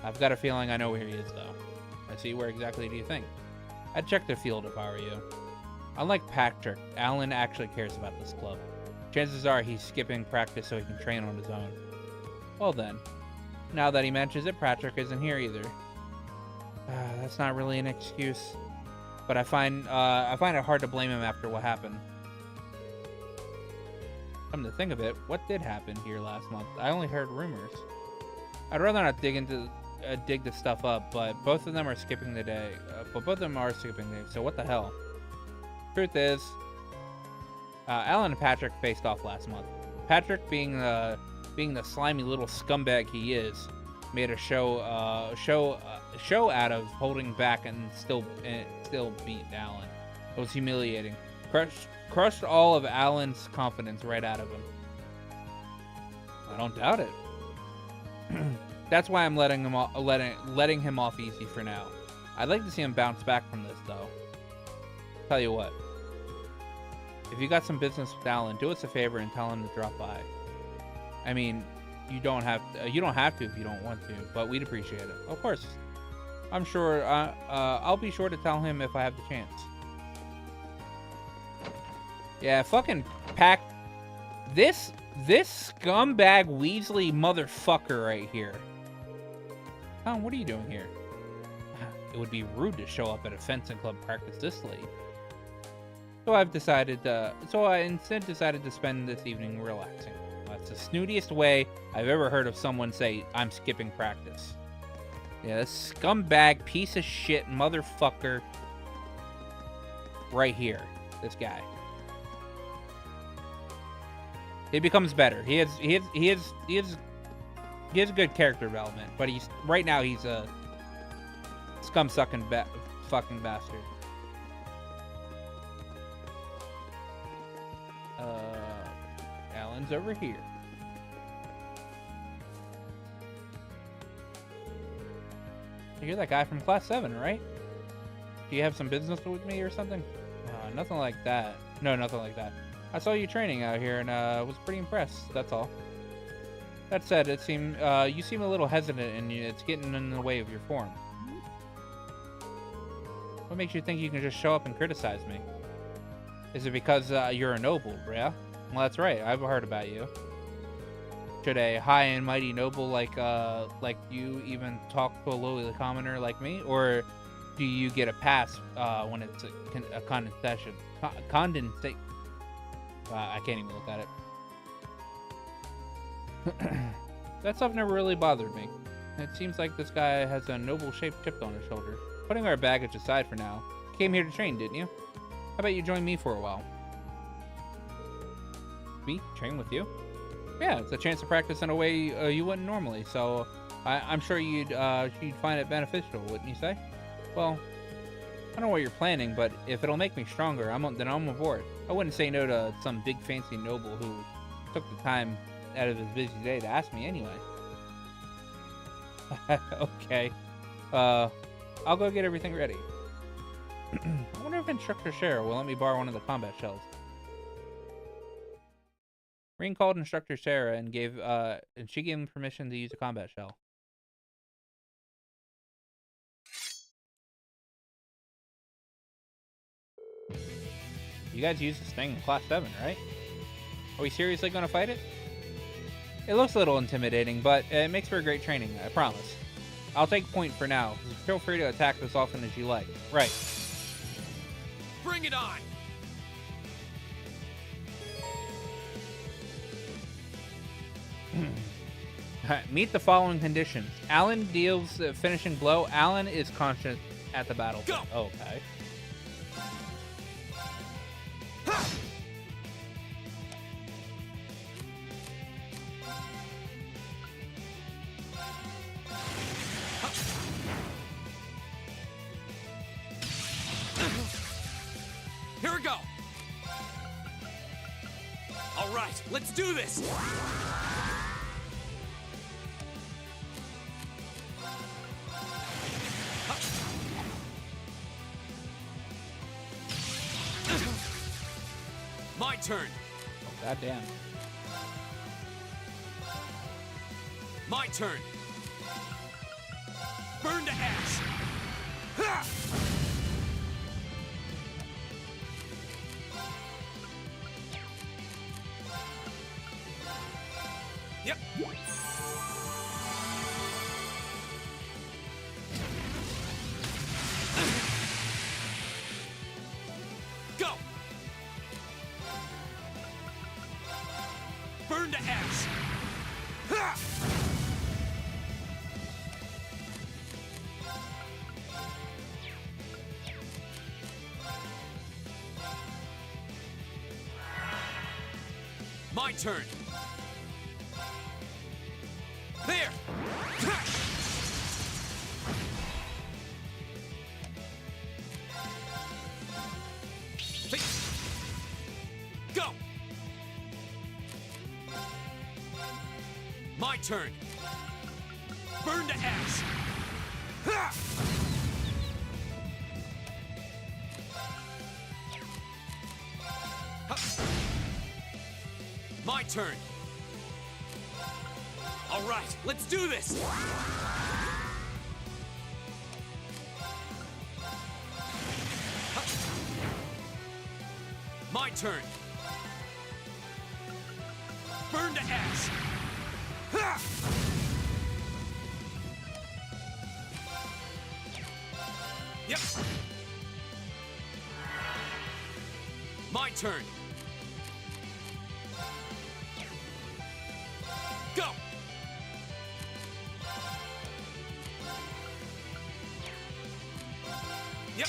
A: I've got a feeling I know where he is, though. I see. Where exactly do you think? I'd check the field if I were you. Unlike Patrick, Alan actually cares about this club. Chances are he's skipping practice so he can train on his own. Well then, now that he mentions it, Patrick isn't here either. That's not really an excuse, but I find it hard to blame him after what happened. Come to think of it, what did happen here last month? I only heard rumors. I'd rather not dig this stuff up, but both of them are skipping the day. So what the hell? Truth is, Alan and Patrick faced off last month. Patrick, being the slimy little scumbag he is, made a show out of holding back and still beat Alan. It was humiliating. Crushed all of Alan's confidence right out of him. I don't doubt it. That's why I'm letting him off easy for now. I'd like to see him bounce back from this, though. Tell you what. If you got some business with Alan, do us a favor and tell him to drop by. I mean, you don't have to if you don't want to, but we'd appreciate it. Of course. I'm sure. I'll be sure to tell him if I have the chance. Yeah, fucking pack. This scumbag Weasley motherfucker right here. Tom, what are you doing here? It would be rude to show up at a fencing club practice this late. So I instead decided to spend this evening relaxing. That's the snootiest way I've ever heard of someone say, I'm skipping practice. Yeah, this scumbag piece of shit motherfucker right here. This guy. He becomes better. He has good character development, but right now he's a scum-sucking fucking bastard. Alan's over here. You're that guy from class 7, right? Do you have some business with me or something? Nothing like that. No, nothing like that. I saw you training out here and was pretty impressed, that's all. That said, you seem a little hesitant and it's getting in the way of your form. What makes you think you can just show up and criticize me? Is it because you're a noble, yeah? Well, that's right, I've heard about you. Should a high and mighty noble like you even talk to a lowly commoner like me? Or do you get a pass when it's a condensation? Condensate. I can't even look at it. That stuff never really bothered me. It seems like this guy has a noble-shaped chip on his shoulder. Putting our baggage aside for now, you came here to train, didn't you? How about you join me for a while? Me? Train with you? Yeah, it's a chance to practice in a way you wouldn't normally, so I'm sure you'd find it beneficial, wouldn't you say? Well, I don't know what you're planning, but if it'll make me stronger, then I'm aboard. I wouldn't say no to some big fancy noble who took the time out of his busy day to ask me anyway. Okay. I'll go get everything ready. I wonder if Instructor Shara will let me borrow one of the combat shells. Ring called Instructor Shara and she gave him permission to use a combat shell. You guys use this thing in class 7, right? Are we seriously going to fight it? It looks a little intimidating, but it makes for a great training, I promise. I'll take point for now. Feel free to attack as often as you like. Right.
O: Bring it on!
A: Meet the following conditions. Alan deals a finishing blow. Alan is conscious at the battle.
O: Go!
A: Okay.
R: Here we go! All right, let's do this! My turn!
A: Goddamn.
R: My turn! Burn to ash! Ha! Yep. Go. Burn to ash. Ha! My turn. There! Go! My turn. Burn to ash. Ha! My turn. All right, let's do this! My turn. Burn to ash. Ha! Yep. My turn. Go! Yep.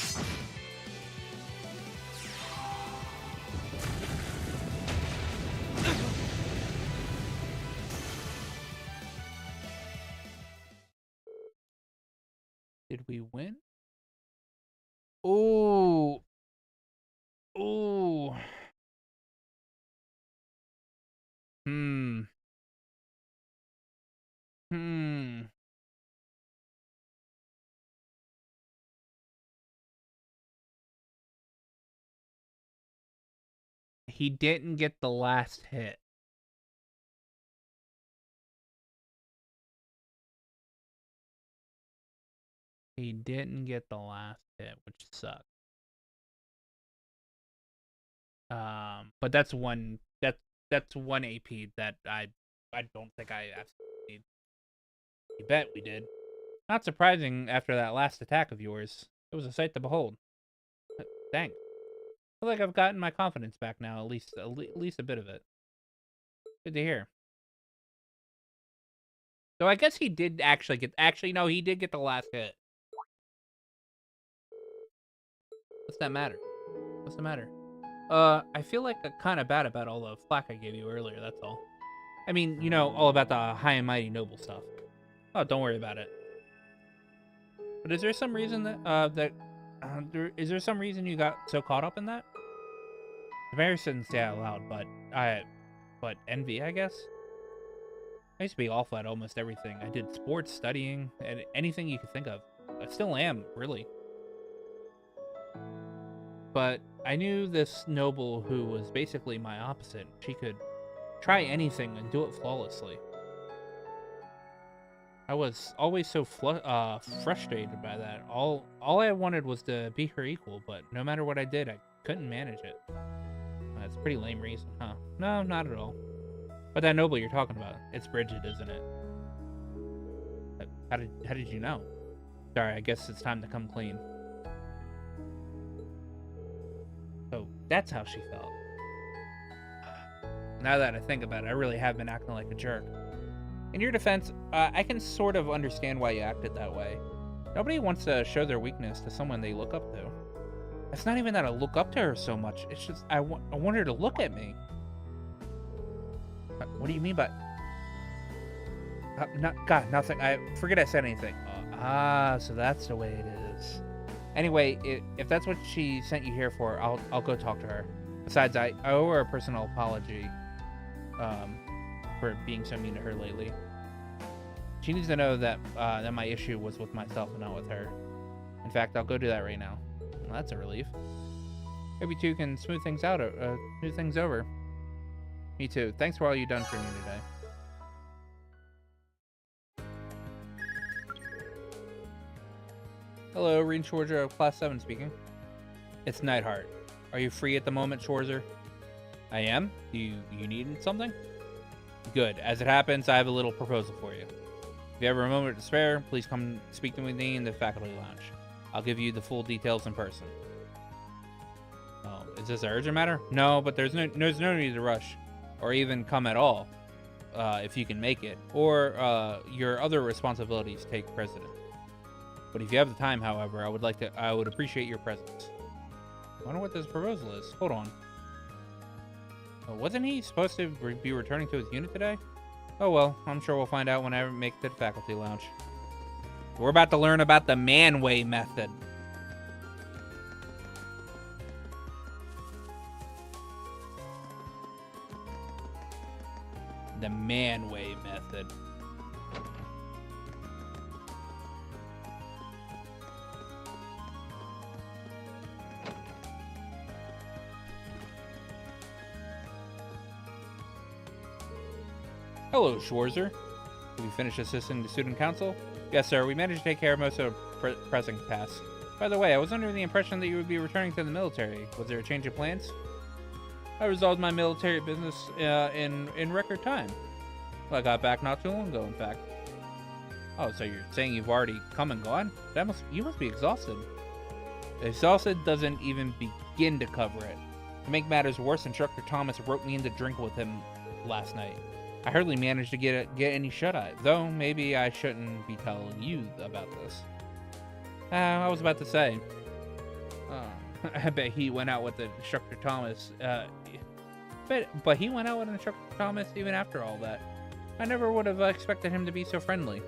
A: Did we win? Oh. Oh. Hmm. He didn't get the last hit. He didn't get the last hit, which sucks. But that's one AP that I don't think I absolutely need. You bet we did. Not surprising after that last attack of yours. It was a sight to behold. Thanks. I feel like I've gotten my confidence back now, at least a bit of it. Good to hear. So I guess he did actually get. Actually, no, he did get the last hit. What's that matter? What's the matter? I feel like kind of bad about all the flack I gave you earlier. That's all. I mean, you know, all about the high and mighty noble stuff. Oh, don't worry about it. But is there some reason that is there some reason you got so caught up in that? The mayor shouldn't say out loud, but envy, I guess. I used to be awful at almost everything. I did sports, studying, and anything you could think of. I still am, really. But I knew this noble who was basically my opposite. She could try anything and do it flawlessly. I was always so frustrated by that. All I wanted was to be her equal, but no matter what I did, I couldn't manage it. That's a pretty lame reason, huh? No, not at all. But that noble you're talking about, it's Bridget, isn't it? How did you know? Sorry, I guess it's time to come clean. So that's how she felt. Now that I think about it, I really have been acting like a jerk. In your defense, I can sort of understand why you acted that way. Nobody wants to show their weakness to someone they look up to. It's not even that I look up to her so much. It's just I want her to look at me. What do you mean by... God, nothing. I forget I said anything. So that's the way it is. Anyway, if that's what she sent you here for, I'll go talk to her. Besides, I owe her a personal apology for being so mean to her lately. She needs to know that that my issue was with myself and not with her. In fact, I'll go do that right now. Well, that's a relief. Maybe two can smooth things out, smooth things over. Me too. Thanks for all you've done for me today. Hello, Reen Schwarzer of Class 7 speaking. It's Nightheart. Are you free at the moment, Schwarzer? I am? Do you need something? Good. As it happens, I have a little proposal for you. If you have a moment to spare, please come speak to me in the faculty lounge. I'll give you the full details in person. Oh, is this an urgent matter? No, but there's no need to rush, or even come at all, if you can make it, or your other responsibilities take precedent. But if you have the time, however, I would appreciate your presence. I wonder what this proposal is. Hold on. Wasn't he supposed to be returning to his unit today? Oh well, I'm sure we'll find out when I make it to the faculty lounge. We're about to learn about the man-way method. The man-way method. Hello, Schwarzer. Have you finished assisting the student council? Yes, sir. We managed to take care of most of the pressing tasks. By the way, I was under the impression that you would be returning to the military. Was there a change of plans? I resolved my military business in record time. Well, I got back not too long ago, in fact. Oh, so you're saying you've already come and gone? You must be exhausted. Exhausted doesn't even begin to cover it. To make matters worse, Instructor Thomas roped me in to drink with him last night. I hardly managed to get any shut-eye, though maybe I shouldn't be telling you about this. I was about to say, I bet he went out with Instructor Thomas, but he went out with Instructor Thomas even after all that. I never would have expected him to be so friendly.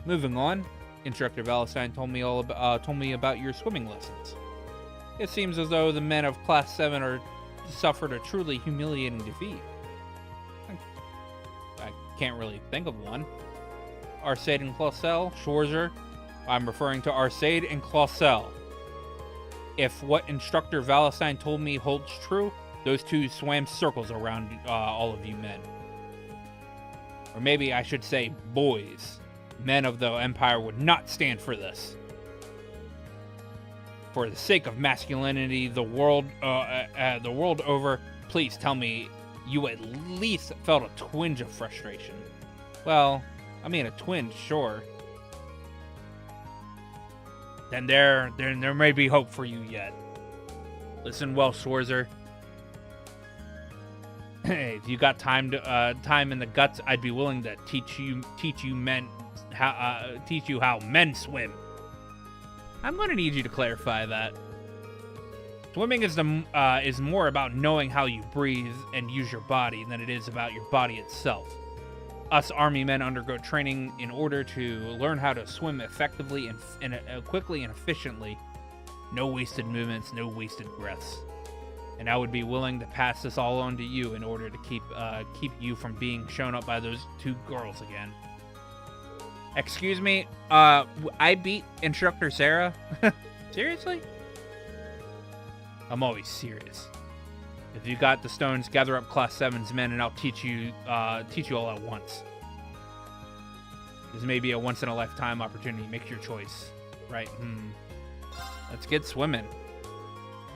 A: Moving on, Instructor Valentine told me about your swimming lessons. It seems as though the men of Class 7 suffered a truly humiliating defeat. I can't really think of one. Arcade and Clausel, Schwarzer. I'm referring to Arcade and Clausel. If what Instructor Valentine told me holds true, those two swam circles around all of you men. Or maybe I should say boys. Men of the Empire would not stand for this. For the sake of masculinity, the world over, please tell me you at least felt a twinge of frustration. Well, I mean a twinge, sure. Then there may be hope for you yet. Listen well, Schwarzer. If you got time in the guts, I'd be willing to teach you how men swim. I'm going to need you to clarify that. Swimming is more about knowing how you breathe and use your body than it is about your body itself. Us Army men undergo training in order to learn how to swim effectively and quickly and efficiently. No wasted movements, no wasted breaths. And I would be willing to pass this all on to you in order to keep you from being shown up by those two girls again. Excuse me, I beat Instructor Sarah? Seriously? I'm always serious. If you got the stones, gather up Class 7's men and I'll teach you all at once. This may be a once-in-a-lifetime opportunity. Make your choice. Right, Let's get swimming.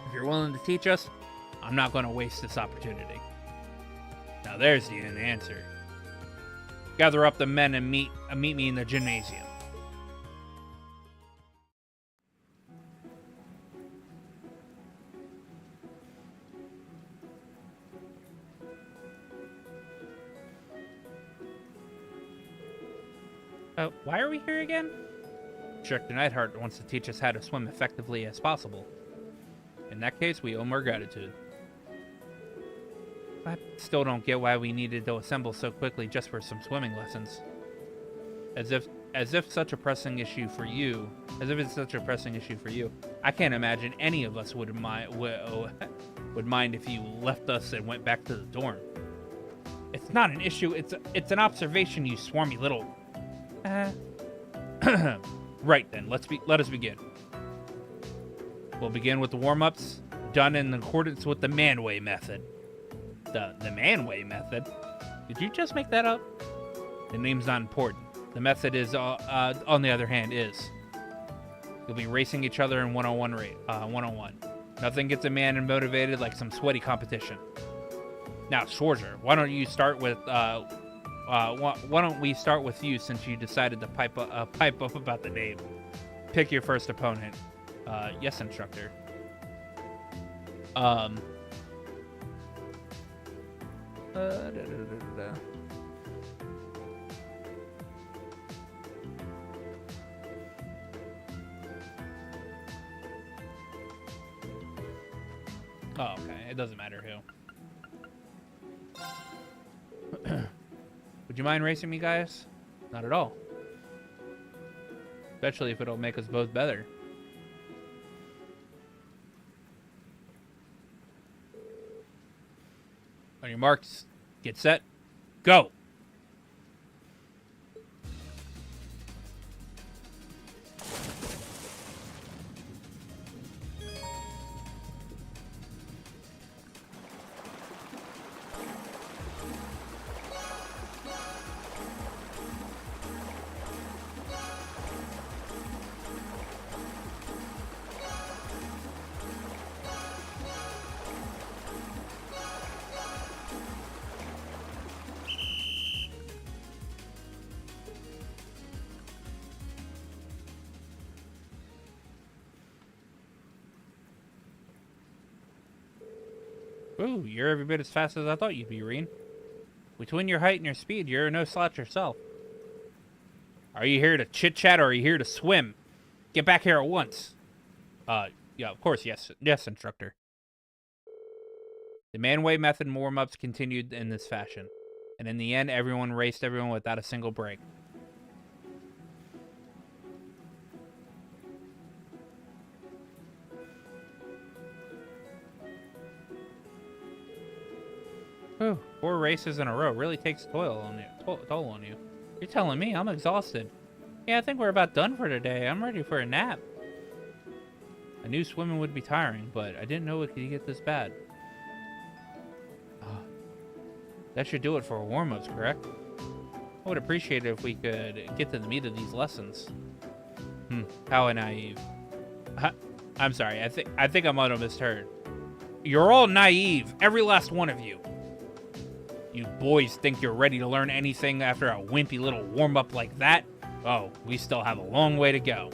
A: If you're willing to teach us, I'm not going to waste this opportunity. Now there's the answer. Gather up the men and meet me in the gymnasium. Why are we here again? Instructor Neidhart wants to teach us how to swim effectively as possible. In that case, we owe him our gratitude. I still don't get why we needed to assemble so quickly just for some swimming lessons. As if it's such a pressing issue for you. I can't imagine any of us would mind if you left us and went back to the dorm. It's not an issue. It's an observation, you swarmy little. Right then. Let us begin. We'll begin with the warm-ups, done in accordance with the Manway method. The Manway method? Did you just make that up? The name's not important. The method is, on the other hand, is. You'll be racing each other in one-on-one. Nothing gets a man motivated like some sweaty competition. Now, Schwarzer, why don't we start with you since you decided to pipe up about the name? Pick your first opponent. Yes, instructor. Oh, okay. It doesn't matter who. Would you mind racing me, guys? Not at all. Especially if it'll make us both better. On your marks, get set, go! Ooh, you're every bit as fast as I thought you'd be, Reen. Between your height and your speed, you're no slouch yourself. Are you here to chit-chat or are you here to swim? Get back here at once. Yeah, of course, yes. Yes, instructor. The Manway method warm-ups continued in this fashion. And in the end, everyone raced everyone without a single break. Whew, 4 races in a row really takes toll on you. You're telling me I'm exhausted. Yeah, I think we're about done for today. I'm ready for a nap. I knew swimming would be tiring, but I didn't know it could get this bad. That should do it for warm-ups, correct? I would appreciate it if we could get to the meat of these lessons. How naive. I'm sorry, I think I might have misheard. You're all naive, every last one of you. You boys think you're ready to learn anything after a wimpy little warm-up like that? Oh, we still have a long way to go.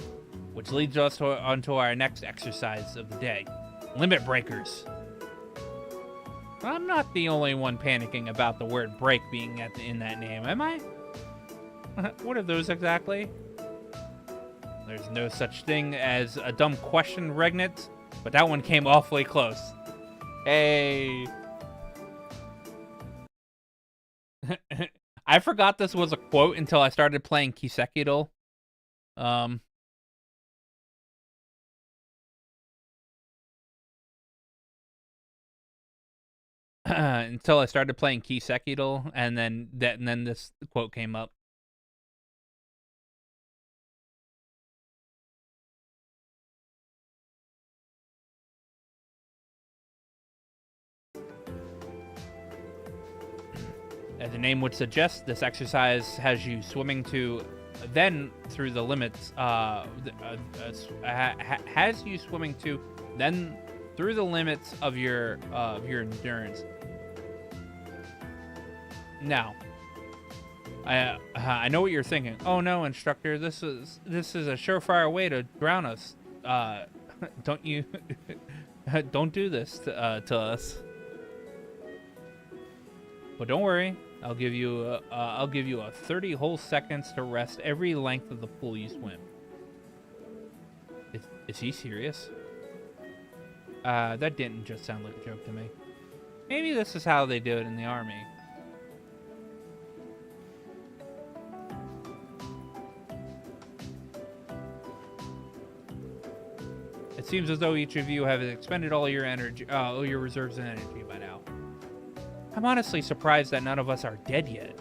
A: Which leads us onto our next exercise of the day. Limit breakers. I'm not the only one panicking about the word break being in that name, am I? What are those exactly? There's no such thing as a dumb question, Regnant, but that one came awfully close. Hey. I forgot this was a quote until I started playing Kiseki. Until I started playing Kiseki, and then this quote came up. As the name would suggest, this exercise has you swimming to, then through the limits. Has you swimming to, then through the limits of your endurance. Now, I know what you're thinking. Oh no, instructor, this is a surefire way to drown us. Don't you? Don't do this to us. But don't worry, I'll give you a 30 whole seconds to rest every length of the pool you swim. Is he serious? That didn't just sound like a joke to me. Maybe this is how they do it in the army. It seems as though each of you have expended all your energy, all your reserves and energy by now. I'm honestly surprised that none of us are dead yet.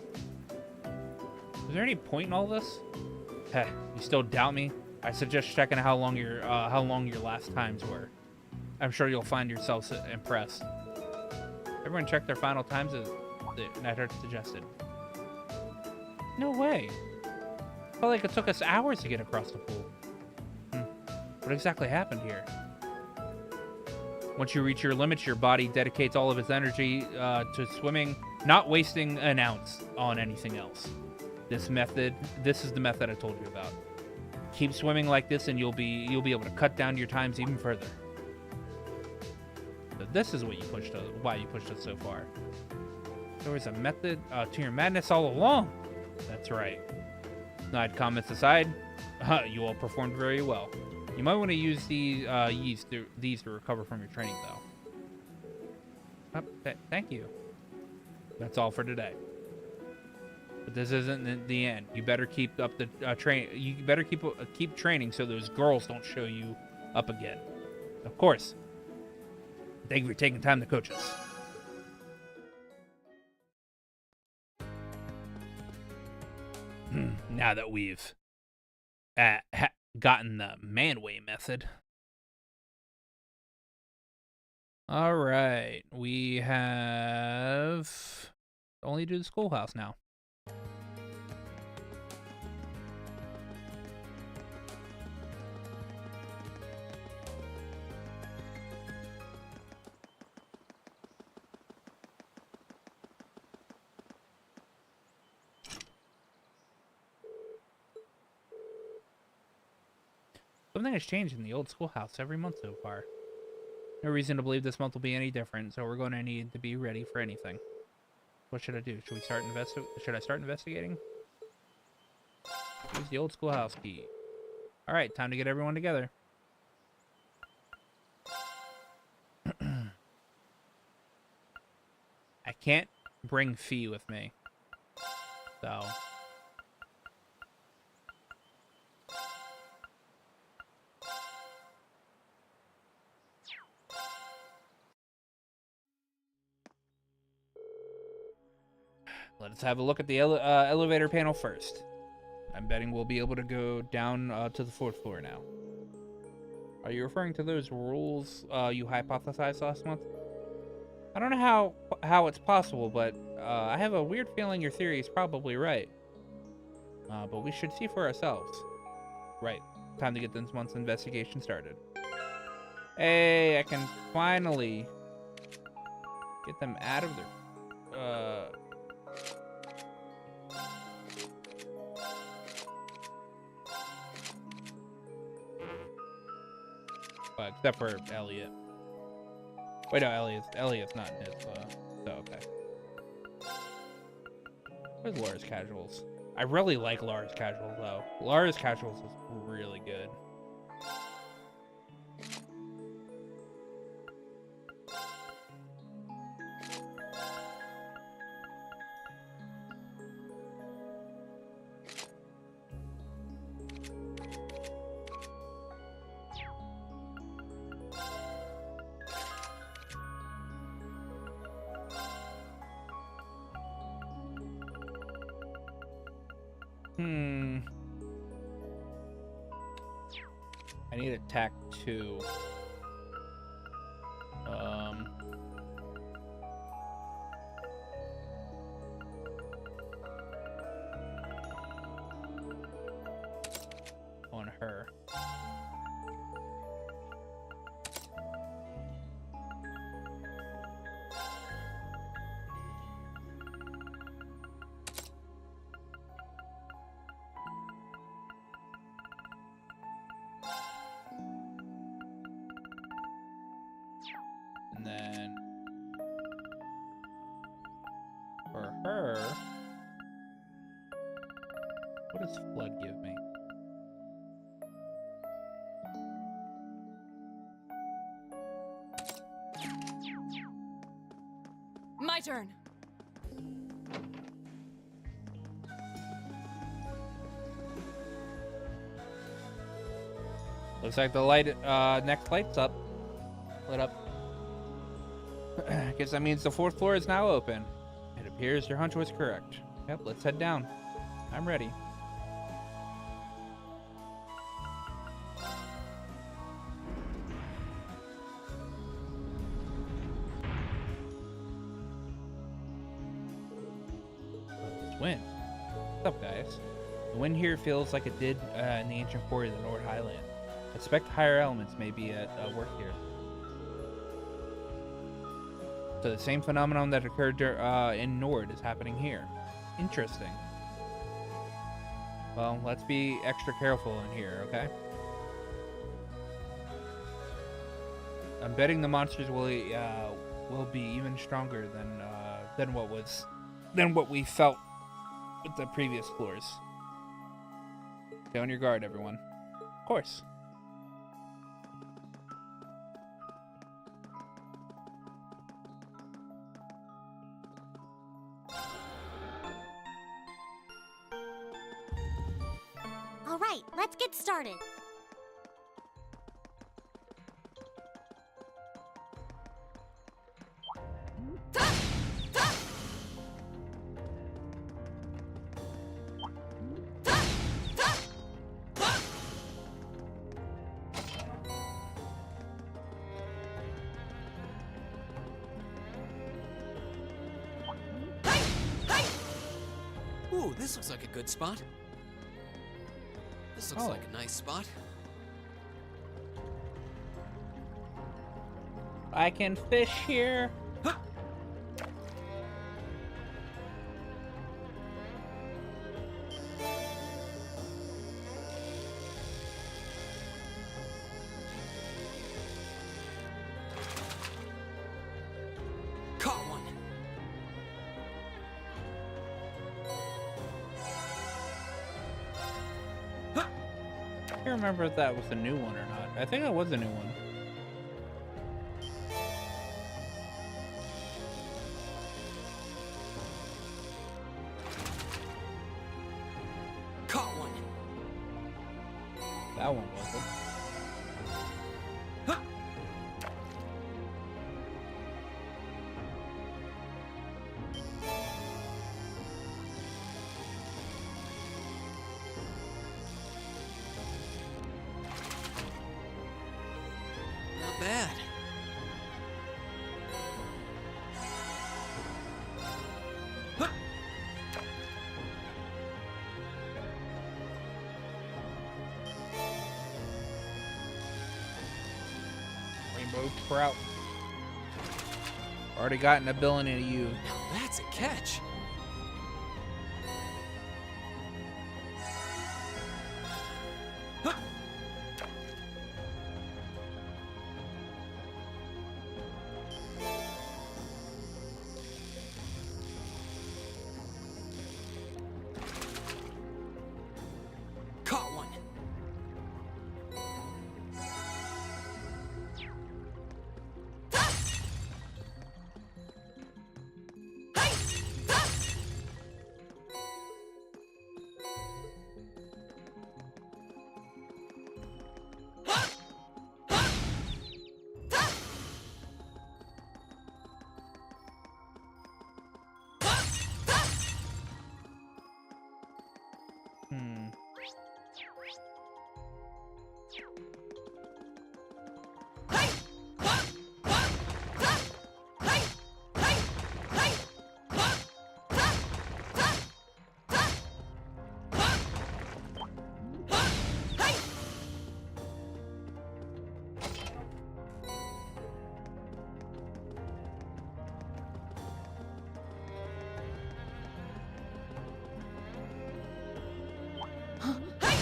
A: Is there any point in all this? Heh, you still doubt me? I suggest checking how long your last times were. I'm sure you'll find yourselves impressed. Everyone check their final times, as the Netheart suggested. No way. Felt like it took us hours to get across the pool. What exactly happened here? Once you reach your limits, your body dedicates all of its energy to swimming, not wasting an ounce on anything else. This is the method I told you about. Keep swimming like this, and you'll be able to cut down your times even further. So this is what why you pushed us so far. There was a method to your madness all along. That's right. Snide comments aside, you all performed very well. You might want to use these to recover from your training, though. Thank you. That's all for today. But this isn't the end. You better keep up the train. You better keep training so those girls don't show you up again. Of course. Thank you for taking time to coach us. Now that we've gotten the man-way method. All right, we have only do the schoolhouse now. Something has changed in the old schoolhouse every month so far. No reason to believe this month will be any different, so we're going to need to be ready for anything. What should I do? Should I start investigating? Use the old schoolhouse key. All right, time to get everyone together. I can't bring Fee with me, so. Let's have a look at the elevator panel first. I'm betting we'll be able to go down to the 4th floor now. Are you referring to those rules you hypothesized last month? I don't know how it's possible, but I have a weird feeling your theory is probably right. But we should see for ourselves. Right. Time to get this month's investigation started. Hey, I can finally get them out of their... except for Elliot. Wait, no, Elliot's not in his, so okay. Where's Laura's Casuals? I really like Laura's Casuals, though. Laura's Casuals is really good. I need attack 2. On her. And then for her, what does Flood give me?
N: my turn.
A: Looks like the light, next light's up. Lit up. Guess that means the 4th floor is now open. It appears your hunch was correct. Yep, let's head down. I'm ready. Wind. What's up, guys? The wind here feels like it did in the ancient quarry of the Nord Highland. I expect higher elements may be at work here. So the same phenomenon that occurred in Nord is happening here. Interesting. Well, let's be extra careful in here, okay? I'm betting the monsters will be even stronger than what we felt with the previous floors. Stay on your guard, everyone. Of course.
M: All right, let's get started.
O: Ooh, this looks like a good spot. This looks like a nice spot.
A: I can fish here.
O: Caught one.
A: I can't remember if that was a new one or not. I think it was a new one.
O: Caught one.
A: That one wasn't.
O: Not bad.
A: Rainbow Sprout. Already got an ability to you.
O: Now that's a catch. Caught one.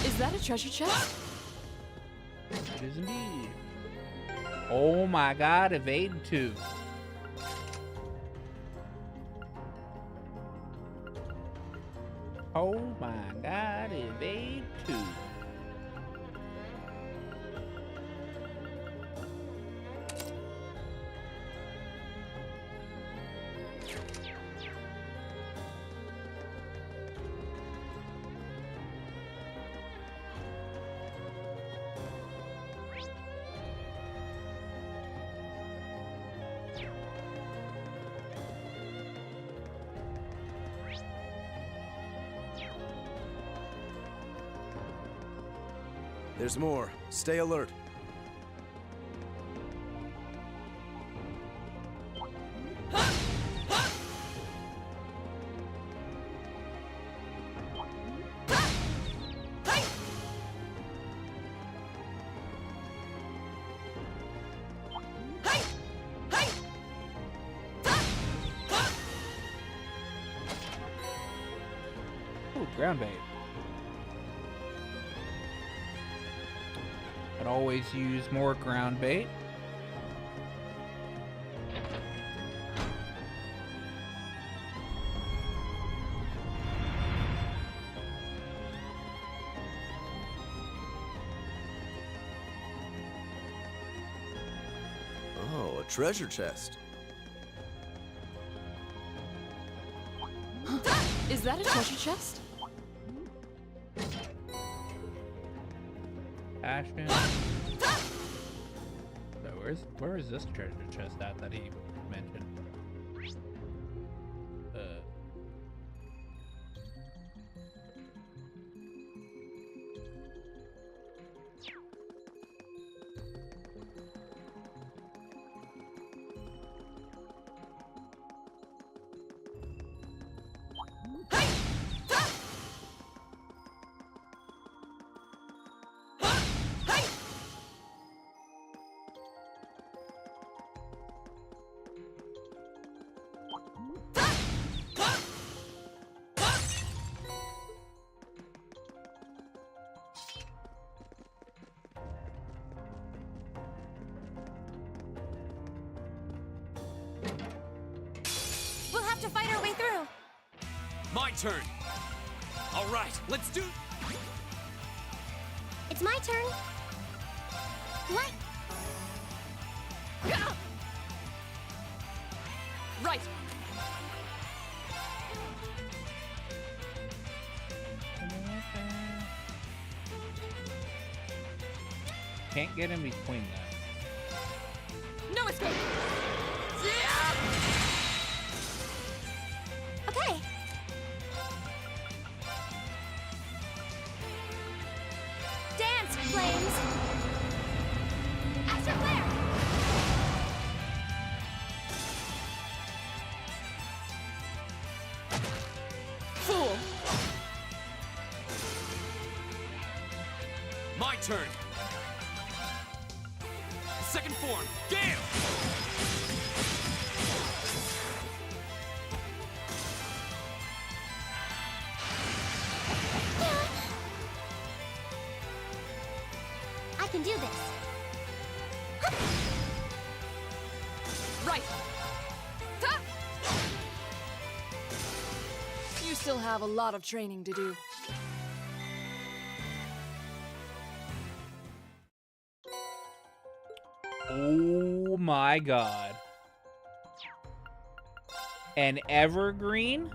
N: Is that a treasure chest?
A: It is indeed. Oh my god, evade 2. Oh my god, evade 2.
L: There's more. Stay alert.
A: Ooh, ground bait. I'd always use more ground bait.
L: Oh, a treasure chest.
N: Is that a treasure chest?
A: Passion. So where is this treasure chest at that he mentioned?
I: We'll have to fight our way through.
R: My turn. All right, let's do.
M: It's my turn. What?
N: Right.
A: Can't get in between that.
I: No escape.
M: Okay.
I: Dance, flames. Extra flare.
N: Fool.
R: My turn. Second form, Gale!
M: I can do this.
N: Right. Ta! You still have a lot of training to do.
A: Oh my god. An evergreen?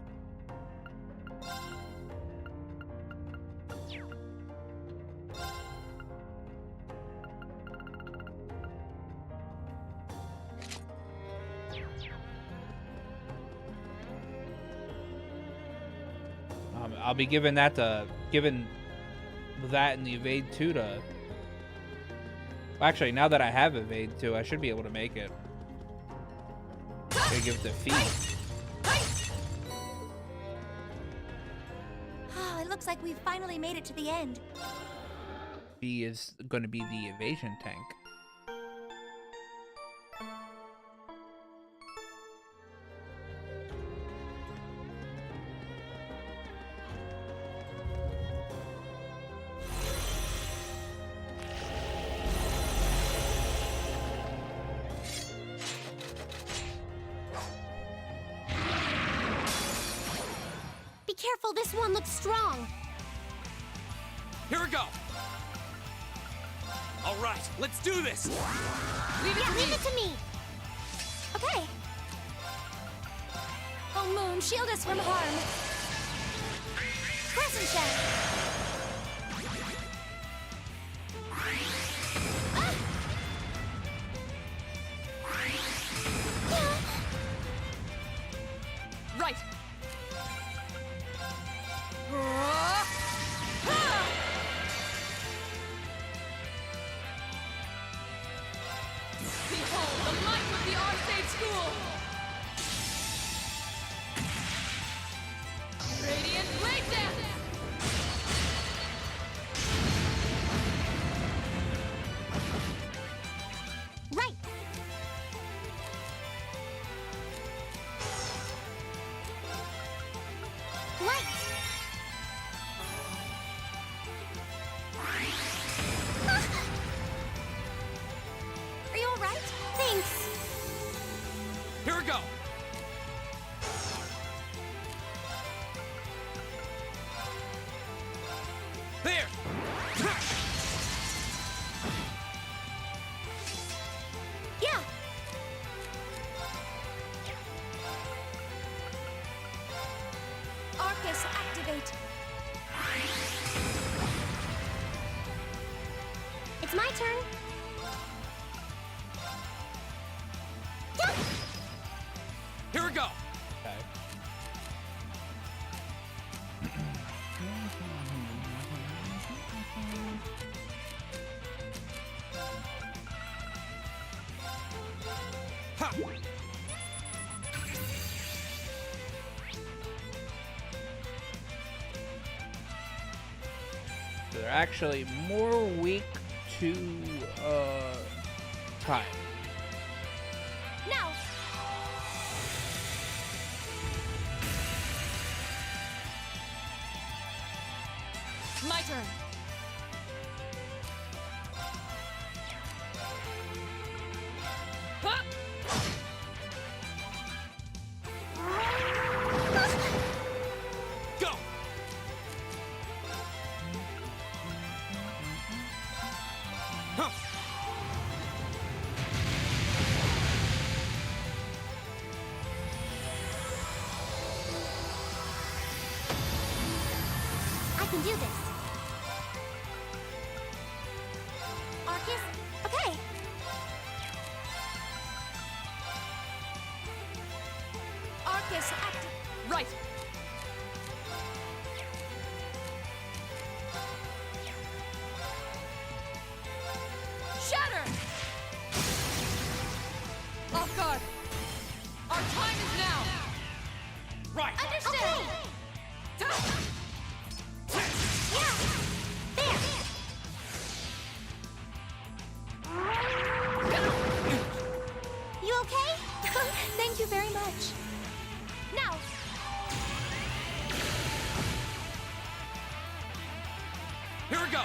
A: I'll be giving that and the evade 2 to... Actually, now that I have evade 2, I should be able to make it. Gotta give it to Fee.
M: Oh, it looks like we've finally made it to the end.
A: Fee is going to be the evasion tank.
M: Be careful, this one looks strong.
R: Here we go. All right, let's do this.
N: Leave it to me.
M: Leave it to me. Okay.
H: Full moon, shield us from harm. Crescent shell.
N: Right. Behold the might of the Arcade School! Radiant Blade Dance!
H: Right. Light. Are you all right? Thanks.
O: Here we go. There.
H: Yeah. Arcus, activate. It's my turn.
O: Here we go.
A: Okay.
O: Ha!
A: They're actually more weak to time.
H: Now.
N: My turn. Huh!
O: Go. Huh.
H: I can do this. Arcus? Okay. Arcus, active.
N: Right. Shatter! Off guard. Our time is now.
O: Right.
H: Understood. Yeah. There. You okay? Thank you very much. Now.
O: Here we go.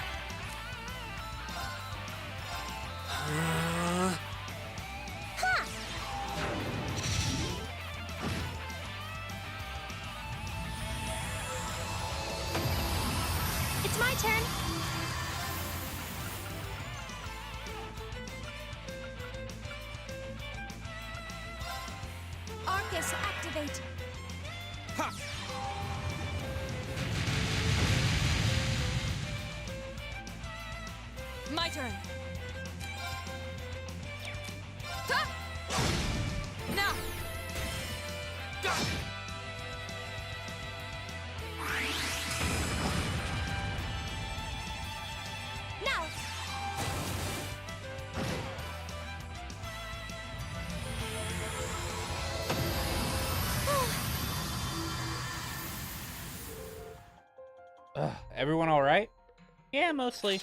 H: Ha! It's my turn. Arcus, activate.
O: Ha!
N: My turn. Ta! Now.
O: Go.
H: Now.
A: Everyone all right? Yeah, mostly.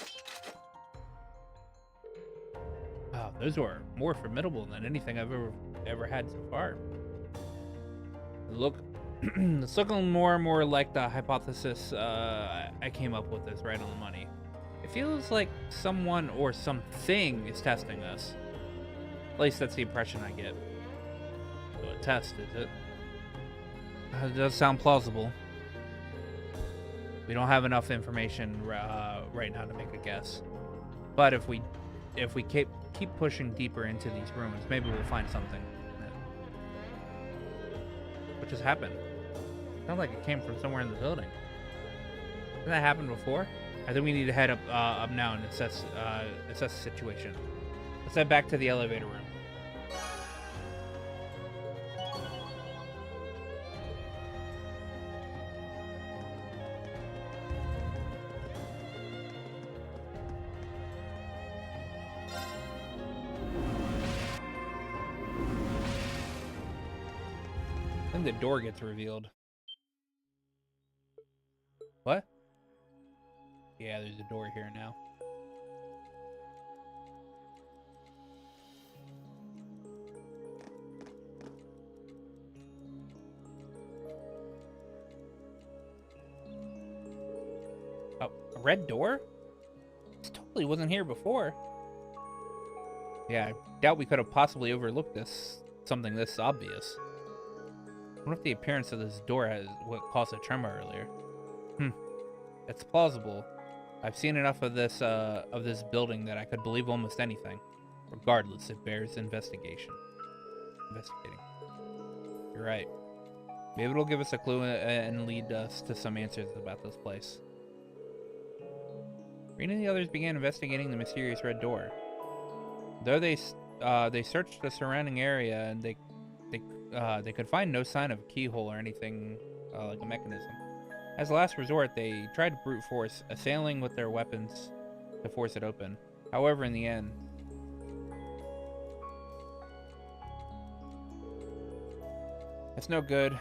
A: Wow, those were more formidable than anything I've ever had so far. Look, it's looking more and more like the hypothesis I came up with is right on the money. It feels like someone or something is testing us. At least that's the impression I get. So a test, is it? It does sound plausible. We don't have enough information right now to make a guess. But if we keep pushing deeper into these ruins, maybe we'll find something. What just happened? Sounds like it came from somewhere in the building. Did that happen before? I think we need to head up now and assess the situation. Let's head back to the elevator room. I think the door gets revealed. What? Yeah, there's a door here now. Oh, a red door? This totally wasn't here before. Yeah, I doubt we could have possibly overlooked something this obvious. I wonder if the appearance of this door has what caused a tremor earlier. It's plausible. I've seen enough of this building that I could believe almost anything. Regardless, it bears investigating. You're right. Maybe it'll give us a clue and lead us to some answers about this place. Reen and the others began investigating the mysterious red door. Though they searched the surrounding area and they could find no sign of a keyhole or anything like a mechanism. As a last resort, they tried to brute force, assailing with their weapons to force it open. However, in the end, it's no good.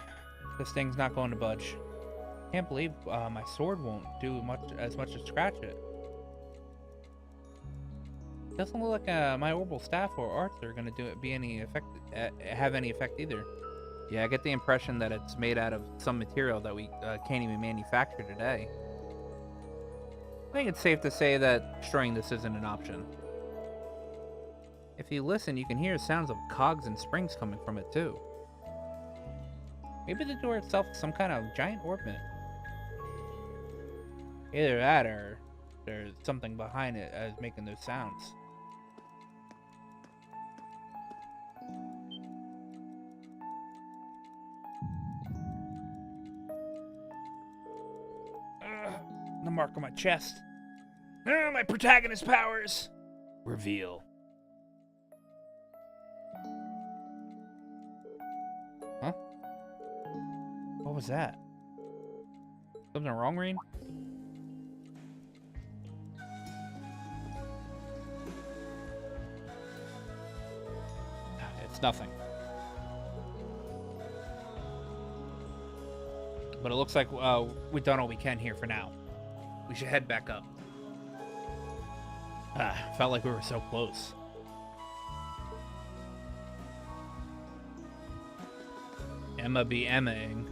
A: This thing's not going to budge. Can't believe my sword won't do as much as scratch it. Doesn't look like my orbital staff or arts are going to have any effect either. Yeah, I get the impression that it's made out of some material that we can't even manufacture today. I think it's safe to say that destroying this isn't an option. If you listen, you can hear sounds of cogs and springs coming from it too. Maybe the door itself is some kind of giant orbit. Either that or there's something behind it as making those sounds. The mark on my chest. My protagonist powers. Reveal. Huh? What was that? Something wrong, Reen? It's nothing. But it looks like we've done all we can here for now. We should head back up. Felt like we were so close. Emma be Emma-ing.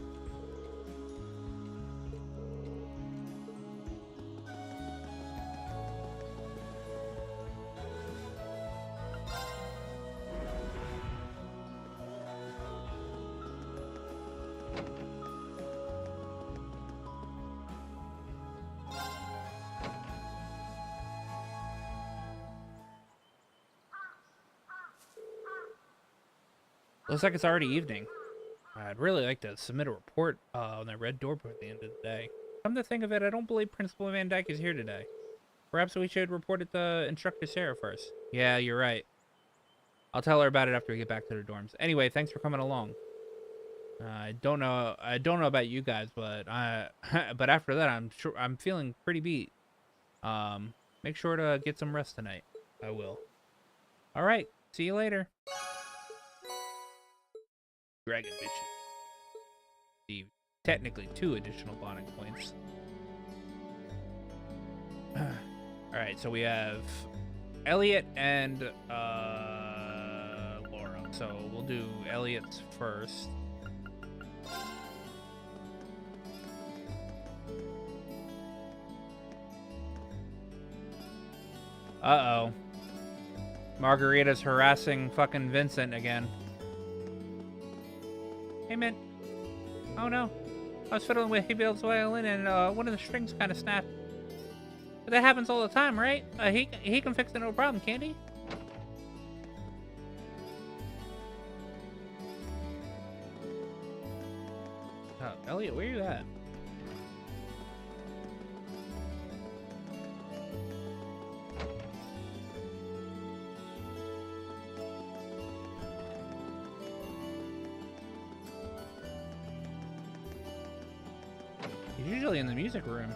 A: Looks like it's already evening. I'd really like to submit a report on that red door at the end of the day. Come to think of it, I don't believe Principal Van Dyke is here today. Perhaps we should report it to Instructor Sarah first. Yeah, you're right. I'll tell her about it after we get back to the dorms. Anyway, thanks for coming along. I don't know about you guys, but but after that, I'm feeling pretty beat. Make sure to get some rest tonight. I will. All right. See you later. Dragon Vision. Technically 2 additional bonding points. Alright, so we have Elliot and Laura. So we'll do Elliot's first. Uh-oh. Margarita's harassing fucking Vincent again. Hey, man. Oh, no. I was fiddling with Hebel's violin and one of the strings kind of snapped. But that happens all the time, right? He can fix it, no problem, can't he? Oh, Elliot, where you at? He's usually in the music room.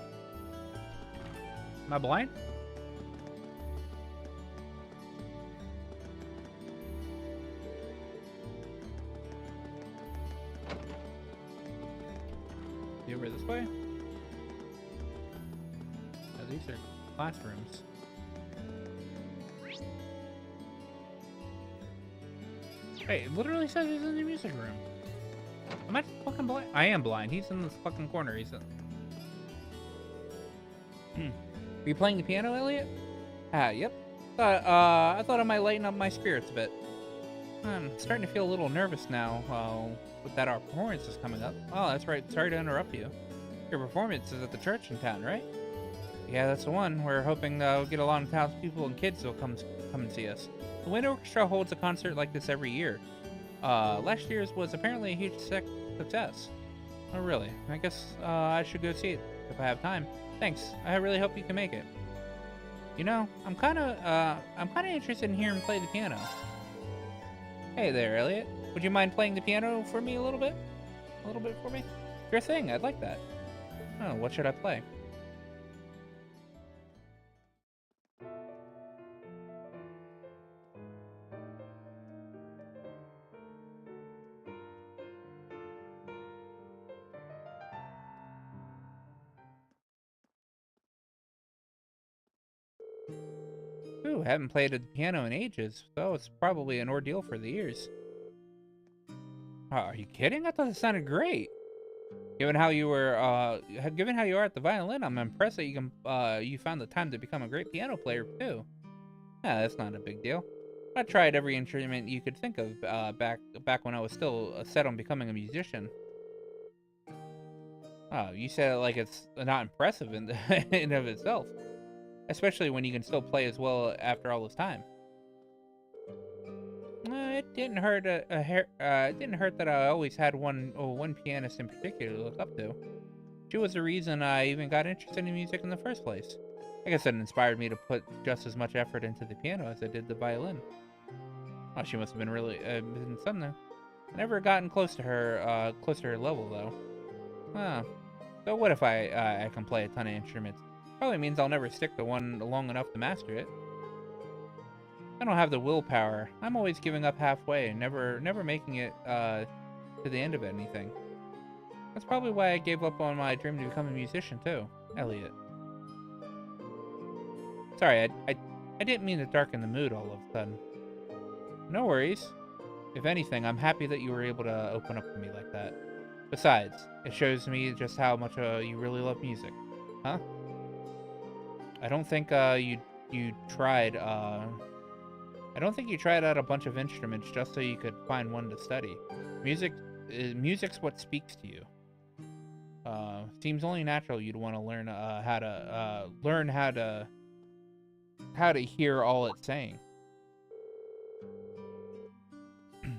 A: Am I blind? You over this way? Oh, these are classrooms. Hey, it literally says he's in the music room. Am I fucking blind? I am blind. He's in this fucking corner. He's in... Are you playing the piano, Elliot? Ah, yep. I thought I might lighten up my spirits a bit. I'm starting to feel a little nervous now, with that our performance is coming up. Oh, that's right. Sorry to interrupt you. Your performance is at the church in town, right? Yeah, that's the one. We're hoping we'll get a lot of townspeople and kids who'll come and see us. The Wind Orchestra holds a concert like this every year. Last year's was apparently a huge success. Oh, really? I guess I should go see it if I have time. Thanks. I really hope you can make it. You know, I'm kind of interested in hearing him play the piano. Hey there, Elliot. Would you mind playing the piano for me a little bit? A little bit for me? Sure thing. I'd like that. Oh, what should I play? Ooh, haven't played the piano in ages, so it's probably an ordeal for the ears. Oh, are you kidding? I thought it sounded great. Given how you are at the violin, I'm impressed that you found the time to become a great piano player too. Yeah, that's not a big deal. I tried every instrument you could think of back when I was still set on becoming a musician. Oh, you said it like it's not impressive in and of itself. Especially when you can still play as well after all this time. It didn't hurt. It didn't hurt that I always had one pianist in particular to look up to. She was the reason I even got interested in music in the first place. I guess it inspired me to put just as much effort into the piano as I did the violin. Oh, she must have been really been something. I never gotten close to her level though. So what if I can play a ton of instruments? Probably means I'll never stick to one long enough to master it. I don't have the willpower. I'm always giving up halfway and never making it to the end of anything. That's probably why I gave up on my dream to become a musician too, Elliot. Sorry, I didn't mean to darken the mood all of a sudden. No worries. If anything, I'm happy that you were able to open up to me like that. Besides, it shows me just how much you really love music. Huh? I don't think you tried I don't think you tried out a bunch of instruments just so you could find one to study. Music's what speaks to you. Seems only natural you'd want to learn how to hear all it's saying.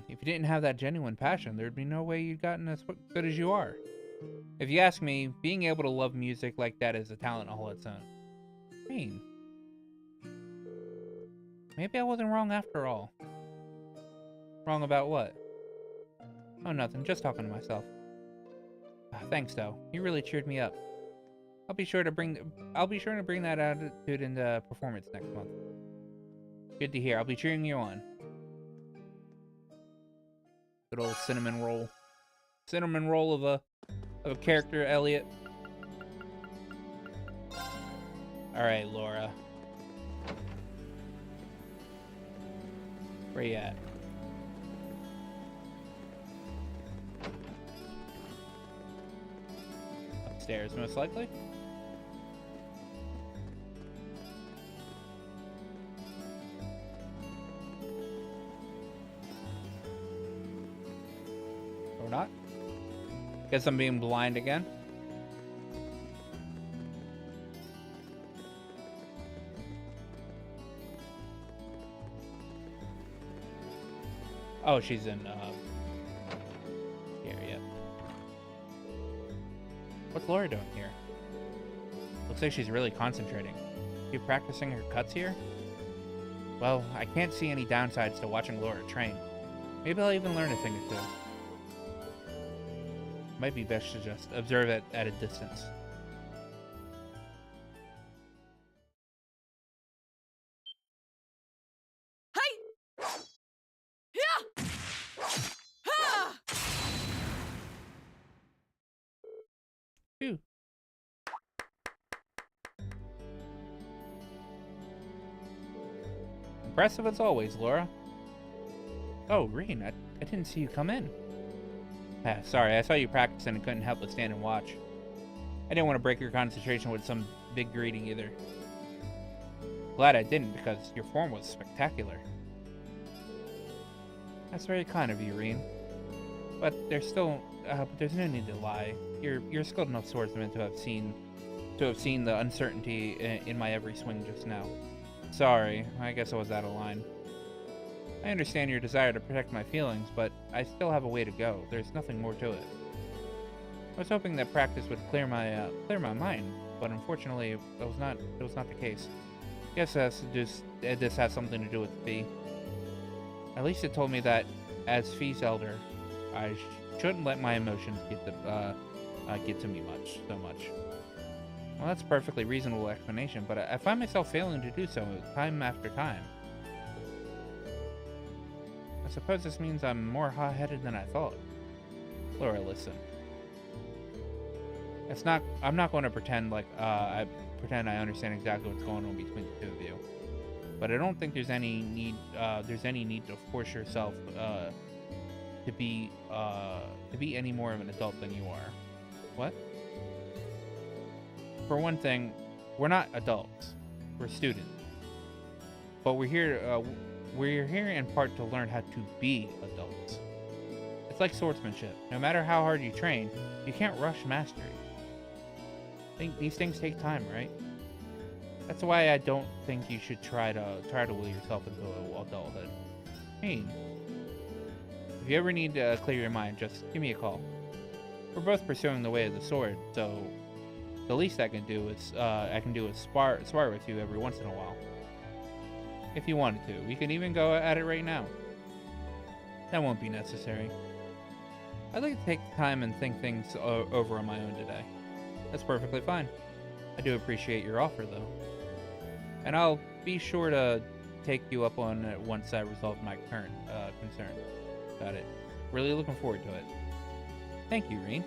A: If you didn't have that genuine passion, there'd be no way you'd gotten as good as you are. If you ask me, being able to love music like that is a talent all its own. I mean, maybe I wasn't wrong after all. Wrong about what? Oh, nothing. Just talking to myself. Thanks, though. You really cheered me up. I'll be sure to bring that attitude into performance next month. Good to hear. I'll be cheering you on. Good old cinnamon roll. Cinnamon roll of a character, Elliot. All right, Laura. Where you at? Upstairs, most likely. Or not? Guess I'm being blind again. Oh, she's in here, yeah. What's Laura doing here? Looks like she's really concentrating. You practicing her cuts here? Well, I can't see any downsides to watching Laura train. Maybe I'll even learn a thing or two. Might be best to just observe it at a distance. Phew. Impressive as always, Laura. Oh, Reen, I didn't see you come in. Sorry, I saw you practicing and couldn't help but stand and watch. I didn't want to break your concentration with some big greeting either. Glad I didn't, because your form was spectacular. That's very kind of you, Reen. But there's no need to lie. You're skilled enough swordsman to have seen the uncertainty in my every swing just now. Sorry, I guess I was out of line. I understand your desire to protect my feelings, but I still have a way to go. There's nothing more to it. I was hoping that practice would clear my mind, but unfortunately, it was not the case. Guess this has something to do with Fee. At least it told me that, as Fee's elder, I shouldn't let my emotions get to me so much. Well, that's a perfectly reasonable explanation, but I find myself failing to do so time after time. I suppose this means I'm more hot-headed than I thought. Laura, listen. I'm not going to pretend like I understand exactly what's going on between the two of you. But I don't think there's any need to force yourself to be any more of an adult than you are. What? For one thing, we're not adults. We're students. But we're here in part to learn how to be adults. It's like swordsmanship. No matter how hard you train, you can't rush mastery. I think these things take time, right? That's why I don't think you should try to will yourself into adulthood. If you ever need to clear your mind, just give me a call. We're both pursuing the way of the sword, so the least I can do is spar with you every once in a while. If you wanted to, we could even go at it right now. That won't be necessary. I'd like to take time and think things over on my own today. That's perfectly fine. I do appreciate your offer, though. And I'll be sure to take you up on it once I resolve my current concern. Got it. Really looking forward to it. Thank you, Reen.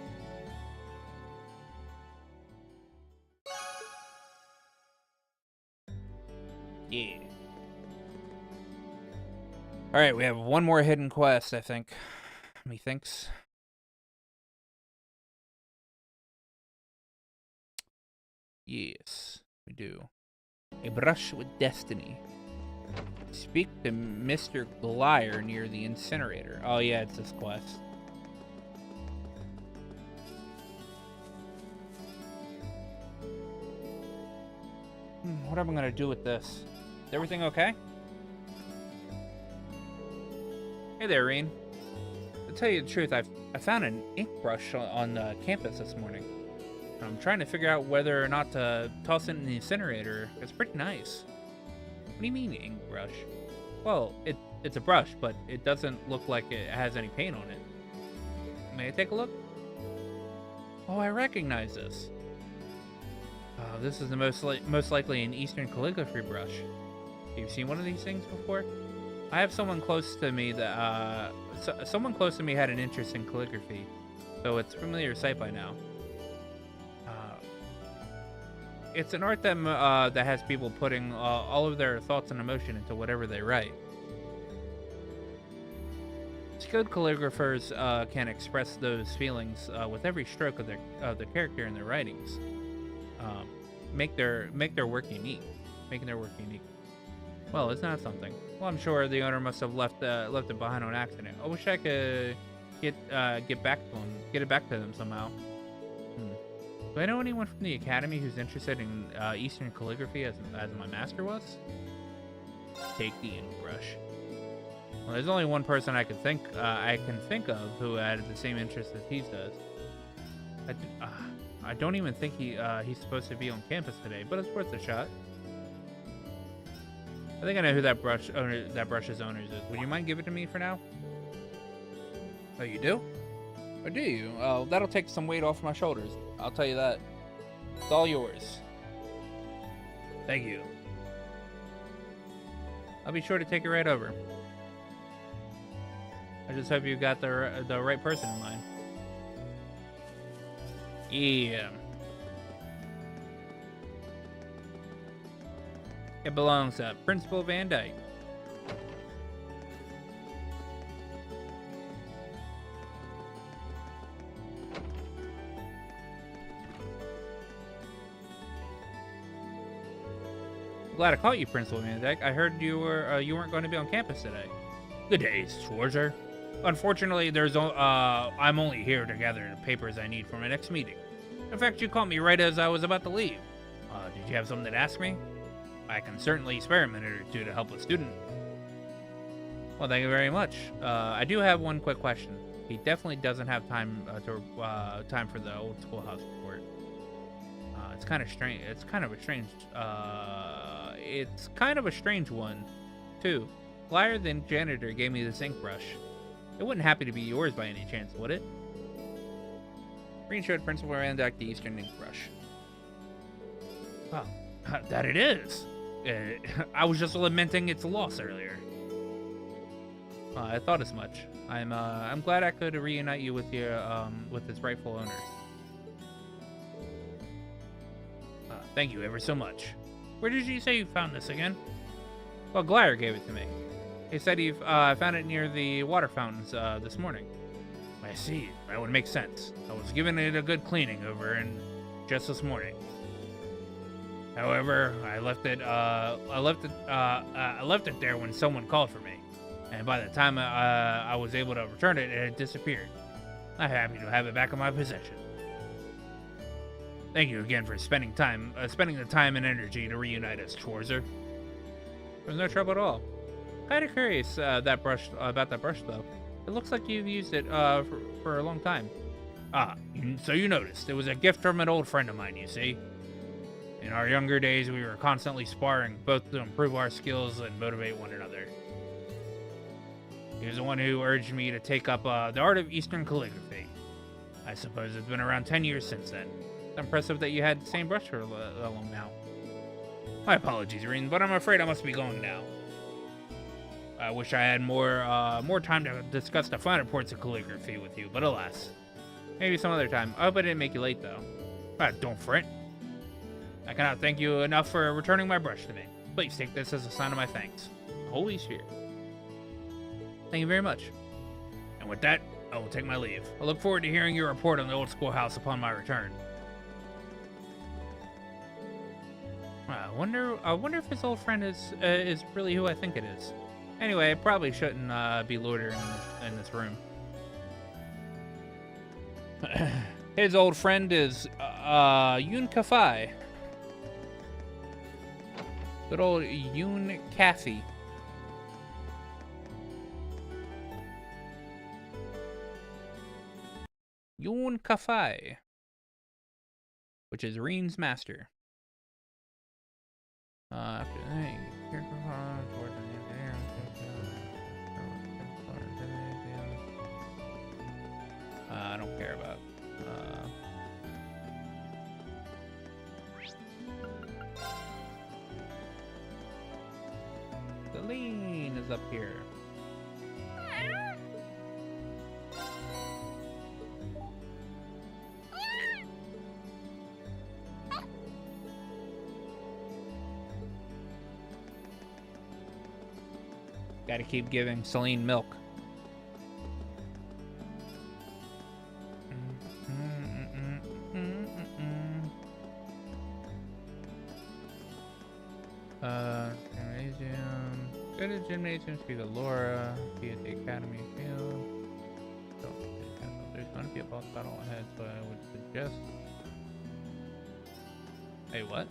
A: Yeah. Alright, we have one more hidden quest, I think. Methinks. Yes, we do. A brush with destiny. Speak to Mr. Glire near the incinerator. Oh yeah, it's this quest. What am I gonna do with this? Is everything okay? Hey there, Reen. To tell you the truth, I found an ink brush on campus this morning. I'm trying to figure out whether or not to toss it in the incinerator. It's pretty nice. What do you mean, ink brush? Well, it's a brush, but it doesn't look like it has any paint on it. May I take a look? Oh, I recognize this. This is the most likely an Eastern calligraphy brush. Have you seen one of these things before? I have someone close to me that someone close to me had an interest in calligraphy, so it's a familiar sight by now. It's an art that has people putting all of their thoughts and emotion into whatever they write. Skilled calligraphers can express those feelings with every stroke of the character in their writings. Make their work unique, making their work unique. Well, isn't that something? Well, I'm sure the owner must have left it behind on accident. I wish I could get it back to them somehow. Do I know anyone from the academy who's interested in Eastern calligraphy as my master was? Take the ink brush. Well, there's only one person I can think of who had the same interest as he does. I don't even think he's supposed to be on campus today, but it's worth a shot. I think I know who that brush's owners is. Would you mind giving it to me for now? Oh, you do? Or do you? Oh, that'll take some weight off my shoulders. I'll tell you that. It's all yours. Thank you. I'll be sure to take it right over. I just hope you got the right person in mind. Yeah. It belongs to Principal Van Dyke. Glad I caught you, Principal Van Dyke. I heard you weren't going to be on campus today. Good day, Schwarzer. Unfortunately, I'm only here to gather the papers I need for my next meeting. In fact, you caught me right as I was about to leave. Did you have something to ask me? I can certainly spare a minute or two to help a student. Well, thank you very much. I do have one quick question. He definitely doesn't have time for the old schoolhouse report. It's kind of strange. It's kind of a strange one, too. Flyer, the janitor, gave me this ink brush. It wouldn't happen to be yours by any chance, would it? Green showed Principal Van Dyke the Eastern ink brush. Oh, that it is. I was just lamenting its loss earlier. I thought as much. I'm glad I could reunite you with its rightful owner. Thank you ever so much. Where did you say you found this again? Well, Glyer gave it to me. He said he found it near the water fountains this morning. I see. That would make sense. I was giving it a good cleaning over and just this morning. However, I left it there when someone called for me, and by the time I was able to return it, it had disappeared. I'm happy to have it back in my possession. Thank you again for spending the time and energy to reunite us, Schwarzer. There's no trouble at all. Kind of curious about that brush, though. It looks like you've used it for a long time. So you noticed. It was a gift from an old friend of mine, you see. In our younger days, we were constantly sparring, both to improve our skills and motivate one another. He was the one who urged me to take up the art of Eastern calligraphy. I suppose it's been around 10 years since then. It's impressive that you had the same brush for that long now. My apologies, Reen, but I'm afraid I must be going now. I wish I had more time to discuss the finer parts of calligraphy with you, but alas. Maybe some other time. I hope I didn't make you late, though. Don't fret. I cannot thank you enough for returning my brush to me. Please take this as a sign of my thanks. Holy shit. Thank you very much. And with that, I will take my leave. I look forward to hearing your report on the old schoolhouse upon my return. I wonder if his old friend is really who I think it is. Anyway, I probably shouldn't be loitering in this room. His old friend is Yoon Kafai. Good old Yoon Kathy. Yoon Kafai, which is Reen's master. After that, I don't care about. Celine is up here. Gotta keep giving Celine milk. Gymnasium. Go to the gymnasium, speak to Laura, be at the academy field. There's going to be a boss battle ahead, so I would suggest. Hey, what?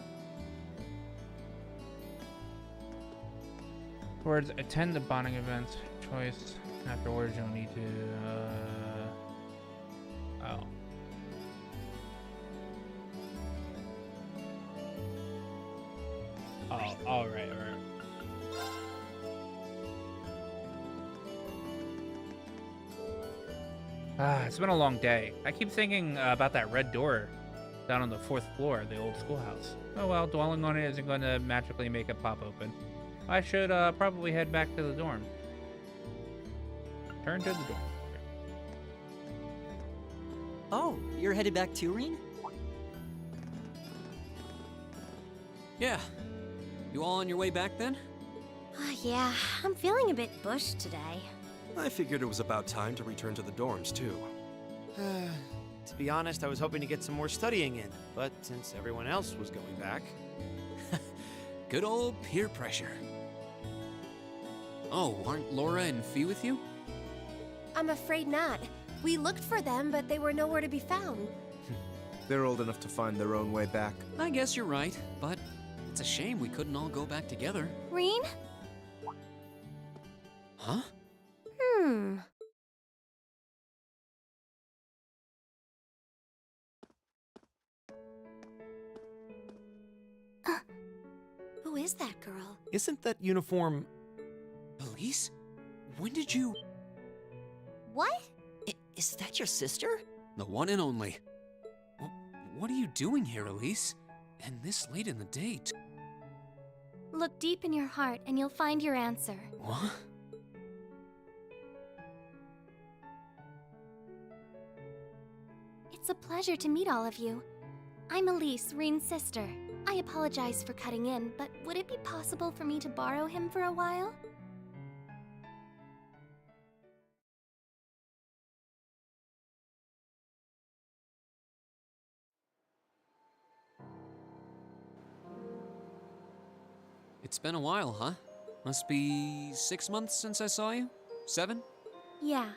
A: Afterwards, attend the bonding events. Choice. Afterwards, you'll need to. Oh. Oh, all right. It's been a long day. I keep thinking about that red door down on the 4th floor of the old schoolhouse. Oh well, dwelling on it isn't going to magically make it pop open. I should probably head back to the dorm. Turn to the dorm.
J: Oh, you're headed back to Reen?
O: Yeah. You all on your way back then?
M: Yeah, I'm feeling a bit bushed today.
K: I figured it was about time to return to the dorms, too.
D: To be honest, I was hoping to get some more studying in, but since everyone else was going back...
O: Good old peer pressure. Oh, aren't Laura and Fee with you?
B: I'm afraid not. We looked for them, but they were nowhere to be found.
L: They're old enough to find their own way back.
O: I guess you're right, but it's a shame we couldn't all go back together.
M: Reen?
O: Huh?
B: Who is that girl?
K: Isn't that uniform...
O: Elise? When did you...
M: What?
J: Is that your sister?
O: The one and only. What are you doing here, Elise? And this late in the day,
H: Look deep in your heart and you'll find your answer.
O: What?
H: It's a pleasure to meet all of you. I'm Elise, Reen's sister. I apologize for cutting in, but would it be possible for me to borrow him for a while?
O: It's been a while, huh? Must be 6 months since I saw you? 7?
H: Yeah.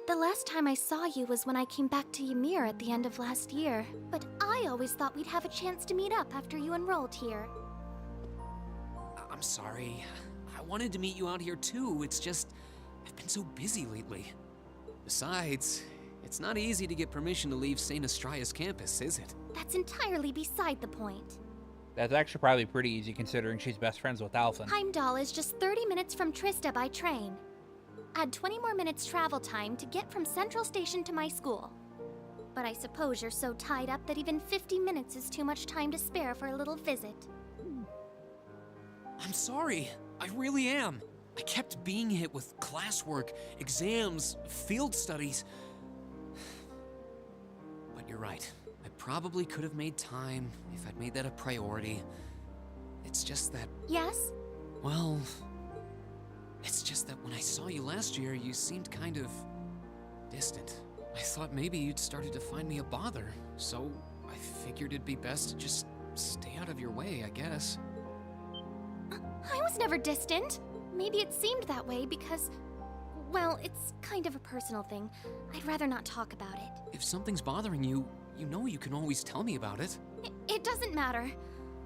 H: The last time I saw you was when I came back to Ymir at the end of last year, but I always thought we'd have a chance to meet up after you enrolled here.
O: I'm sorry. I wanted to meet you out here too. It's just, I've been so busy lately. Besides, it's not easy to get permission to leave St. Astraeus campus, is it?
H: That's entirely beside the point.
A: That's actually probably pretty easy considering she's best friends with Alphen.
H: Heimdall is just 30 minutes from Trista by train. Add 20 more minutes travel time to get from Central Station to my school. But I suppose you're so tied up that even 50 minutes is too much time to spare for a little visit.
O: I'm sorry. I really am. I kept being hit with classwork, exams, field studies. But you're right. I probably could have made time if I'd made that a priority. It's just that...
H: Yes?
O: Well... It's just that when I saw you last year, you seemed kind of... distant. I thought maybe you'd started to find me a bother, so I figured it'd be best to just stay out of your way, I guess.
H: I was never distant. Maybe it seemed that way because... Well, it's kind of a personal thing. I'd rather not talk about it.
O: If something's bothering you, you know you can always tell me about it.
H: It doesn't matter.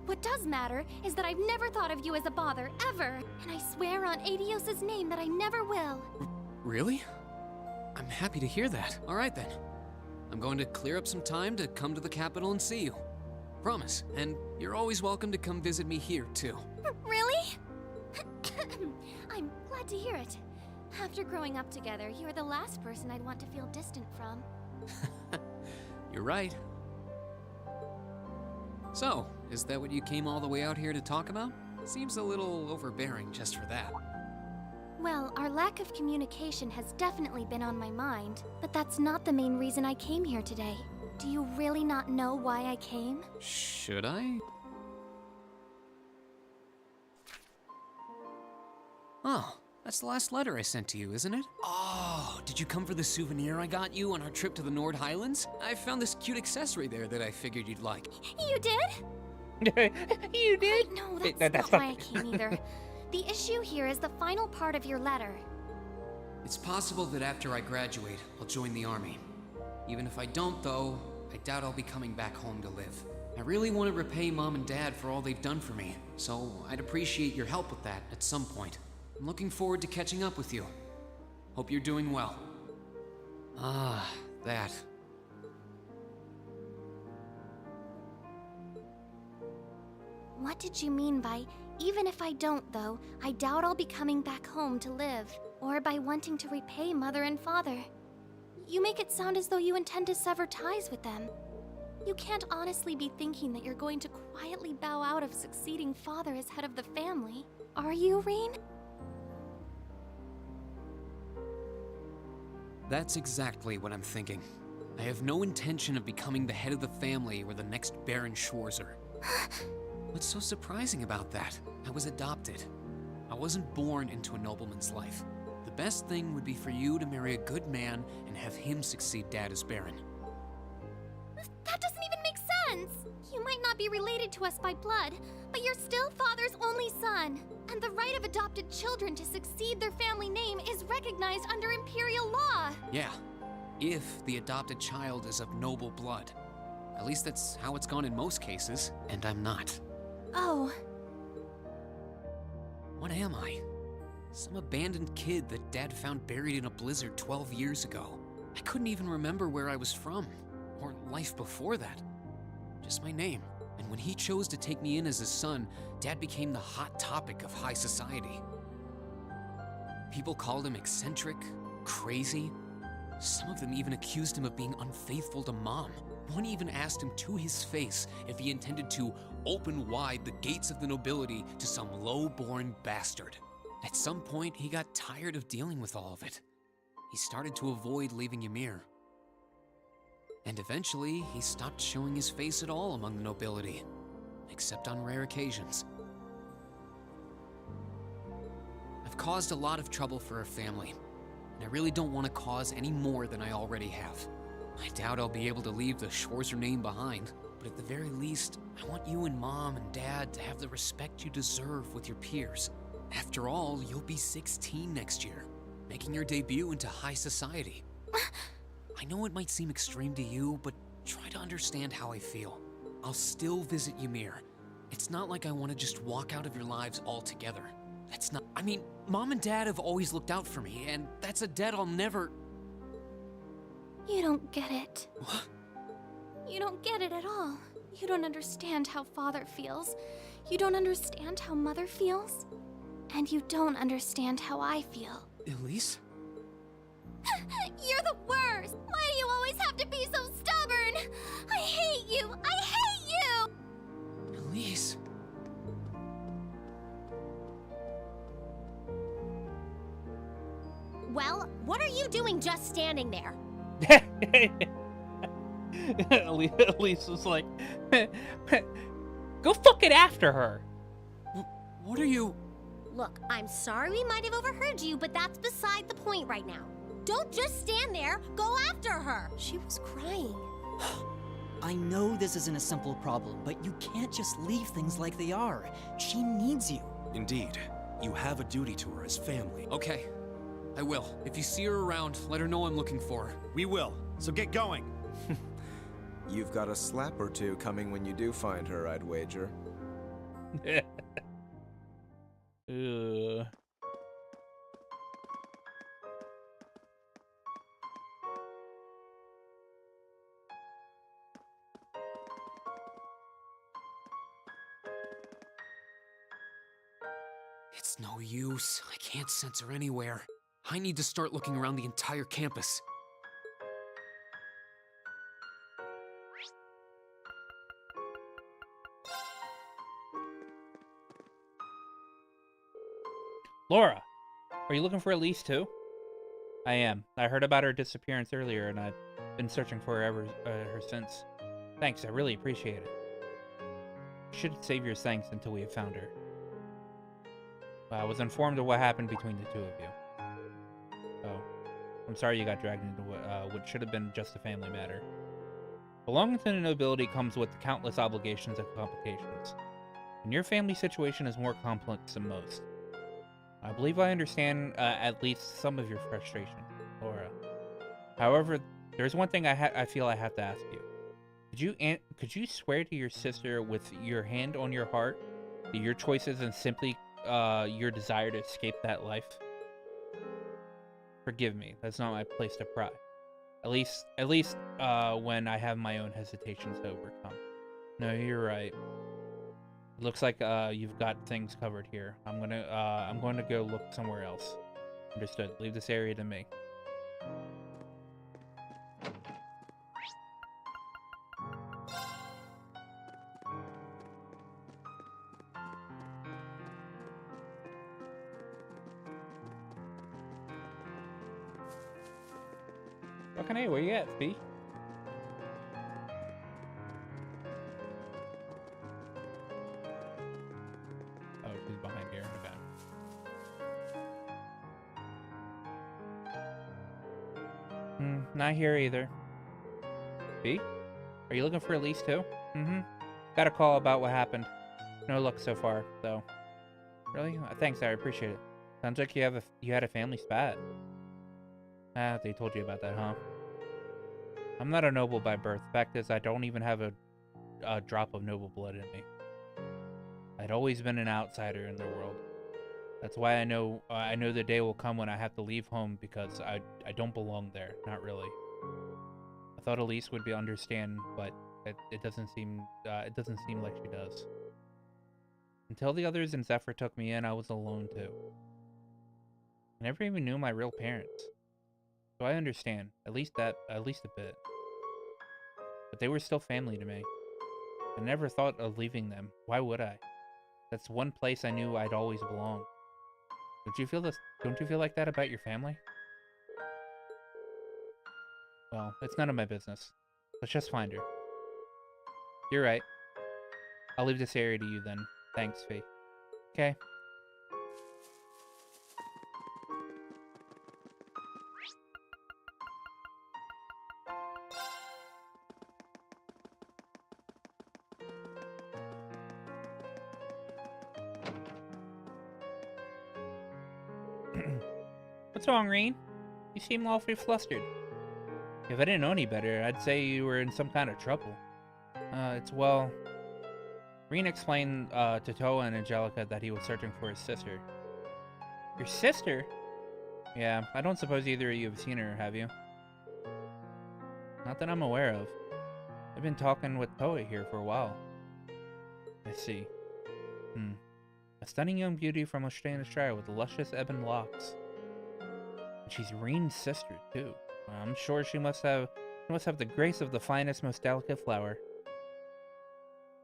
H: What does matter is that I've never thought of you as a bother, ever. And I swear on Adios' name that I never will.
O: Really? I'm happy to hear that. All right then. I'm going to clear up some time to come to the capital and see you. Promise. And you're always welcome to come visit me here, too.
H: Really? I'm glad to hear it. After growing up together, you're the last person I'd want to feel distant from.
O: You're right. So, is that what you came all the way out here to talk about? Seems a little overbearing just for that.
H: Well, our lack of communication has definitely been on my mind, but that's not the main reason I came here today. Do you really not know why I came?
O: Should I? Oh, that's the last letter I sent to you, isn't it? Oh, did you come for the souvenir I got you on our trip to the Nord Highlands? I found this cute accessory there that I figured you'd like.
H: You did?
A: You did?
H: No, that's not why I came either. The issue here is the final part of your letter.
O: It's possible that after I graduate, I'll join the army. Even if I don't, though, I doubt I'll be coming back home to live. I really want to repay Mom and Dad for all they've done for me, so I'd appreciate your help with that at some point. I'm looking forward to catching up with you. Hope you're doing well. Ah, that.
H: What did you mean by, even if I don't, though, I doubt I'll be coming back home to live? Or by wanting to repay Mother and Father? You make it sound as though you intend to sever ties with them. You can't honestly be thinking that you're going to quietly bow out of succeeding Father as head of the family. Are you, Reen?
O: That's exactly what I'm thinking. I have no intention of becoming the head of the family or the next Baron Schwarzer. What's so surprising about that? I was adopted. I wasn't born into a nobleman's life. The best thing would be for you to marry a good man and have him succeed Dad as Baron.
H: That doesn't even make sense! You might not be related to us by blood, but you're still Father's only son. And the right of adopted children to succeed their family name is recognized under Imperial law.
O: Yeah, if the adopted child is of noble blood. At least that's how it's gone in most cases, and I'm not.
H: Oh.
O: What am I? Some abandoned kid that Dad found buried in a blizzard 12 years ago. I couldn't even remember where I was from, or life before that. Just my name. And when he chose to take me in as his son, Dad became the hot topic of high society. People called him eccentric, crazy. Some of them even accused him of being unfaithful to Mom. One even asked him to his face if he intended to open wide the gates of the nobility to some low-born bastard. At some point, he got tired of dealing with all of it. He started to avoid leaving Ymir. And eventually, he stopped showing his face at all among the nobility, except on rare occasions. I've caused a lot of trouble for our family, and I really don't want to cause any more than I already have. I doubt I'll be able to leave the Schwarzer name behind, but at the very least, I want you and Mom and Dad to have the respect you deserve with your peers. After all, you'll be 16 next year, making your debut into high society. I know it might seem extreme to you, but try to understand how I feel. I'll still visit Ymir. It's not like I want to just walk out of your lives altogether. That's not— I mean, Mom and Dad have always looked out for me, and that's a debt I'll never—
H: You don't get it.
O: What?
H: You don't get it at all. You don't understand how Father feels. You don't understand how Mother feels. And you don't understand how I feel.
O: Elise?
H: You're the worst! Why do you always have to be so stubborn? I hate you! I hate you!
O: Elise?
M: Well, what are you doing just standing there?
A: Elise was like, go fucking after her.
O: What are you...
M: Look, I'm sorry we might have overheard you, but that's beside the point right now. Don't just stand there, go after her.
B: She was crying.
J: I know this isn't a simple problem, but you can't just leave things like they are. She needs you.
K: Indeed. You have a duty to her as family.
O: Okay, I will. If you see her around, let her know I'm looking for her.
K: We will, so get going.
L: You've got a slap or two coming when you do find her, I'd wager.
O: It's no use. I can't sense her anywhere. I need to start looking around the entire campus.
A: Laura, are you looking for Elise too? I am. I heard about her disappearance earlier, and I've been searching for her her since. Thanks, I really appreciate it. You should save your thanks until we have found her. I was informed of what happened between the two of you. Oh, I'm sorry you got dragged into what should have been just a family matter. Belonging to the nobility comes with countless obligations and complications, and your family situation is more complex than most. I believe I understand at least some of your frustration, Laura. However, there's one thing I feel I have to ask you. Could you swear to your sister with your hand on your heart that your choice isn't simply your desire to escape that life? Forgive me, that's not my place to pry. At least when I have my own hesitations to overcome. No, you're right. Looks like you've got things covered here. I'm going to go look somewhere else. Understood. Leave this area to me. Fucking hey, where you at, Fee? Oh, she's behind here. Okay. Not here either. Fee? Are you looking for Elise too? Got a call about what happened. No luck so far, though. Really? Thanks, I appreciate it. Sounds like you had a family spat. Ah, they told you about that, huh? I'm not a noble by birth. Fact is, I don't even have a drop of noble blood in me. I'd always been an outsider in the world. That's why I know the day will come when I have to leave home because I don't belong there. Not really. I thought Elise would understand, but it doesn't seem like she does. Until the others in Zephyr took me in, I was alone too. I never even knew my real parents. So I understand, at least a bit. But they were still family to me. I never thought of leaving them. Why would I? That's one place I knew I'd always belong. Don't you feel like that about your family? Well, it's none of my business. Let's just find her. You're right. I'll leave this area to you then. Thanks, Fee. Okay. What's wrong, Reen? You seem awfully flustered. If I didn't know any better, I'd say you were in some kind of trouble. Well... Reen explained to Toa and Angelica that he was searching for his sister. Your sister? Yeah, I don't suppose either of you have seen her, have you? Not that I'm aware of. I've been talking with Toa here for a while. I see. A stunning young beauty from Australia with luscious ebon locks. And she's Reen's sister, too. I'm sure she must have the grace of the finest, most delicate flower.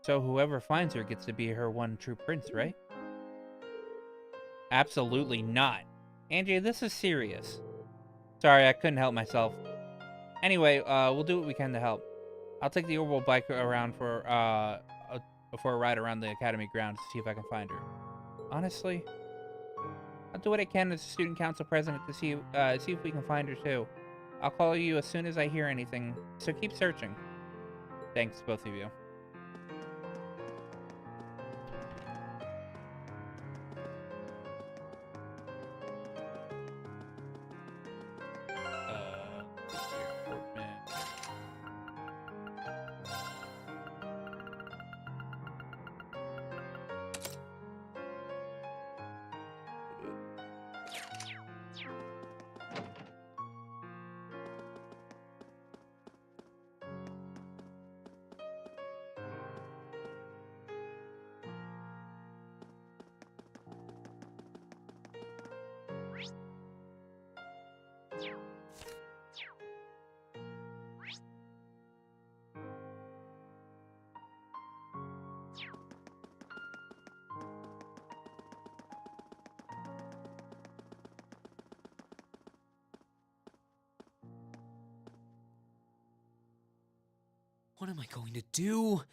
A: So whoever finds her gets to be her one true prince, right? Absolutely not. Angie, this is serious. Sorry, I couldn't help myself. Anyway, we'll do what we can to help. I'll take the orbital bike around for a ride around the academy grounds to see if I can find her. Honestly, I'll do what I can as a student council president to see if we can find her too. I'll call you as soon as I hear anything, so keep searching. Thanks, both of you.
O: What am I going to do?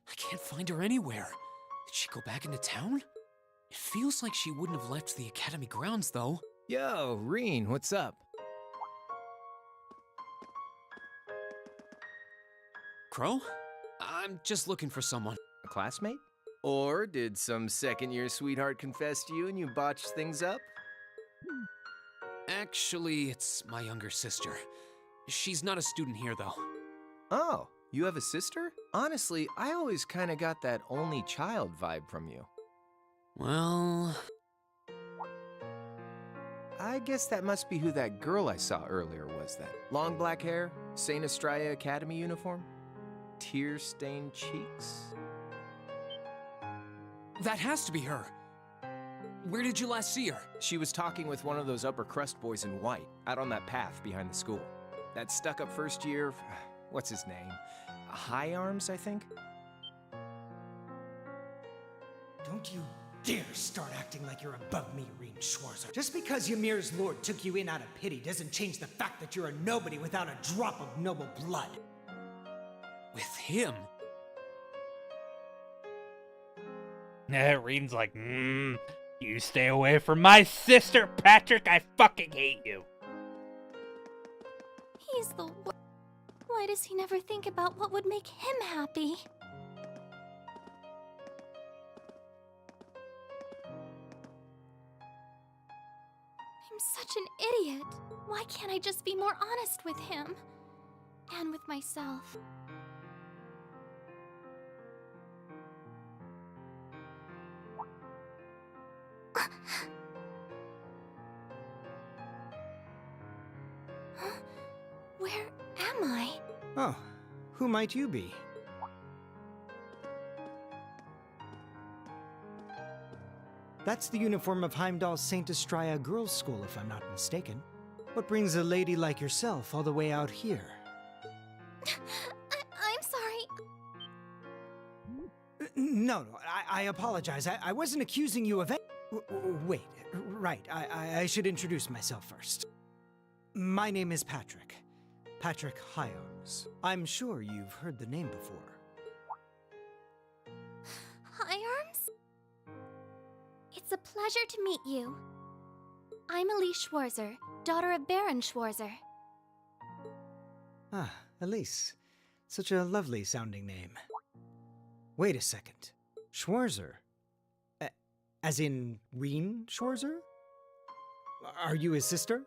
O: I can't find her anywhere. Did she go back into town? It feels like she wouldn't have left the academy grounds, though.
F: Yo, Reen, what's up?
O: Crow? I'm just looking for someone.
F: A classmate? Or did some second-year sweetheart confess to you and you botched things up?
O: Actually, it's my younger sister. She's not a student here, though.
F: Oh, you have a sister? Honestly, I always kind of got that only child vibe from you.
O: Well...
F: I guess that must be who that girl I saw earlier was then. Long black hair, St. Estrella Academy uniform, tear-stained cheeks.
O: That has to be her. Where did you last see her?
F: She was talking with one of those upper crust boys in white, out on that path behind the school. That stuck-up first year... what's his name? High Arms, I think?
T: Don't you dare start acting like you're above me, Rean Schwarzer. Just because Ymir's lord took you in out of pity doesn't change the fact that you're a nobody without a drop of noble blood.
O: With him?
S: Rean's like, you stay away from my sister, Patrick. I fucking hate you.
H: He's the worst. Why does he never think about what would make him happy? I'm such an idiot. Why can't I just be more honest with him? And with myself? Where am I?
T: Oh, who might you be? That's the uniform of Heimdall's St. Estrella Girls' School, if I'm not mistaken. What brings a lady like yourself all the way out here?
H: I'm sorry.
T: No, I apologize. I wasn't accusing you of any... Wait, right. I should introduce myself first. My name is Patrick. Patrick Hyarms. I'm sure you've heard the name before.
H: Hyarms? It's a pleasure to meet you. I'm Elise Schwarzer, daughter of Baron Schwarzer.
T: Ah, Elise. Such a lovely sounding name. Wait a second. Schwarzer? As in Rean Schwarzer? Are you his sister?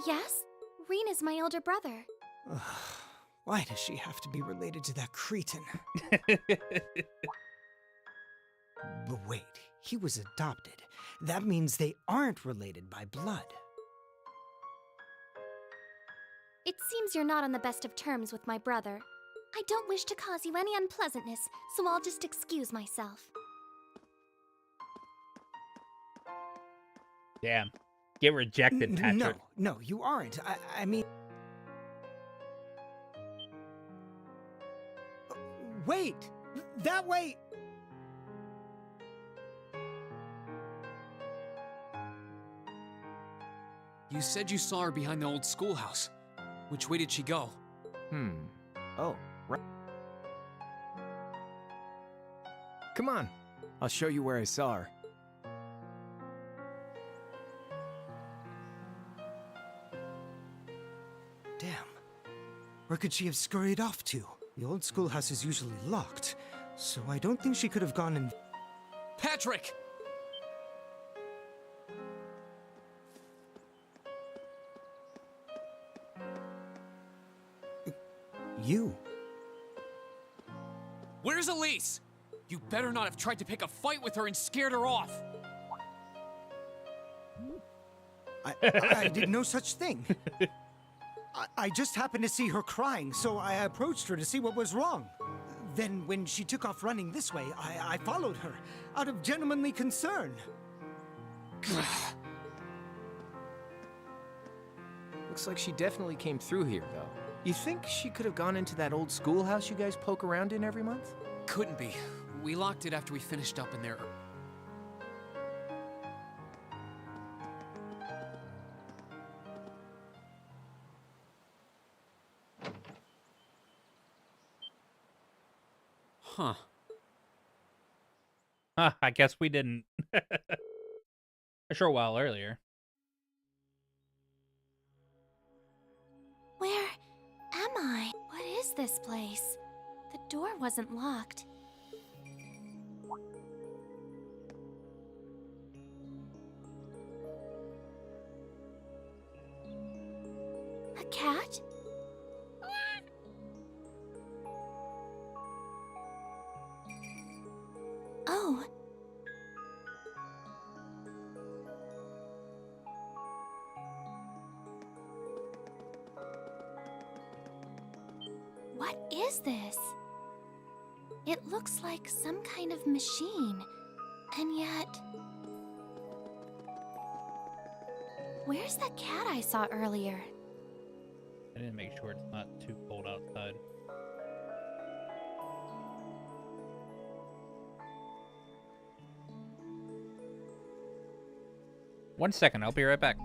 H: Yes? Rean is my older brother.
T: Why does she have to be related to that cretin? But wait, he was adopted. That means they aren't related by blood.
H: It seems you're not on the best of terms with my brother. I don't wish to cause you any unpleasantness, so I'll just excuse myself.
S: Damn. Get rejected, Patrick.
T: No, you aren't. I mean... Wait! That way!
O: You said you saw her behind the old schoolhouse. Which way did she go?
F: Oh, right. Come on. I'll show you where I saw her.
T: Damn. Where could she have scurried off to? The old schoolhouse is usually locked, so I don't think she could have gone in...
O: Patrick!
T: You?
O: Where's Elise? You better not have tried to pick a fight with her and scared her off.
T: I did no such thing. I just happened to see her crying, so I approached her to see what was wrong. Then, when she took off running this way, I followed her, out of gentlemanly concern.
F: Looks like she definitely came through here, though. You think she could have gone into that old schoolhouse you guys poke around in every month?
O: Couldn't be. We locked it after we finished up in there. Huh.
S: I guess we didn't. A short while earlier.
H: Where am I? What is this place? The door wasn't locked. A cat? Oh. What is this? It looks like some kind of machine, and yet... Where's that cat I saw earlier?
A: I didn't make sure it's not too cold outside. One second, I'll be right back.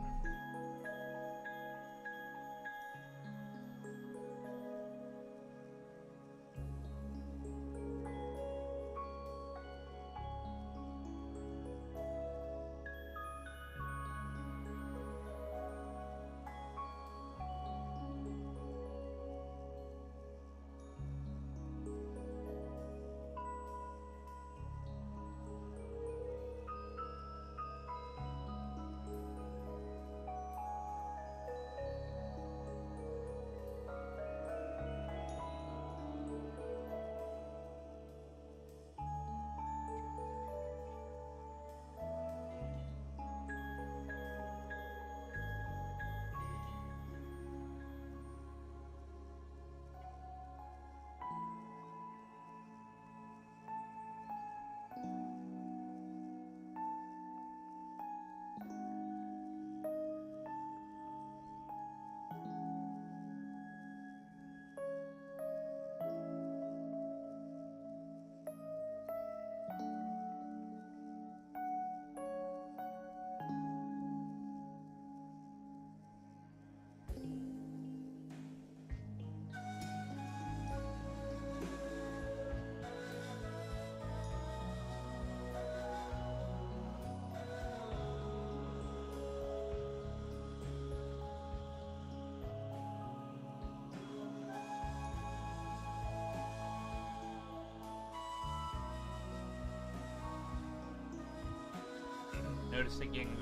A: Noticed it getting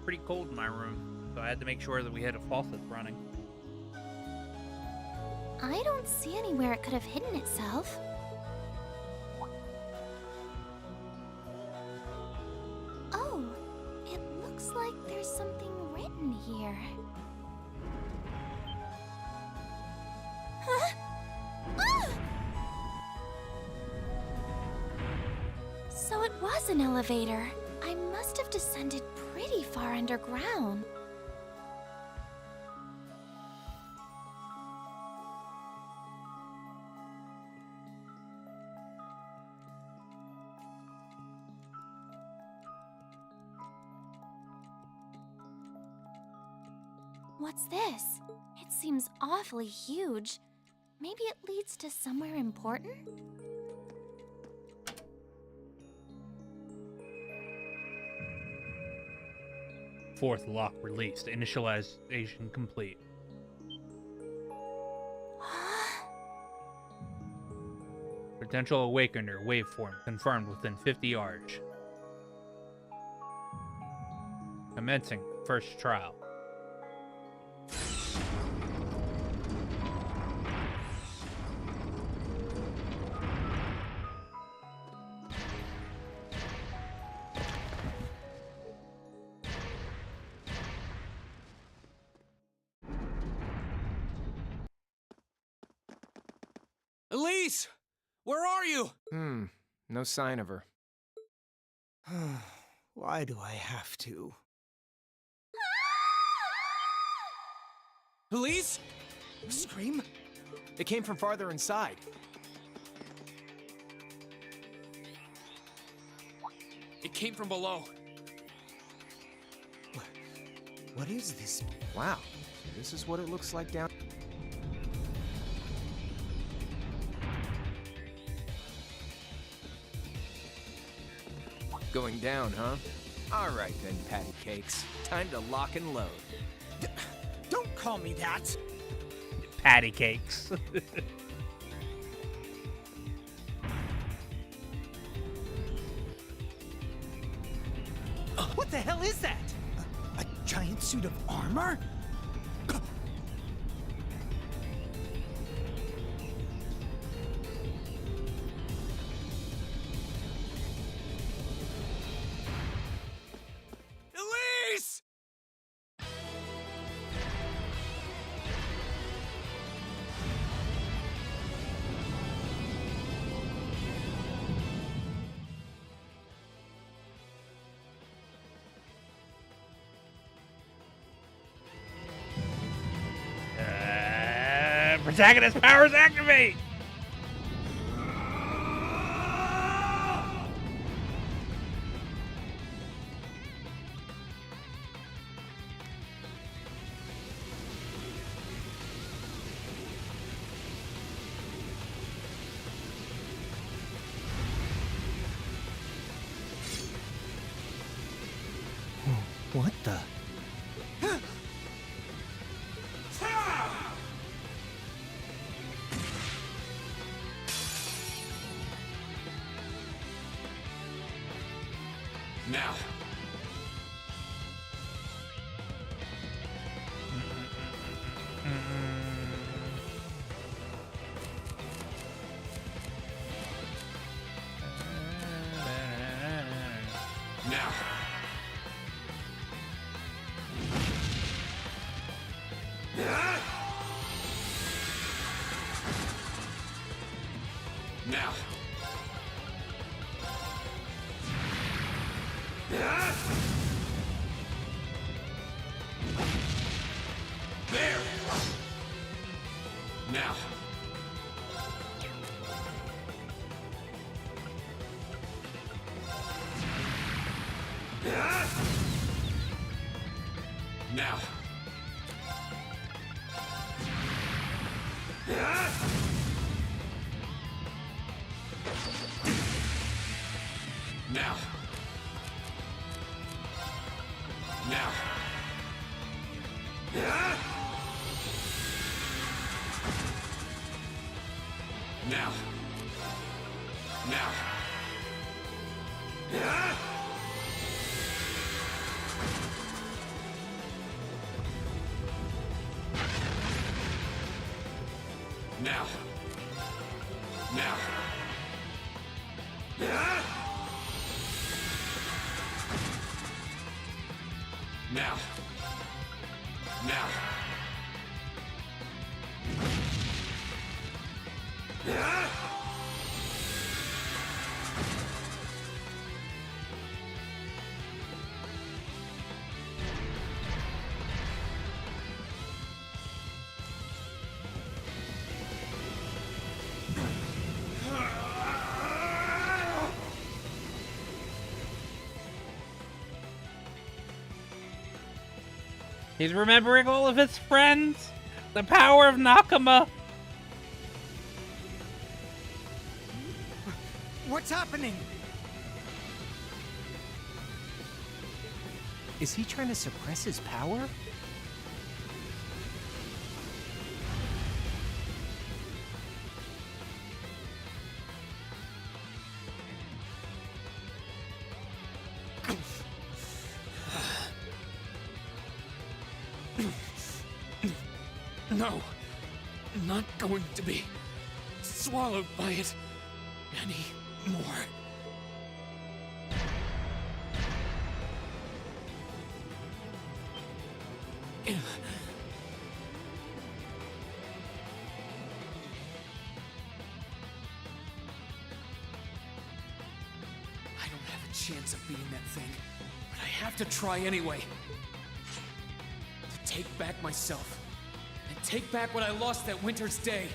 A: pretty cold in my room, so I had to make sure that we had a faucet running.
H: I don't see anywhere it could have hidden itself. Oh, it looks like there's something written here. Huh? Ah! So it was an elevator. I must have descended pretty far underground. What's this? It seems awfully huge. Maybe it leads to somewhere important?
A: Fourth lock released. Initialization complete. Potential awakener waveform confirmed within 50 yards. Commencing first trial.
O: Elise! Where are you?
F: No sign of her.
T: Why do I have to?
O: Elise?
T: Scream?
F: It came from farther inside.
O: It came from below.
T: What is this?
F: Wow, this is what it looks like down... Going down, huh? All right then, patty cakes. Time to lock and load.
T: Don't call me that!
A: Patty cakes.
T: What the hell is that? A giant suit of armor?
O: Elise!
S: Protagonist powers activate!
T: What the?
O: Now. Now. Now. There. Now. Now. Now. Now. Now. Now. Now. Now. Now. Now.
S: He's remembering all of his friends. The power of Nakama.
T: What's happening? Is he trying to suppress his power?
O: No, I'm not going to be swallowed by it anymore. I don't have a chance of beating that thing, but I have to try anyway. To take back myself. And take back what I lost that winter's day.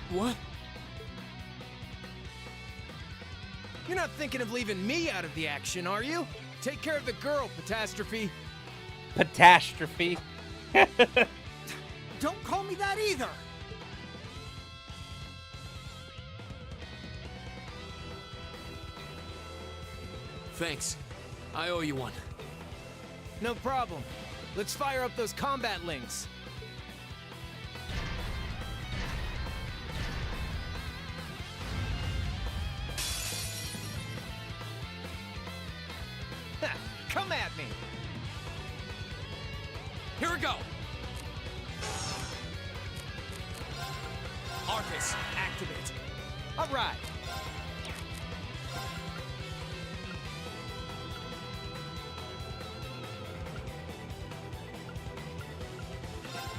O: What?
F: You're not thinking of leaving me out of the action, are you? Take care of the girl, Catastrophe.
S: Catastrophe.
T: Don't call me that either!
O: Thanks. I owe you one.
F: No problem. Let's fire up those combat links. Ha, come at me!
O: Here we go! Arcus, activate.
F: All right.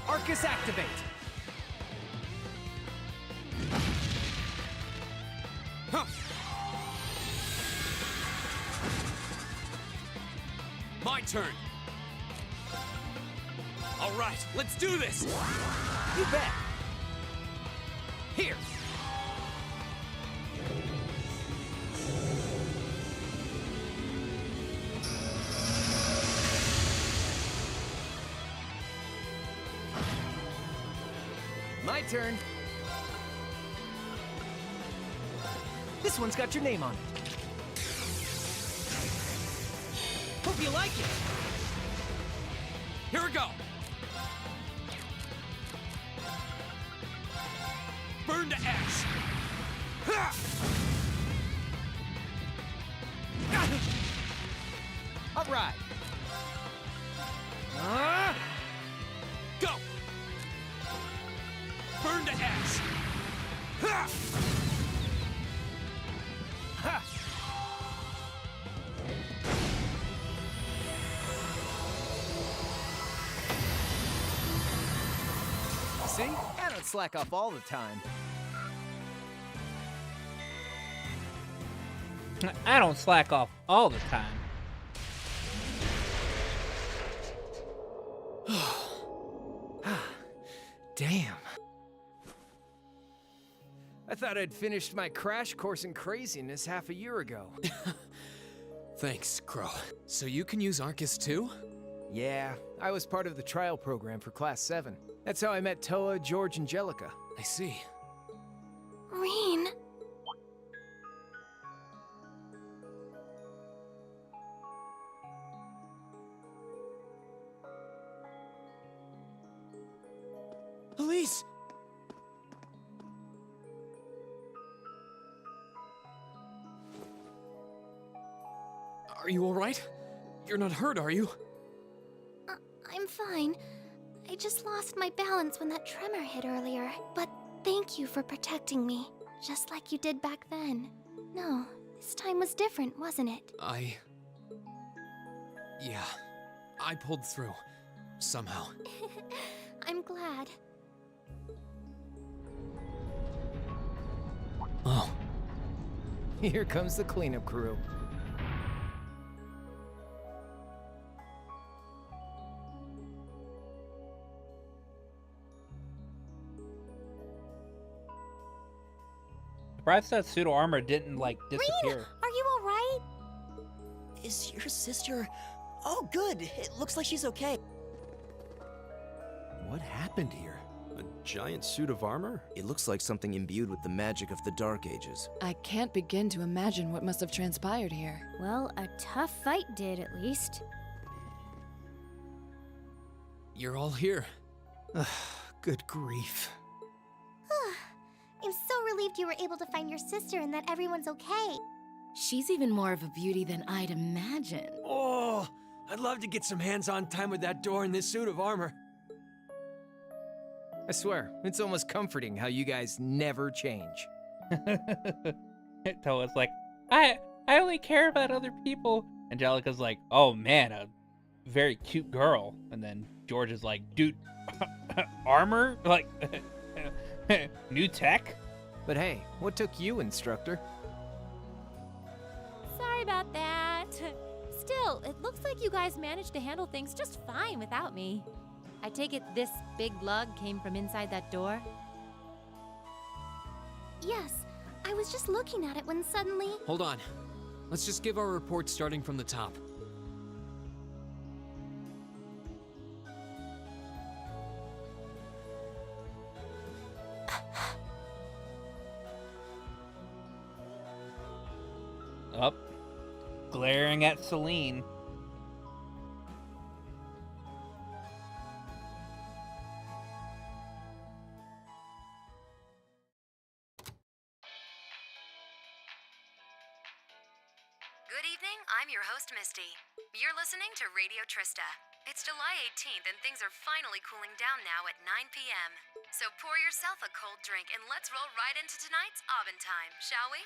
F: Arcus, activate.
O: Huh.
R: turn. All right, let's do this!
G: You bet. Here. My turn. This one's got your name on it. Hope you like it.
R: Here we go! Burn to ash! Ha!
G: All right.
R: Go! Burn to ash! Ha!
G: Ha! See? I don't slack off all the time.
A: I don't slack off all the time.
G: Damn. I thought I'd finished my crash course in craziness half a year ago.
O: Thanks, Crow. So you can use Arcus too?
G: Yeah, I was part of the trial program for Class 7. That's how I met Toa, George, and Jellica.
O: I see.
H: Reen.
G: Elise!
O: Are you alright? You're not hurt, are you?
H: I'm fine. I just lost my balance when that tremor hit earlier. But thank you for protecting me, just like you did back then. No, this time was different, wasn't it?
O: Yeah. I pulled through. Somehow.
H: I'm glad.
O: Oh.
G: Here comes the cleanup crew.
A: Surprised that pseudo armor didn't like disappear.
H: Are you alright?
J: Is your sister... Oh, good. It looks like she's okay.
F: What happened here?
K: A giant suit of armor?
L: It looks like something imbued with the magic of the Dark Ages.
N: I can't begin to imagine what must have transpired here.
U: Well, a tough fight did, at least.
O: You're all here.
G: Good grief.
M: I'm so relieved you were able to find your sister and that everyone's okay.
U: She's even more of a beauty than I'd imagine.
G: Oh, I'd love to get some hands-on time with that door in this suit of armor. I swear, it's almost comforting how you guys never change.
A: Toa's like, I only care about other people. Angelica's like, oh man, a very cute girl. And then George is like, dude, armor? Like, new tech?
G: But hey, what took you, instructor?
I: Sorry about that. Still, it looks like you guys managed to handle things just fine without me. I take it this big lug came from inside that door?
H: Yes, I was just looking at it when suddenly...
O: Hold on. Let's just give our report starting from the top.
A: Up. Glaring at Celine.
V: Good evening, I'm your host, Misty. You're listening to Radio Trista. It's July 18th and things are finally cooling down now at 9 p.m. So pour yourself a cold drink and let's roll right into tonight's Aubin time, shall we?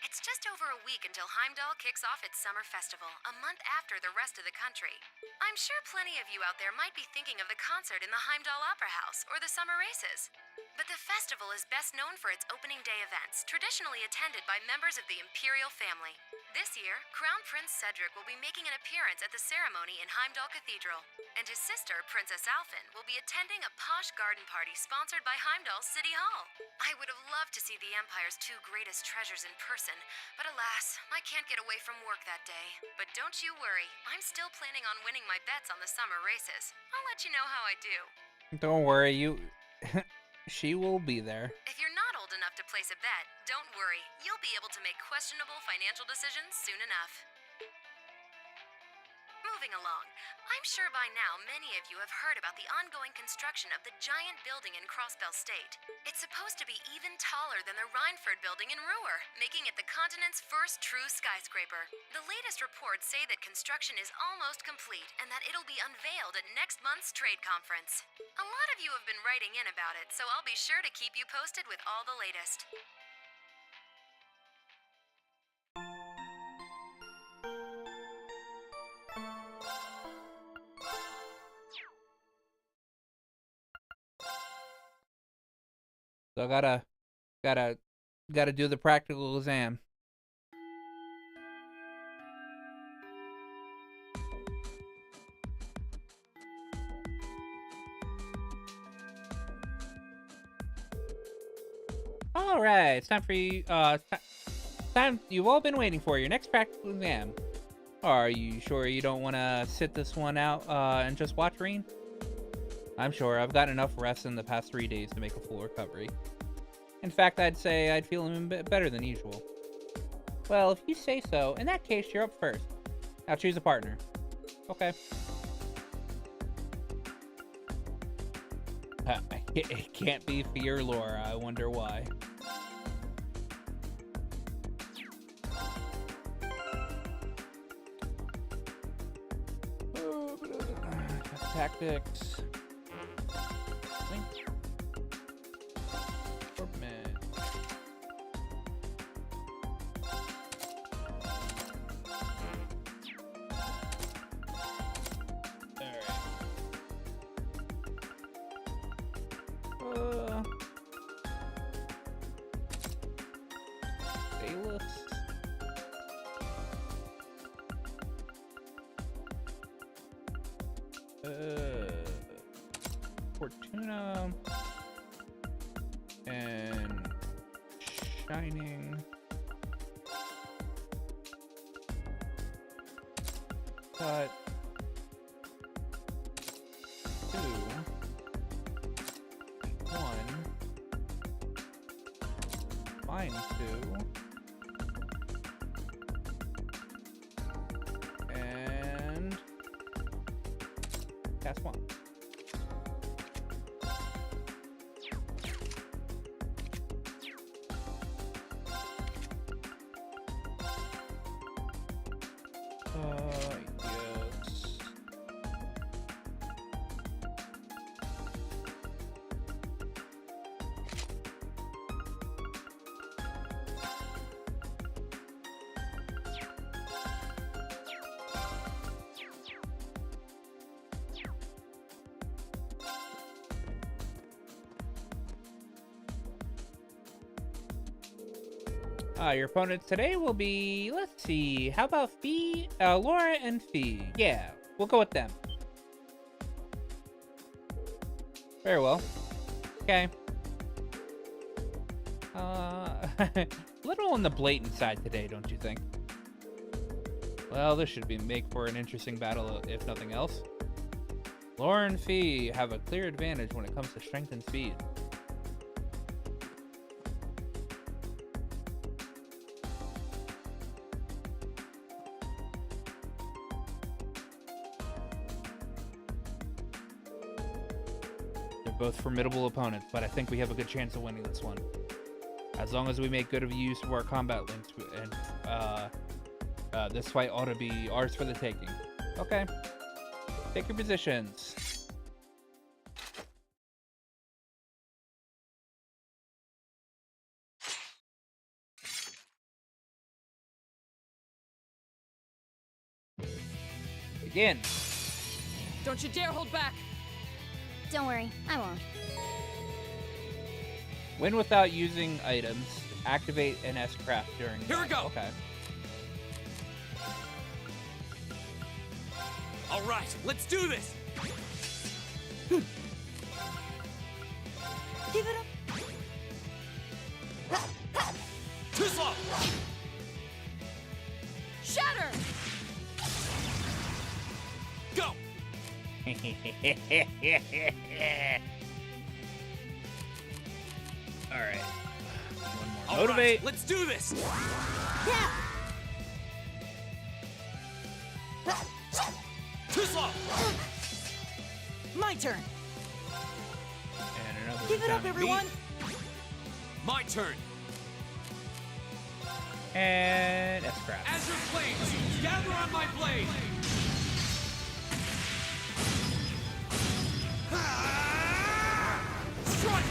V: It's just over a week until Heimdall kicks off its summer festival, a month after the rest of the country. I'm sure plenty of you out there might be thinking of the concert in the Heimdall Opera House or the summer races. But the festival is best known for its opening day events, traditionally attended by members of the Imperial family. This year, Crown Prince Cedric will be making an appearance at the ceremony in Heimdall Cathedral, and his sister, Princess Alphen, will be attending a posh garden party sponsored by Heimdall City Hall. I would have loved to see the Empire's two greatest treasures in person, but alas, I can't get away from work that day. But don't you worry, I'm still planning on winning my bets on the summer races. I'll let you know how I do.
A: Don't worry, you... She will be there.
V: If you're not old enough to place a bet, don't worry. You'll be able to make questionable financial decisions soon enough. Moving along, I'm sure by now many of you have heard about the ongoing construction of the giant building in Crossbell State. It's supposed to be even taller than the Rhineford building in Ruhr, making it the continent's first true skyscraper. The latest reports say that construction is almost complete and that it'll be unveiled at next month's trade conference. A lot of you have been writing in about it, so I'll be sure to keep you posted with all the latest.
A: So gotta do the practical exam. All right, it's time for you. Time you've all been waiting for your next practical exam. Are you sure you don't want to sit this one out and just watch Reen? I'm sure I've got enough rest in the past 3 days to make a full recovery. In fact, I'd say I'd feel a bit better than usual. Well, if you say so, in that case, you're up first. Now choose a partner. Okay. It can't be Fee or Laura. I wonder why. Tactics. Fortuna and Shining. Cut 2 1 Mine 2 and cast 1. Yes. Your opponents today will be, let's see, how about Fee, Laura and Fee? Yeah, we'll go with them. Very well. Okay. A little on the blatant side today, don't you think? Well, this should make for an interesting battle, if nothing else. Laura and Fee have a clear advantage when it comes to strength and speed. Both formidable opponents, but I think we have a good chance of winning this one. As long as we make good use of our combat links, and this fight ought to be ours for the taking. Okay. Take your positions. Begin.
N: Don't you dare hold back!
M: Don't worry, I won't.
A: Win without using items. Activate an S-craft during...
R: Here we go!
A: Okay.
R: All right, let's do this!
N: Give it up!
R: Too slow!
N: Shatter!
R: Go!
A: Alright. One more.
R: All
A: Motivate.
R: right, let's do this!
N: Yeah!
R: Too slow!
N: My turn!
A: And another
N: Give it
A: down
N: up,
A: to
N: everyone!
A: beat.
R: My turn!
A: And S-craft.
R: Azure Flames, gather on my blade! Strike!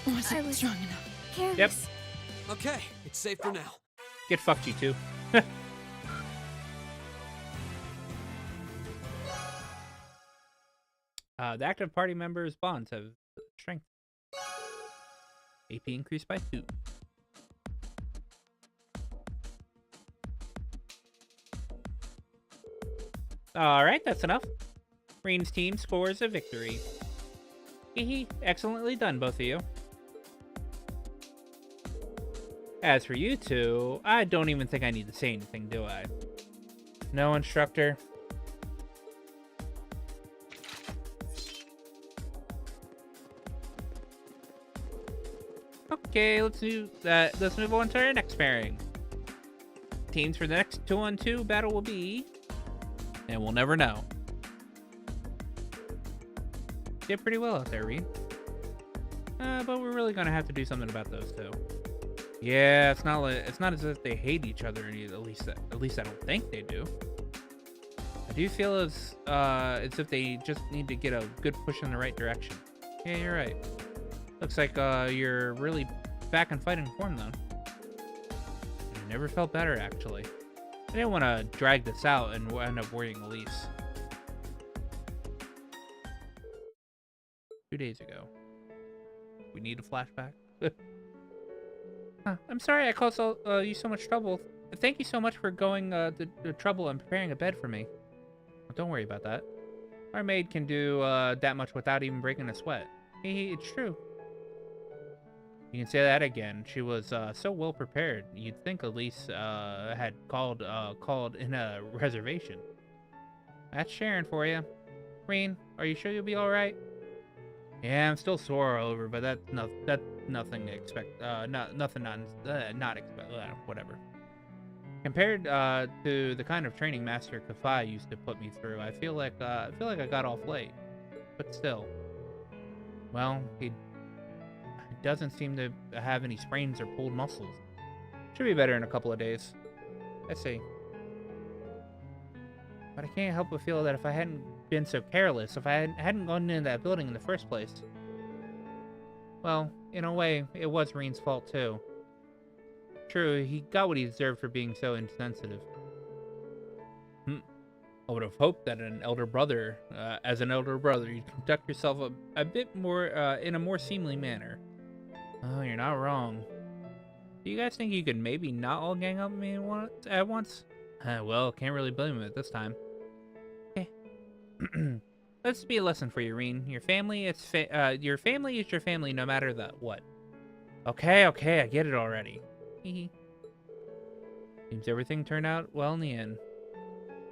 N: Wasn't strong enough.
M: Careless.
A: Yep.
R: Okay, it's safe for now.
A: Get fucked, you two. The active party members' bonds have strength. AP increased by 2. Alright, that's enough. Green's team scores a victory. Hehe, excellently done, both of you. As for you two, I don't even think I need to say anything, do I? No, instructor? Okay, let's move on to our next pairing. Teams for the next 2-on-2 battle will be... And we'll never know. Did pretty well out there, Reed. But we're really gonna have to do something about those two. Yeah, it's not as if they hate each other. At least I don't think they do. I do feel as if they just need to get a good push in the right direction. Yeah, you're right. Looks like you're really back in fighting form, though. I never felt better, actually. I didn't want to drag this out and end up worrying Elise. 2 days ago. We need a flashback. I'm sorry I caused you so much trouble. Thank you so much for going the trouble and preparing a bed for me. Well, don't worry about that. Our maid can do that much without even breaking a sweat. Hey, it's true. You can say that again. She was so well prepared. You'd think Elise had called in a reservation. That's Sharon for you. Reen, are you sure you'll be all right? Yeah, I'm still sore all over, but that's nothing to expect. Whatever. Compared to the kind of training Master Kafai used to put me through, I feel like I got off late. But still, well, he doesn't seem to have any sprains or pulled muscles. Should be better in a couple of days. I see. But I can't help but feel that if I hadn't been so careless, if I hadn't gone into that building in the first place, well, in a way, it was Reen's fault too. True, he got what he deserved for being so insensitive. I would have hoped that as an elder brother, you'd conduct yourself a bit more, in a more seemly manner. Oh, you're not wrong. Do you guys think you could maybe not all gang up on me at once? Well, can't really blame him at this time. Okay. Let's be a lesson for you, Reen. Your family is your family no matter what. Okay, I get it already. Seems everything turned out well in the end.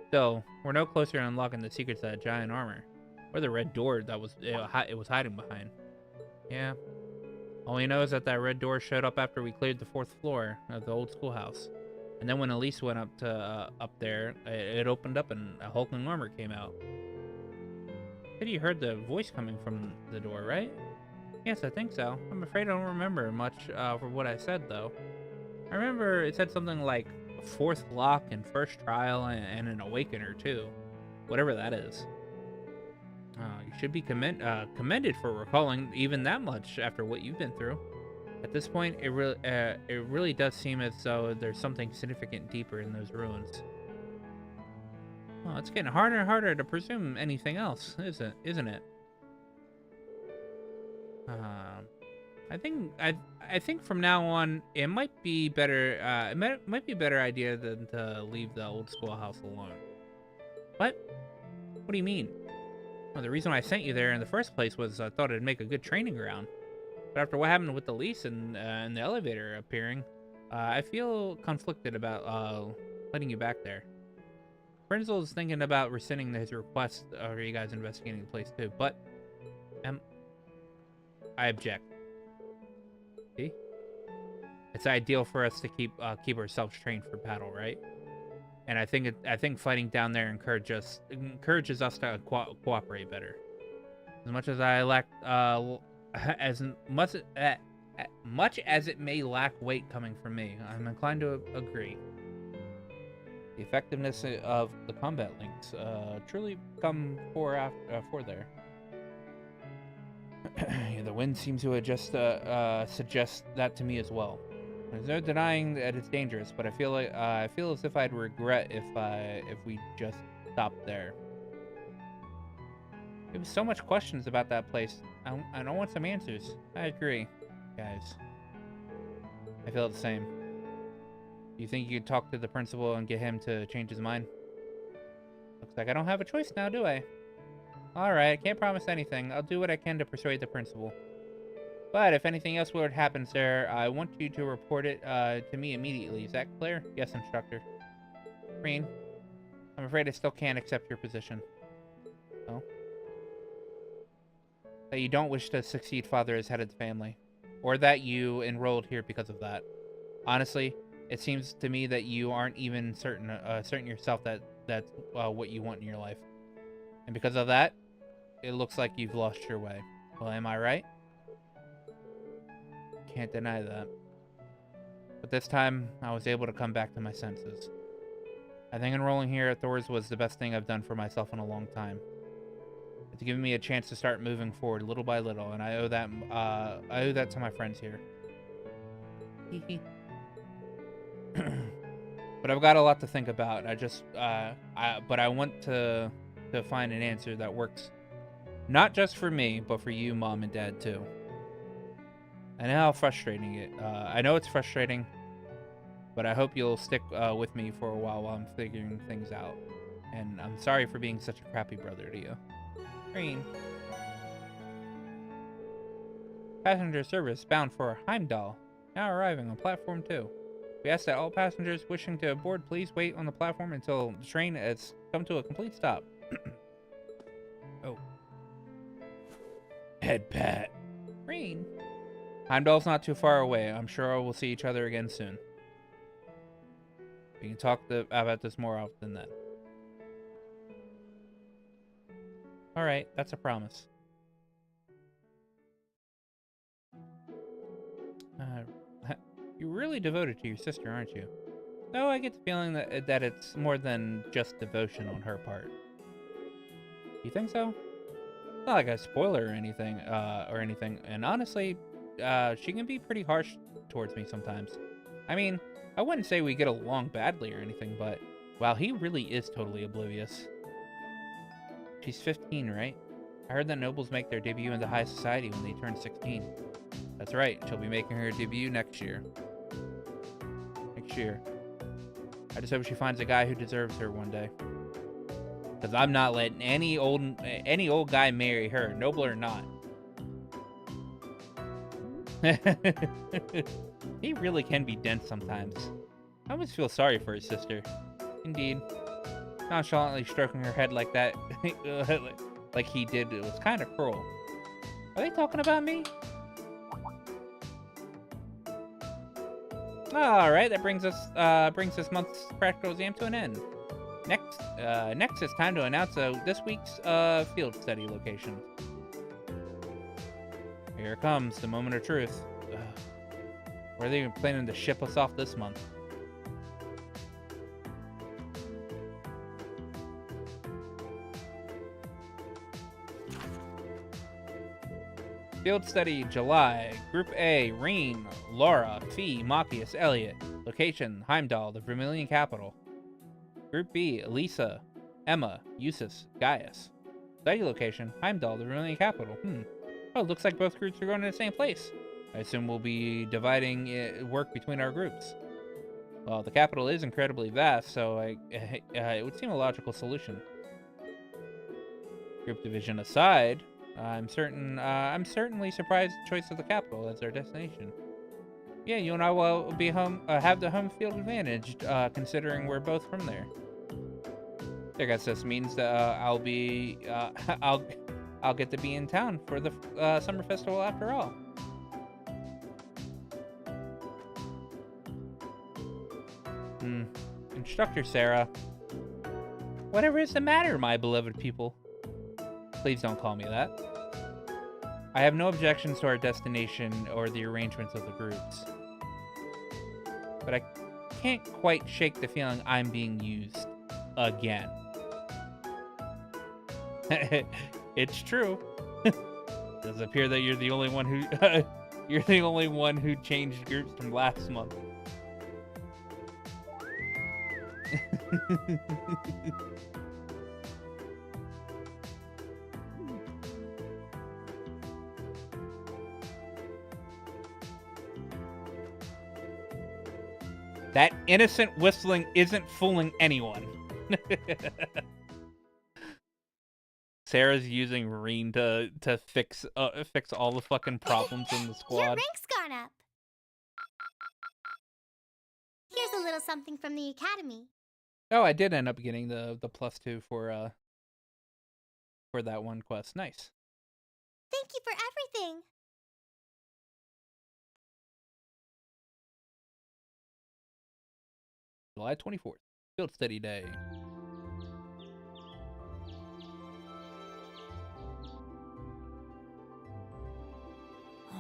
A: Still, we're no closer to unlocking the secrets of that giant armor, or the red door that it was hiding behind. Yeah. All we know is that red door showed up after we cleared the 4th floor of the old schoolhouse. And then when Elise went up there, it opened up and a hulking armor came out. Said you heard the voice coming from the door, right? Yes, I think so. I'm afraid I don't remember much for what I said, though. I remember it said something like 4th lock and 1st trial and an awakener, too. Whatever that is. You should be commended for recalling even that much after what you've been through. At this point, it really does seem as though there's something significant deeper in those ruins. Well, it's getting harder and harder to presume anything else, isn't it? I think from now on, it might be better. It might be a better idea than to leave the old schoolhouse alone. What? What do you mean? Well, the reason I sent you there in the first place was I thought it'd make a good training ground. But after what happened with the lease and the elevator appearing, I feel conflicted about letting you back there. Principal's thinking about rescinding his request for you guys investigating the place too, but I object. See? It's ideal for us to keep ourselves trained for battle, right? And I think fighting down there encourages us to cooperate better. As much as I lack as much as it may lack weight coming from me, I'm inclined to agree. The effectiveness of the combat links truly come for there. The wind seems to just suggest that to me as well. There's no denying that it's dangerous, but I feel as if I'd regret if we just stopped there. There was so much questions about that place. I don't want some answers. I agree, guys. I feel the same. Do you think you could talk to the principal and get him to change his mind? Looks like I don't have a choice now, do I? Alright, I can't promise anything. I'll do what I can to persuade the principal. But if anything else weird happens there, I want you to report it to me immediately. Is that clear? Yes, instructor. Green, I'm afraid I still can't accept your position. Oh? That you don't wish to succeed father as head of the family. Or that you enrolled here because of that. Honestly, it seems to me that you aren't even certain yourself that that's what you want in your life. And because of that, it looks like you've lost your way. Well, am I right? Can't deny that. But this time, I was able to come back to my senses. I think enrolling here at Thor's was the best thing I've done for myself in a long time. It's given me a chance to start moving forward little by little, and I owe that to my friends here. But I've got a lot to think about. But I want to find an answer that works, not just for me, but for you, Mom and Dad too. I know how frustrating I know it's frustrating, but I hope you'll stick with me for a while I'm figuring things out. And I'm sorry for being such a crappy brother to you. Green. Passenger service bound for Heimdall, now arriving on platform 2. We ask that all passengers wishing to board please wait on the platform until the train has come to a complete stop. Oh. Head pat. Green. Heimdall's not too far away. I'm sure we'll see each other again soon. We can talk about this more often then. Alright, that's a promise. You're really devoted to your sister, aren't you? Though I get the feeling that it's more than just devotion on her part. You think so? Not like a spoiler or anything, and honestly, she can be pretty harsh towards me sometimes. I mean, I wouldn't say we get along badly or anything, but wow, he really is totally oblivious. She's 15, right? I heard that nobles make their debut in the high society when they turn 16. That's right, she'll be making her debut next year. I just hope she finds a guy who deserves her one day. Because I'm not letting any old guy marry her, noble or not. He really can be dense sometimes. I almost feel sorry for his sister. Indeed. Nonchalantly stroking her head like that, like he did, it was kind of cruel. Are they talking about me? Alright, that brings this month's practical exam to an end. Next it's time to announce this week's field study location. Here it comes, the moment of truth. Where are they even planning to ship us off this month? Field study, July. Group A, Reen, Laura, Fee, Machias, Elliot. Location, Heimdall, the Vermilion capital. Group B, Elisa, Emma, Eustace, Gaius. Study location, Heimdall, the Vermilion capital. Oh, looks like both groups are going to the same place. I assume we'll be dividing work between our groups. Well, the capital is incredibly vast, so it would seem a logical solution. Group division aside, I'm certainly surprised at the choice of the capital as our destination. Yeah, you and I will be have the home field advantage, considering we're both from there. I guess this means that I'll get to be in town for the summer festival after all. Instructor Sarah. Whatever is the matter, my beloved people? Please don't call me that. I have no objections to our destination or the arrangements of the groups. But I can't quite shake the feeling I'm being used again. It's true. It does appear that you're the only one who changed groups from last month. That innocent whistling isn't fooling anyone. Sarah's using Reen to fix all the fucking problems in the squad.
M: Your rank's gone up. Here's a little something from the academy.
A: Oh, I did end up getting the +2 for that one quest. Nice.
M: Thank you for everything.
A: July 24th, Field Study Day.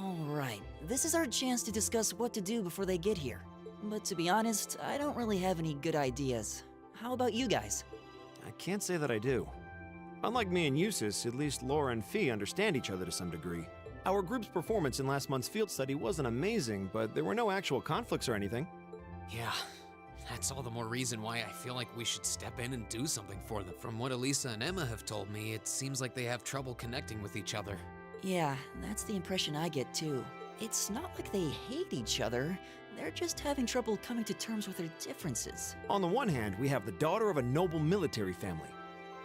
J: Alright, this is our chance to discuss what to do before they get here. But to be honest, I don't really have any good ideas. How about you guys?
D: I can't say that I do. Unlike me and Eustace, at least Laura and Fee understand each other to some degree. Our group's performance in last month's field study wasn't amazing, but there were no actual conflicts or anything.
O: Yeah, that's all the more reason why I feel like we should step in and do something for them. From what Elisa and Emma have told me, it seems like they have trouble connecting with each other.
J: Yeah, that's the impression I get too. It's not like they hate each other, they're just having trouble coming to terms with their differences.
D: On the one hand, we have the daughter of a noble military family,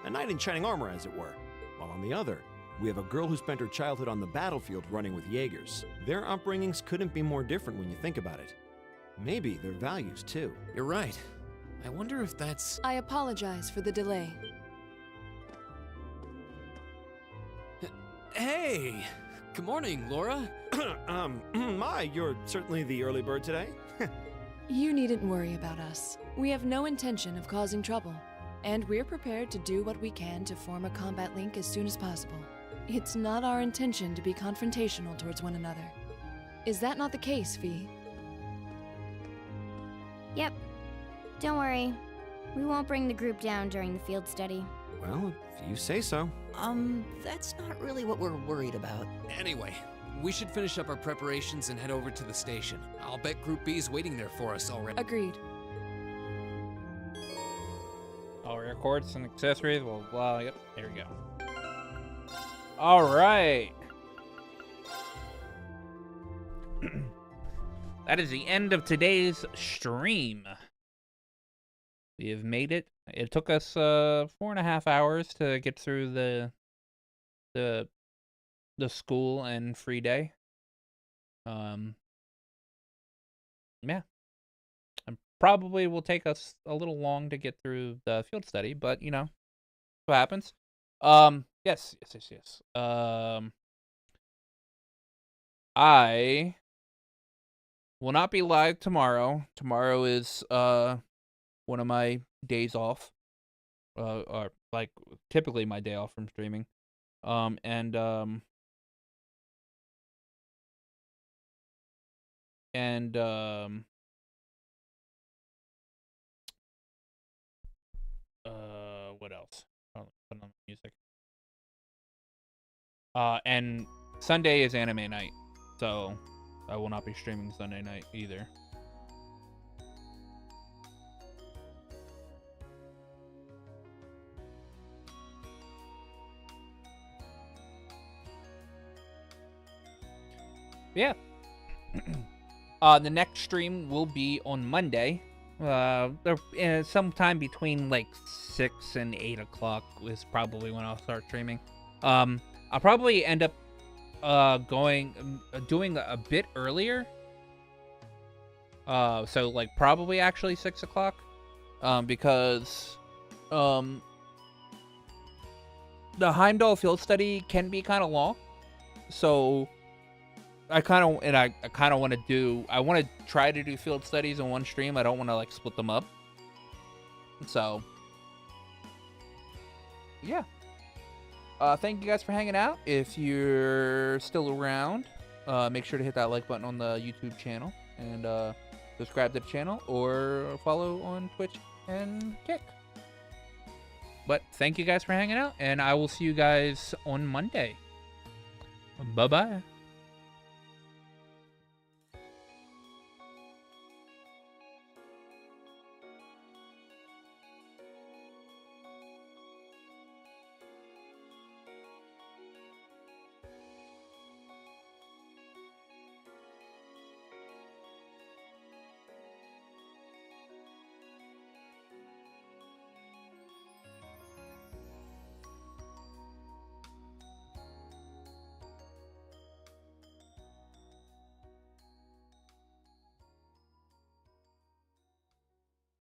D: a knight in shining armor as it were, while on the other, we have a girl who spent her childhood on the battlefield running with Jaegers. Their upbringings couldn't be more different when you think about it. Maybe their values too.
O: You're right. I wonder if that's...
N: I apologize for the delay.
O: Hey! Good morning, Laura.
D: You're certainly the early bird today.
N: You needn't worry about us. We have no intention of causing trouble, and we're prepared to do what we can to form a combat link as soon as possible. It's not our intention to be confrontational towards one another. Is that not the case, Fee?
M: Yep. Don't worry. We won't bring the group down during the field study.
D: Well, if you say so.
J: That's not really what we're worried about.
O: Anyway, we should finish up our preparations and head over to the station. I'll bet Group B is waiting there for us already.
N: Agreed.
A: All records and accessories, blah, blah, yep, there we go. All right. That is the end of today's stream. We have made it. It took us 4.5 hours to get through the school and free day. Yeah. And probably will take us a little long to get through the field study, but you know what happens. Yes. I will not be live tomorrow. Tomorrow is one of my days off. Or like typically my day off from streaming. What else? Oh, put on the music. And Sunday is anime night, so I will not be streaming Sunday night either. Yeah. The next stream will be on Monday. Sometime between like 6 and 8 o'clock is probably when I'll start streaming. I'll probably end up doing a bit earlier. So like probably actually 6 o'clock. Because the Heimdall field study can be kind of long. So I kind of want to try to do field studies in one stream. I don't want to like split them up. So yeah. Thank you guys for hanging out. If you're still around, make sure to hit that like button on the YouTube channel and subscribe to the channel or follow on Twitch and Kick. But thank you guys for hanging out, and I will see you guys on Monday. Bye-bye.